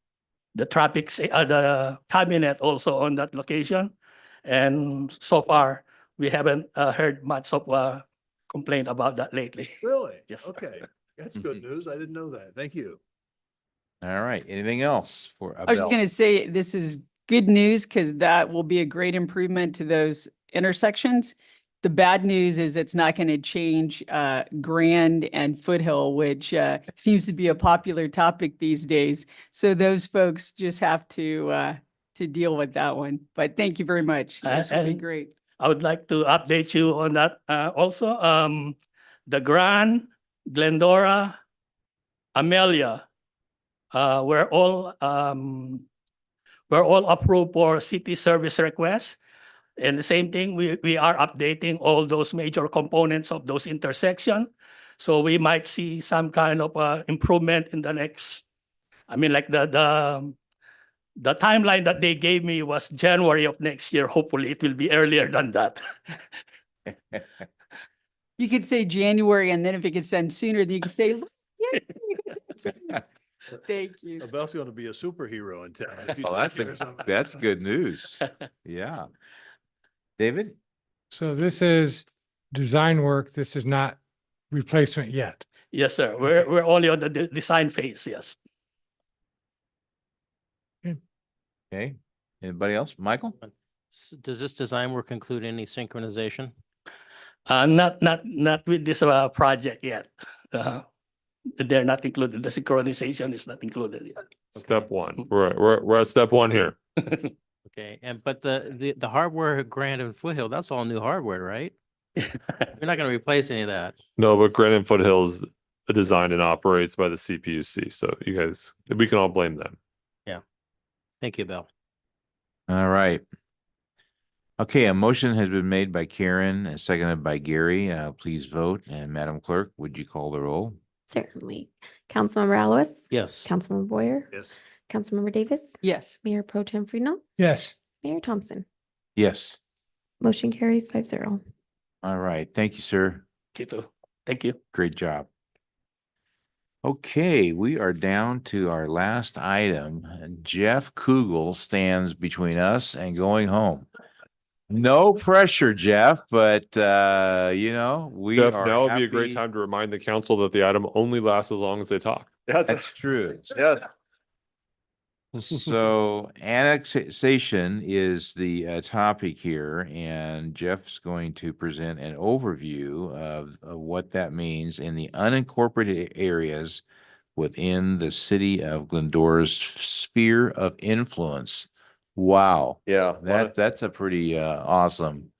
traffic, the cabinet also on that location. And so far, we haven't heard much of complaint about that lately. Really? Yes, sir. Okay. That's good news. I didn't know that. Thank you. All right. Anything else for? I was just going to say, this is good news because that will be a great improvement to those intersections. The bad news is it's not going to change Grand and Foothill, which seems to be a popular topic these days. So those folks just have to deal with that one. But thank you very much. This will be And great. I would like to update you on that also. The Grand, Glendora, Amelia, we're all approved for city service requests. And the same thing, we are updating all those major components of those intersections. So we might see some kind of improvement in the next, I mean, like the timeline that they gave me was January of next year. Hopefully it will be earlier than that. You could say January, and then if it gets done sooner, then you can say, "Look, yeah, thank you." Abel's going to be a superhero in town. if he's Oh, not here sometime. that's good news. Yeah. David? So this is design work. This is not replacement yet. Yes, sir. We're only on the design phase. Yes. Okay. Anybody else? Michael? Does this design work include any synchronization? Not with this project yet. They're not included. The synchronization is not included yet. Step one. We're at step one here. Okay, but the hardware at Grand and Foothill, that's all new hardware, right? You're not gonna replace any of that. No, but Grand and Foothills designed and operates by the CPUC. So you guys, we can all blame them. Yeah. Thank you, Bill. All right. Okay, a motion has been made by Karen and seconded by Gary. Please vote. And Madam Clerk, would you call the roll? Certainly. Councilmember Alves? Yes. Councilmember Boyer? Yes. Councilmember Davis? Yes. Mayor Pro Tem Freno? Yes. Mayor Thompson? Yes. Motion carries 5-0. All right. Thank you, sir. Thank you. Great job. Okay, we are down to our last item. Jeff Kugel stands between us and going home. No pressure, Jeff, but we Jeff, are now would be a great happy- time to remind the council that the item only lasts as long as they talk. That's true. Yes. So annexation is the topic here, and Jeff's going to present an overview of what that means in the unincorporated areas within the city of Glendora's sphere of influence. Wow. Yeah. That's a pretty awesome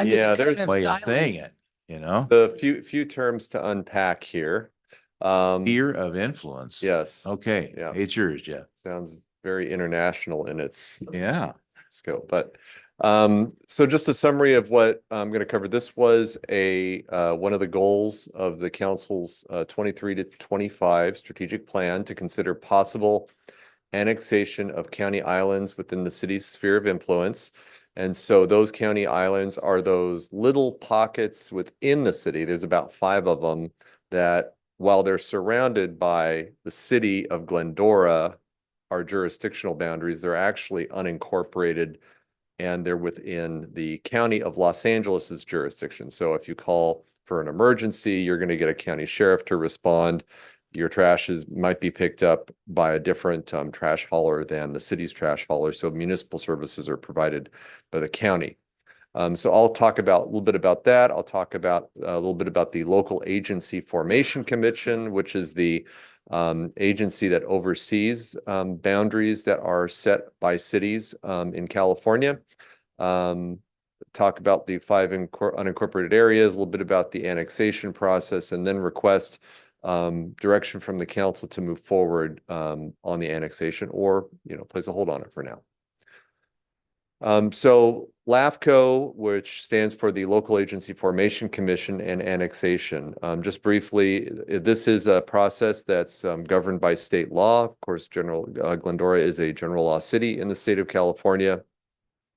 Yeah, there's way of saying it, The few terms to unpack here. Sphere of influence. Yes. Okay. Yeah. It's yours, Jeff. Sounds very international in its scope. But so just a summary of what I'm going to cover. This was one of the goals of the council's 23 to 25 strategic plan to consider possible annexation of county islands within the city's sphere of influence. And so those county islands are those little pockets within the city. There's about 5 of them that, while they're surrounded by the city of Glendora, our jurisdictional boundaries, they're actually unincorporated and they're within the county of Los Angeles's jurisdiction. So if you call for an emergency, you're going to get a county sheriff to respond. Your might be picked up by a different trash hauler than the city's trash hauler. So municipal services are provided by the county. So I'll talk a little bit about that. I'll talk about a little bit about the Local Agency Formation Commission, which is the agency that oversees boundaries that are set by cities in California. Talk about the 5 unincorporated areas, a little bit about the annexation process, and then request direction from the council to move forward on the annexation or, place a hold on it for now. So LAFCO, which stands for the Local Agency Formation Commission and Annexation. Just briefly, this is a process that's governed by state law. Of course, Glendora is a general law city in the state of California.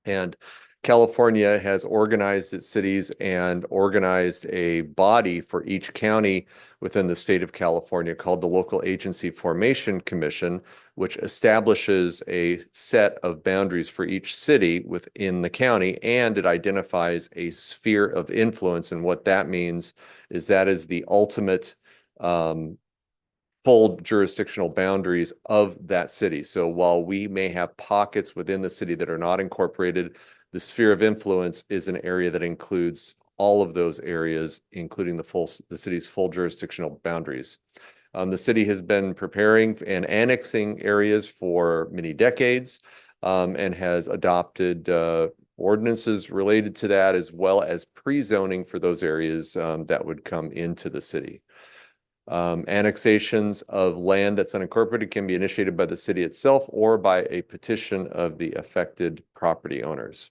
And California has organized its cities and organized a body for each county within the state of California called the Local Agency Formation Commission, which establishes a set of boundaries for each city within the county, and it identifies a sphere of influence. And what that means is that is the ultimate full jurisdictional boundaries of that city. So while we may have pockets within the city that are not incorporated, the sphere of influence is an area that includes all of those areas, including the city's full jurisdictional boundaries. The city has been preparing and annexing areas for many decades, and has adopted ordinances related to that, as well as pre-zoning for those areas that would come into the city. Annexations of land that's unincorporated can be initiated by the city itself or by a petition of the affected property owners.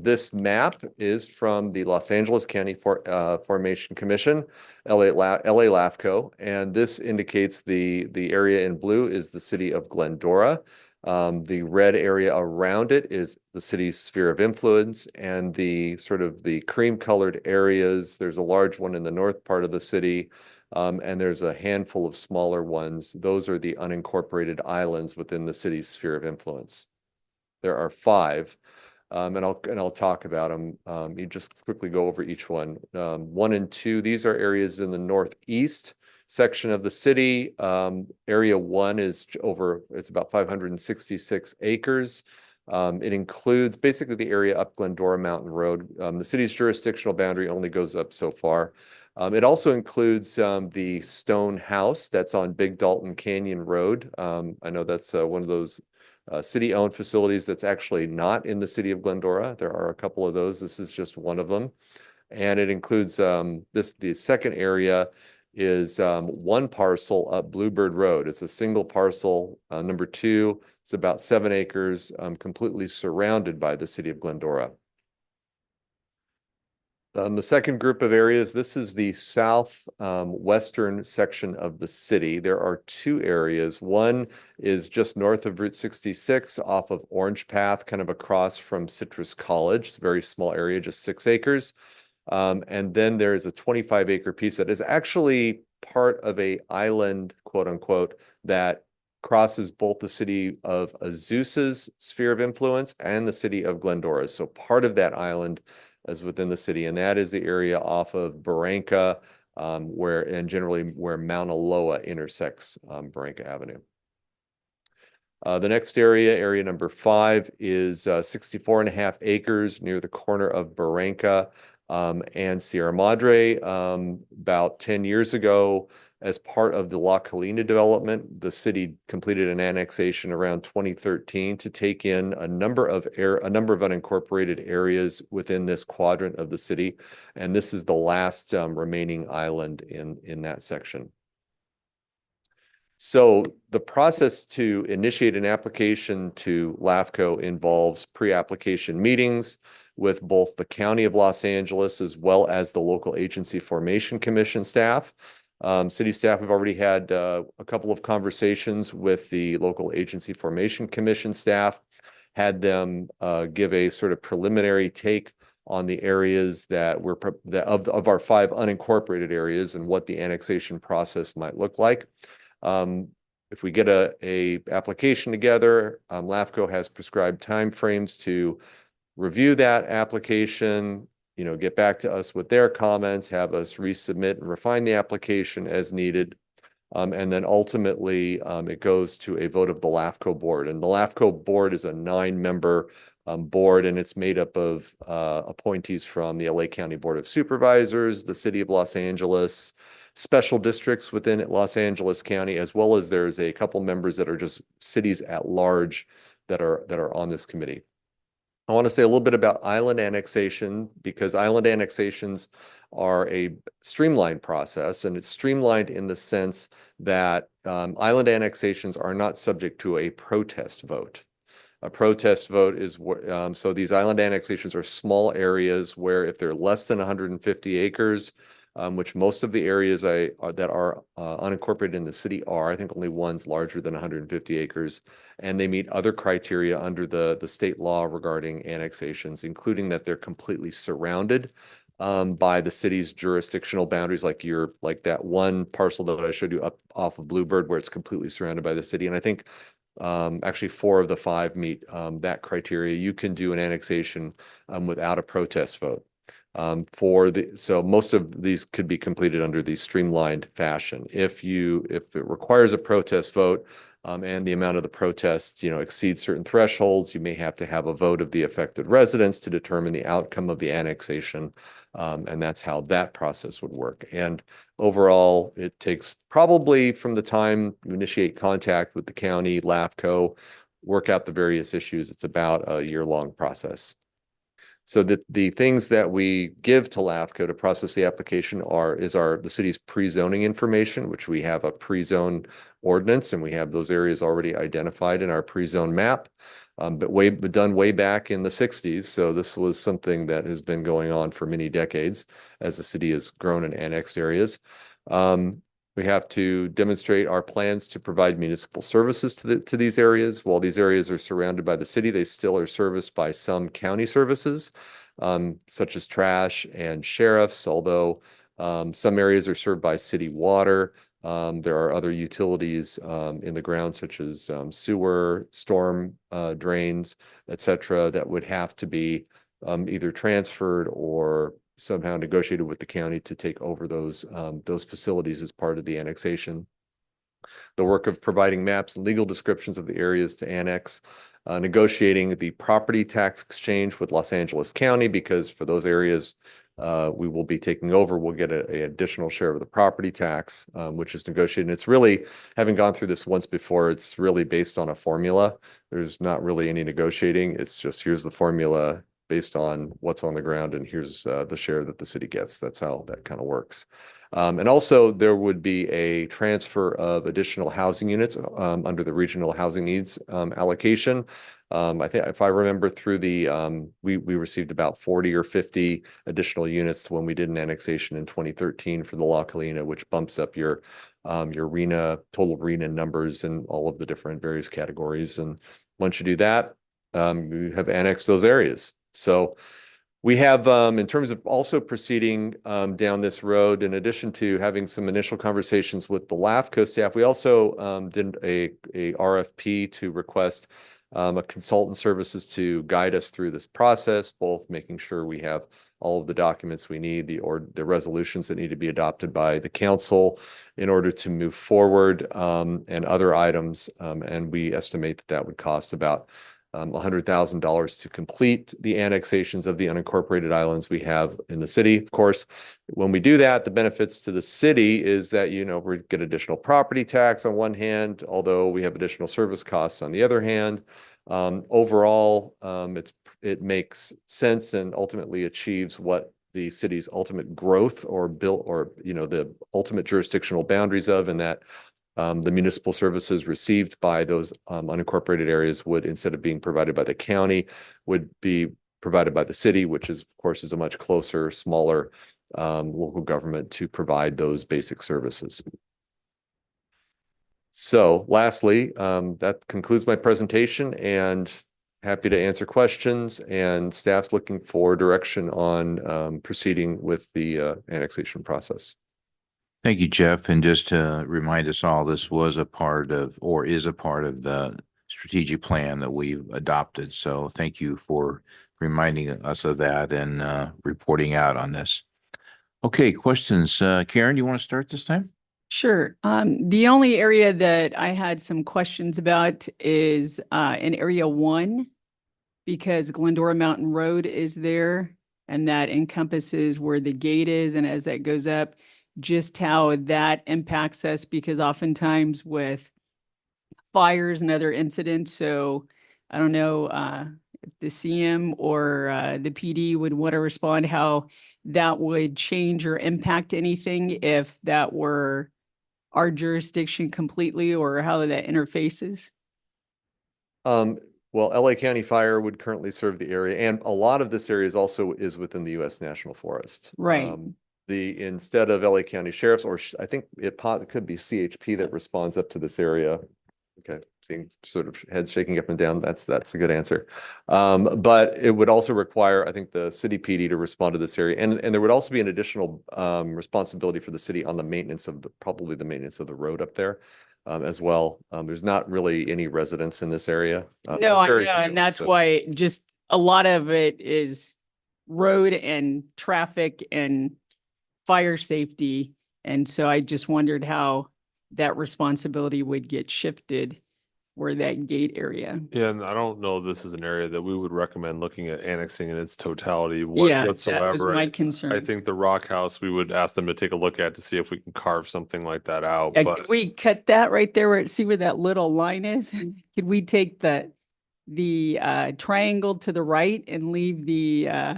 This map is from the Los Angeles County Formation Commission, LA LAFCO, and this indicates the area in blue is the city of Glendora. The red area around it is the city's sphere of influence, and the sort of the cream colored areas, there's a large one in the north part of the city, and there's a handful of smaller ones. Those are the unincorporated islands within the city's sphere of influence. There are 5. And I'll talk about them. You just quickly go over each one. 1 and 2, these are areas in the northeast section of the city. Area 1 is it's about 566 acres. It includes basically the area up Glendora Mountain Road. The city's jurisdictional boundary only goes up so far. It also includes the Stone House that's on Big Dalton Canyon Road. I know that's one of those city-owned facilities that's actually not in the city of Glendora. There are a couple of those. This is just one of them. And it includes the second area is 1 parcel up Bluebird Road. It's a single parcel. Number 2, it's about 7 acres, completely surrounded by the city of Glendora. The second group of areas, this is the south western section of the city. There are 2 areas. One is just north of Route 66 off of Orange Path, kind of across from Citrus College. It's a very small area, just 6 acres. And then there's a 25-acre piece that is actually part of a island, quote unquote, that crosses both the city of Azusa's sphere of influence and the city of Glendora. So part of that island is within the city, and that is the area off of Barranca, where Mauna Loa intersects Barranca Avenue. The next area number 5, is 64.5 acres near the corner of Barranca and Sierra Madre. About 10 years ago, as part of the La Colina development, the city completed an annexation around 2013 to take in a number of unincorporated areas within this quadrant of the city, and this is the last remaining island in that section. So the process to initiate an application to LAFCO involves pre-application meetings with both the County of Los Angeles as well as the Local Agency Formation Commission staff. City staff have already had a couple of conversations with the Local Agency Formation Commission staff, had them give a sort of preliminary take on the areas that of our 5 unincorporated areas and what the annexation process might look like. If we get a application together, LAFCO has prescribed timeframes to review that application, get back to us with their comments, have us resubmit and refine the application as needed. And then ultimately, it goes to a vote of the LAFCO board. And the LAFCO board is a 9-member board, and it's made up of appointees from the LA County Board of Supervisors, the City of Los Angeles, special districts within Los Angeles County, as well as there's a couple members that are just cities at large that are on this committee. I want to say a little bit about island annexation, because island annexations are a streamlined process, and it's streamlined in the sense that island annexations are not subject to a protest vote. A protest vote is, so these island annexations are small areas where if they're less than 150 acres, which most of the areas that are unincorporated in the city are, I think only one's larger than 150 acres, and they meet other criteria under the state law regarding annexations, including that they're completely surrounded by the city's jurisdictional boundaries, like that one parcel that I showed you up off of Bluebird, where it's completely surrounded by the city. And I think actually 4 of the 5 meet that criteria. You can do an annexation without a protest vote. So most of these could be completed under the streamlined fashion. If it requires a protest vote, and the amount of the protest, exceeds certain thresholds, you may have to have a vote of the affected residents to determine the outcome of the annexation. And that's how that process would work. And overall, it takes probably from the time you initiate contact with the county, LAFCO, work out the various issues, it's about a year-long process. So the things that we give to LAFCO to process the application is the city's pre-zoning information, which we have a pre-zone ordinance, and we have those areas already identified in our pre-zone map, but done way back in the 60s. So this was something that has been going on for many decades as the city has grown and annexed areas. We have to demonstrate our plans to provide municipal services to these areas. While these areas are surrounded by the city, they still are serviced by some county services, such as trash and sheriffs, although some areas are served by city water. There are other utilities in the ground, such as sewer, storm drains, etc., that would have to be either transferred or somehow negotiated with the county to take over those facilities as part of the annexation. The work of providing maps and legal descriptions of the areas to annex, negotiating the property tax exchange with Los Angeles County, because for those areas we will be taking over, we'll get an additional share of the property tax, which is negotiated. And it's really, having gone through this once before, it's really based on a formula. There's not really any negotiating. It's just, here's the formula based on what's on the ground, and here's the share that the city gets. That's how that kind of works. And also there would be a transfer of additional housing units under the regional housing needs allocation. I think if I remember through we received about 40 or 50 additional units when we did an annexation in 2013 for the La Colina, which bumps up your total RHNA numbers in all of the different various categories. And once you do that, you have annexed those areas. So we have, in terms of also proceeding down this road, in addition to having some initial conversations with the LAFCO staff, we also did a RFP to request a consultant services to guide us through this process, both making sure we have all of the documents we need, the resolutions that need to be adopted by the council in order to move forward, and other items. And we estimate that would cost about $100,000 to complete the annexations of the unincorporated islands we have in the city. Of course, when we do that, the benefits to the city is that, we get additional property tax on one hand, although we have additional service costs on the other hand. Overall, it makes sense and ultimately achieves what the city's ultimate growth the ultimate jurisdictional boundaries of, and that the municipal services received by those unincorporated areas would, instead of being provided by the county, would be provided by the city, which is, of course, is a much closer, smaller local government to provide those basic services. So lastly, that concludes my presentation, and happy to answer questions, and staff's looking for direction on proceeding with the annexation process. Thank you, Jeff. And just to remind us all, this was a part of, or is a part of, the strategic plan that we've adopted. So thank you for reminding us of that and reporting out on this. Okay, questions. Karen, you want to start this time? Sure. The only area that I had some questions about is in Area 1, because Glendora Mountain Road is there, and that encompasses where the gate is. And as that goes up, just how that impacts us, because oftentimes with fires and other incidents, so I don't know if the CM or the PD would want to respond, how that would change or impact anything if that were our jurisdiction completely, or how that interfaces. Well, LA County Fire would currently serve the area, and a lot of this area is also within the U.S. National Forest. Right. Instead of LA County Sheriffs, or I think it could be CHP that responds up to this area. Okay, seeing sort of heads shaking up and down. That's a good answer. But it would also require, I think, the city PD to respond to this area, and there would also be an additional responsibility for the city on the maintenance of probably the maintenance of the road up there. As well. There's not really any residents in this area. No, I know, very few, and that's so- why just a lot of it is road and traffic and fire safety. And so I just wondered how that responsibility would get shifted where that gate area. Yeah, and I don't know if this is an area that we would recommend looking at annexing in its totality Yeah, that was whatsoever. my I concern. think the Rock House, we would ask them to take a look at to see if we can carve something like that out, Yeah, but could we cut that right there where see where that little line is? Could we take the triangle to the right and leave the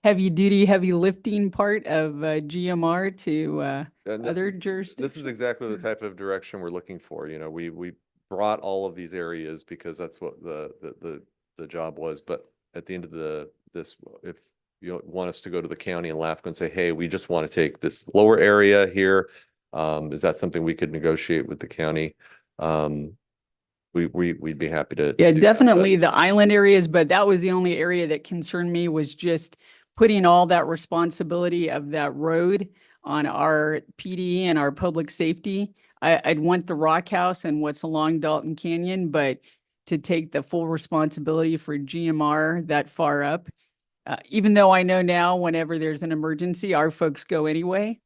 heavy duty, heavy lifting part of GMR to And other this jurisdictions? is exactly the type of direction we're looking for. You know, we brought all of these areas because that's what the job was. But at the end of this, if you want us to go to the county and LAFCO and say, hey, we just want to take this lower area here, is that something we could negotiate with the county? We'd be happy to. Yeah, do that, definitely but- the island areas, but that was the only area that concerned me was just putting all that responsibility of that road on our PD and our public safety. I'd want the Rock House and what's along Dalton Canyon, but to take the full responsibility for GMR that far up. Even though I know now whenever there's an emergency, our folks go anyway.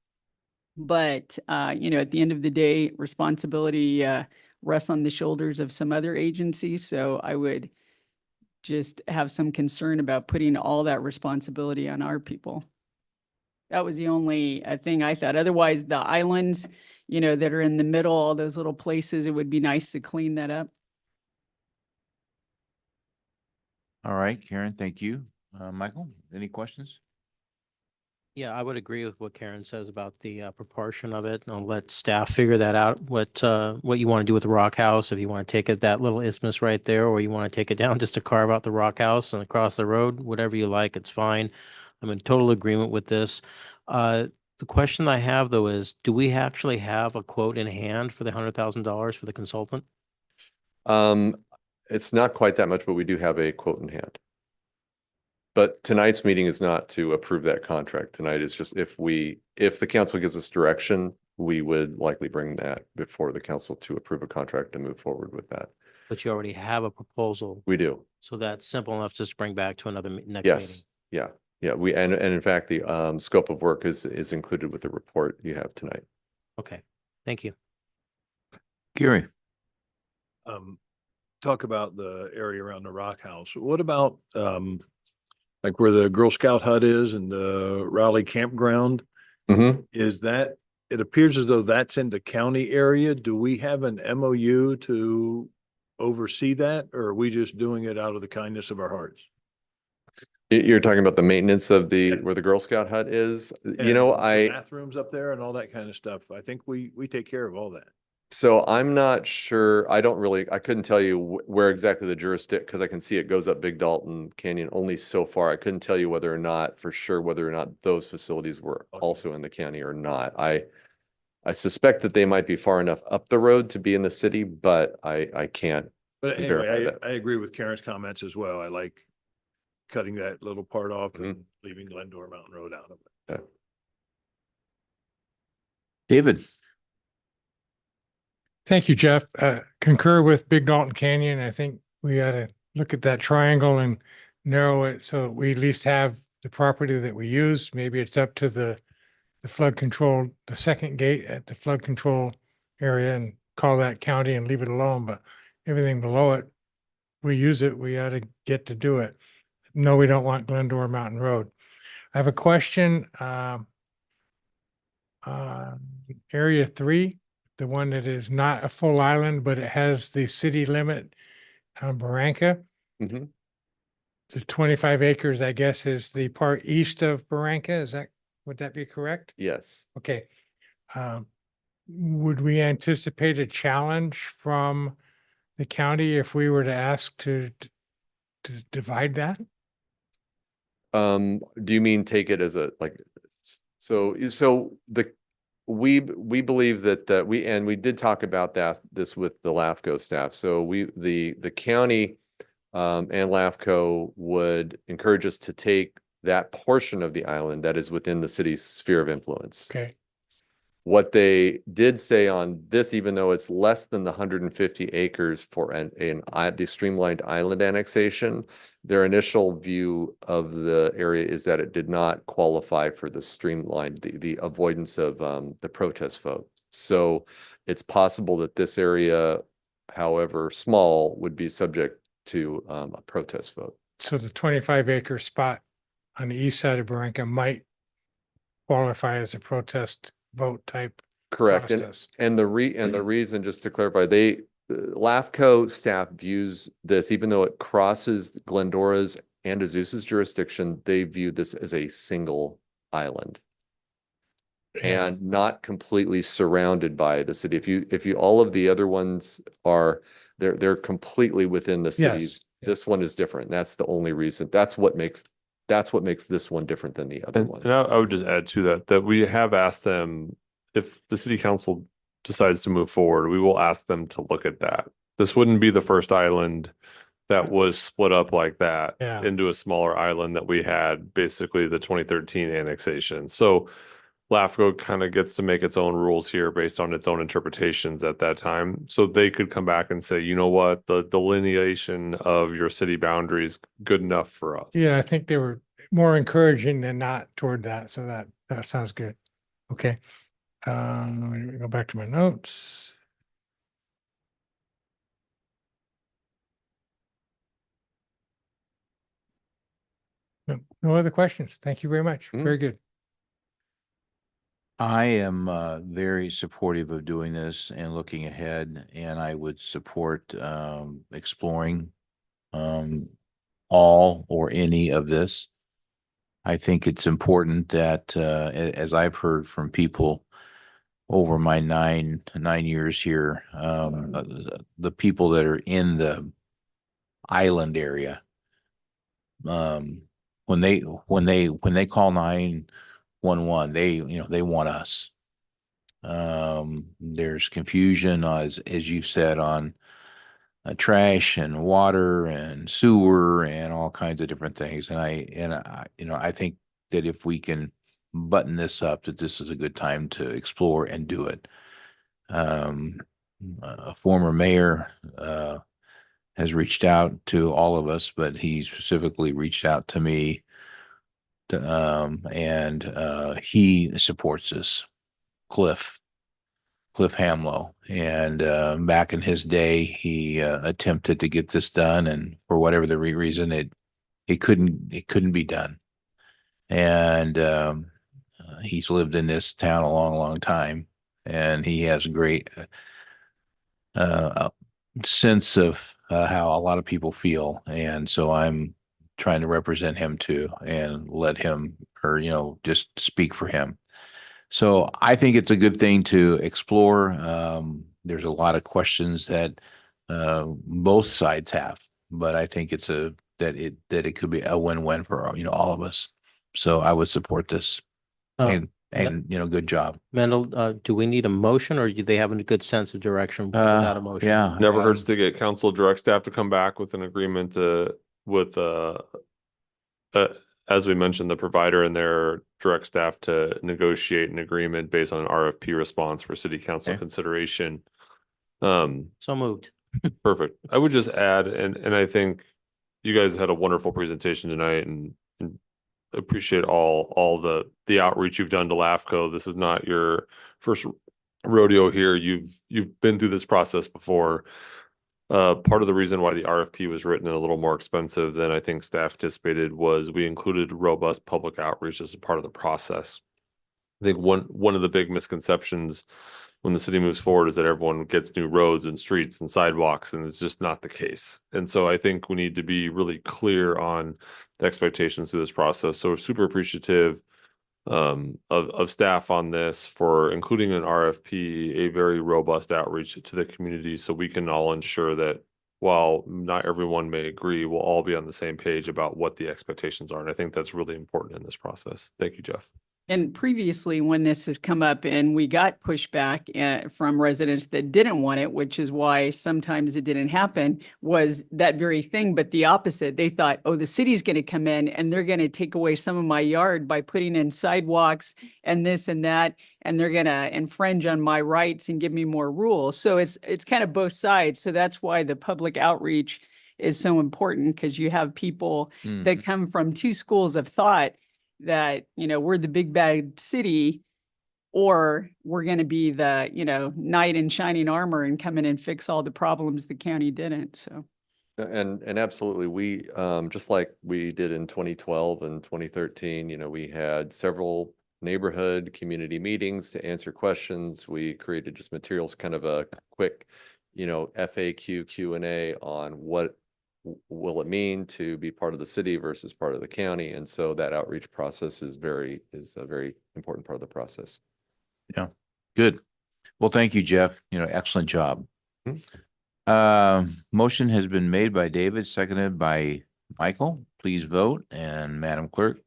But, you know, at the end of the day, responsibility rests on the shoulders of some other agencies. So I would just have some concern about putting all that responsibility on our people. That was the only thing I thought. Otherwise, the islands, you know, that are in the middle, all those little places, it would be nice to clean that up. All right, Karen, thank you. Michael, any questions? Yeah, I would agree with what Karen says about the proportion of it. I'll let staff figure that out, what you want to do with the Rock House, if you want to take it that little isthmus right there, or you want to take it down just to carve out the Rock House and across the road, whatever you like, it's fine. I'm in total agreement with this. The question I have though is, do we actually have a quote in hand for the $100,000 for the consultant? It's not quite that much, but we do have a quote in hand. But tonight's meeting is not to approve that contract. Tonight is just if the council gives us direction, we would likely bring that before the council to approve a contract and move forward with that. But you already have a proposal. We do. So that's simple enough just to bring back to another next meeting. Yes. Yeah. Yeah. And in fact, the scope of work is included with the report you have tonight. Okay, thank you. Gary. Talk about the area around the Rock House. What about like where the Girl Scout hut is and the Raleigh campground? Mm-hmm. Is that, it appears as though that's in the county area. Do we have an MOU to oversee that, or are we just doing it out of the kindness of our hearts? You're talking about the maintenance of where the Girl Scout hut is. You know, And the bathrooms up there and all that kind of stuff. I think we take care of all that. So I'm not sure. I couldn't tell you where exactly the jurisdiction, because I can see it goes up Big Dalton Canyon only so far. I couldn't tell you whether or not those facilities were also in the county or not. I suspect that they might be far enough up the road to be in the city, but I can't. But verify anyway, that. I agree with Karen's comments as well. I like cutting that little part off Mm-hmm. and leaving Glendora Mountain Road out of it. Yeah. David. Thank you, Jeff. Concur with Big Dalton Canyon. I think we ought to look at that triangle and narrow it so we at least have the property that we use. Maybe it's up to the flood control, the second gate at the flood control area, and call that county and leave it alone. But everything below it, we use it. We ought to get to do it. No, we don't want Glendora Mountain Road. I have a question. Area 3. The one that is not a full island, but it has the city limit on Barranca. Mhm. The 25 acres, I guess, is the part east of Barranca. Would that be correct? Yes. Okay. Would we anticipate a challenge from the county if we were to ask to divide that? Do you mean take it as a, like, so we believe that we did talk about this with the LAFCO staff. So the county and LAFCO would encourage us to take that portion of the island that is within the city's sphere of influence. Okay. What they did say on this, even though it's less than the 150 acres for the streamlined island annexation, their initial view of the area is that it did not qualify for the streamlined, the avoidance of the protest vote. So it's possible that this area, however small, would be subject to a protest vote. So the 25-acre spot on the east side of Barranca might qualify as a protest vote type. Correct. Process. And the reason, just to clarify, LAFCO staff views this, even though it crosses Glendora's and Azusa's jurisdiction, they view this as a single island and not completely surrounded by the city. If you all of the other ones are, they're completely within the cities. Yes. This one is different. That's the only reason. That's what makes this one different than the other one. And I would just add to that we have asked them, if the city council decides to move forward, we will ask them to look at that. This wouldn't be the first island that was split up like that into a smaller island that we had basically the 2013 annexation. So LAFCO kind of gets to make its own rules here based on its own interpretations at that time. So they could come back and say, you know what, the delineation of your city boundaries good enough for us. Yeah, I think they were more encouraging than not toward that. So that sounds good. Okay. Let me go back to my notes. No other questions. Thank you very much. Very good. I am very supportive of doing this and looking ahead, and I would support exploring all or any of this. I think it's important that, as I've heard from people over my nine years here, the people that are in the island area, when they call 911, they want us. There's confusion, as you said, on trash and water and sewer and all kinds of different things. And I think that if we can button this up, that this is a good time to explore and do it. A former mayor has reached out to all of us, but he specifically reached out to me, and he supports this, Cliff Hamlow. And back in his day, he attempted to get this done, and for whatever the reason, it couldn't be done. And he's lived in this town a long time, and he has a great sense of how a lot of people feel. And so I'm trying to represent him too, and let him, or just speak for him. So I think it's a good thing to explore. There's a lot of questions that both sides have, but I think it's that it could be a win-win for all of us. So I would support this. And good job. Mendel, do we need a motion, or do they have a good sense of direction without a motion? Yeah. Never hurts to get council direct staff to come back with an agreement with as we mentioned, the provider and their direct staff to negotiate an agreement based on an RFP response for city council consideration. So moved. Perfect. I would just add, and I think you guys had a wonderful presentation tonight, and appreciate all the outreach you've done to LAFCO. This is not your first rodeo here. You've been through this process before. Part of the reason why the RFP was written and a little more expensive than I think staff anticipated was we included robust public outreach as a part of the process. I think one of the big misconceptions when the city moves forward is that everyone gets new roads and streets and sidewalks, and it's just not the case. And so I think we need to be really clear on the expectations through this process. So we're super appreciative of staff on this for including an RFP, a very robust outreach to the community so we can all ensure that while not everyone may agree, we'll all be on the same page about what the expectations are. And I think that's really important in this process. Thank you, Jeff. And previously, when this has come up and we got pushback from residents that didn't want it, which is why sometimes it didn't happen, was that very thing, but the opposite. They thought, oh, the city's going to come in and they're going to take away some of my yard by putting in sidewalks and this and that, and they're going to infringe on my rights and give me more rules. So it's kind of both sides. So that's why the public outreach is so important, because you have people that come from two schools of thought that, you know, we're the big bad city, or we're going to be the, you know, knight in shining armor and come in and fix all the problems the county didn't. So. And absolutely, we, just like we did in 2012 and 2013, you know, we had several neighborhood community meetings to answer questions. We created just materials, kind of a quick, you know, FAQ Q&A on what will it mean to be part of the city versus part of the county. And so that outreach process is a very important part of the process. Yeah, good. Well, thank you, Jeff. You know, excellent job. Motion has been made by David, seconded by Michael. Please vote. And Madam Clerk,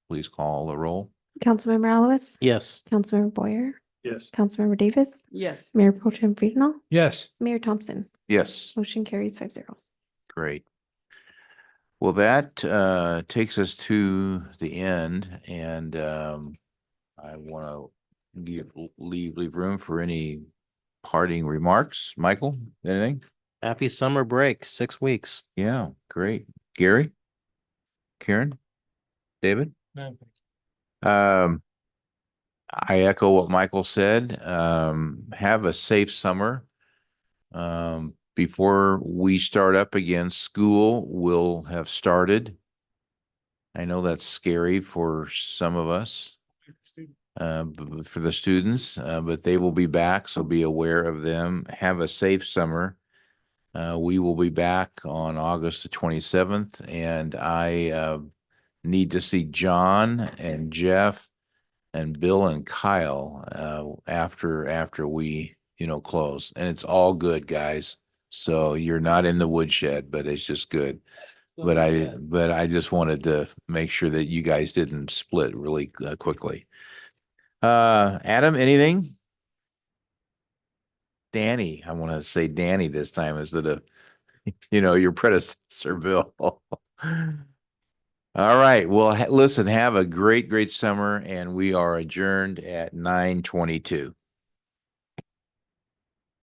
please call the roll. Councilmember Alowitz? Yes. Councilmember Boyer? Yes. Councilmember Davis? Yes. Mayor Pro Tem Friedel? Yes. Mayor Thompson? Yes. Motion carries 5-0. Great. Well, that takes us to the end, and I want to leave room for any parting remarks. Michael, anything? Happy summer break, 6 weeks. Yeah, great. Gary? Karen? David? I echo what Michael said. Have a safe summer. Before we start up again, school will have started. I know that's scary for some of us, for the students, but they will be back, so be aware of them. Have a safe summer. We will be back on August the 27th, and I need to see John and Jeff and Bill and Kyle after we, you know, close. And it's all good, guys. So you're not in the woodshed, but it's just good. But I just wanted to make sure that you guys didn't split really quickly. Adam, anything? Danny, I want to say Danny this time instead of, you know, your predecessor, Bill. All right. Well, listen, have a great summer, and we are adjourned at 9:22.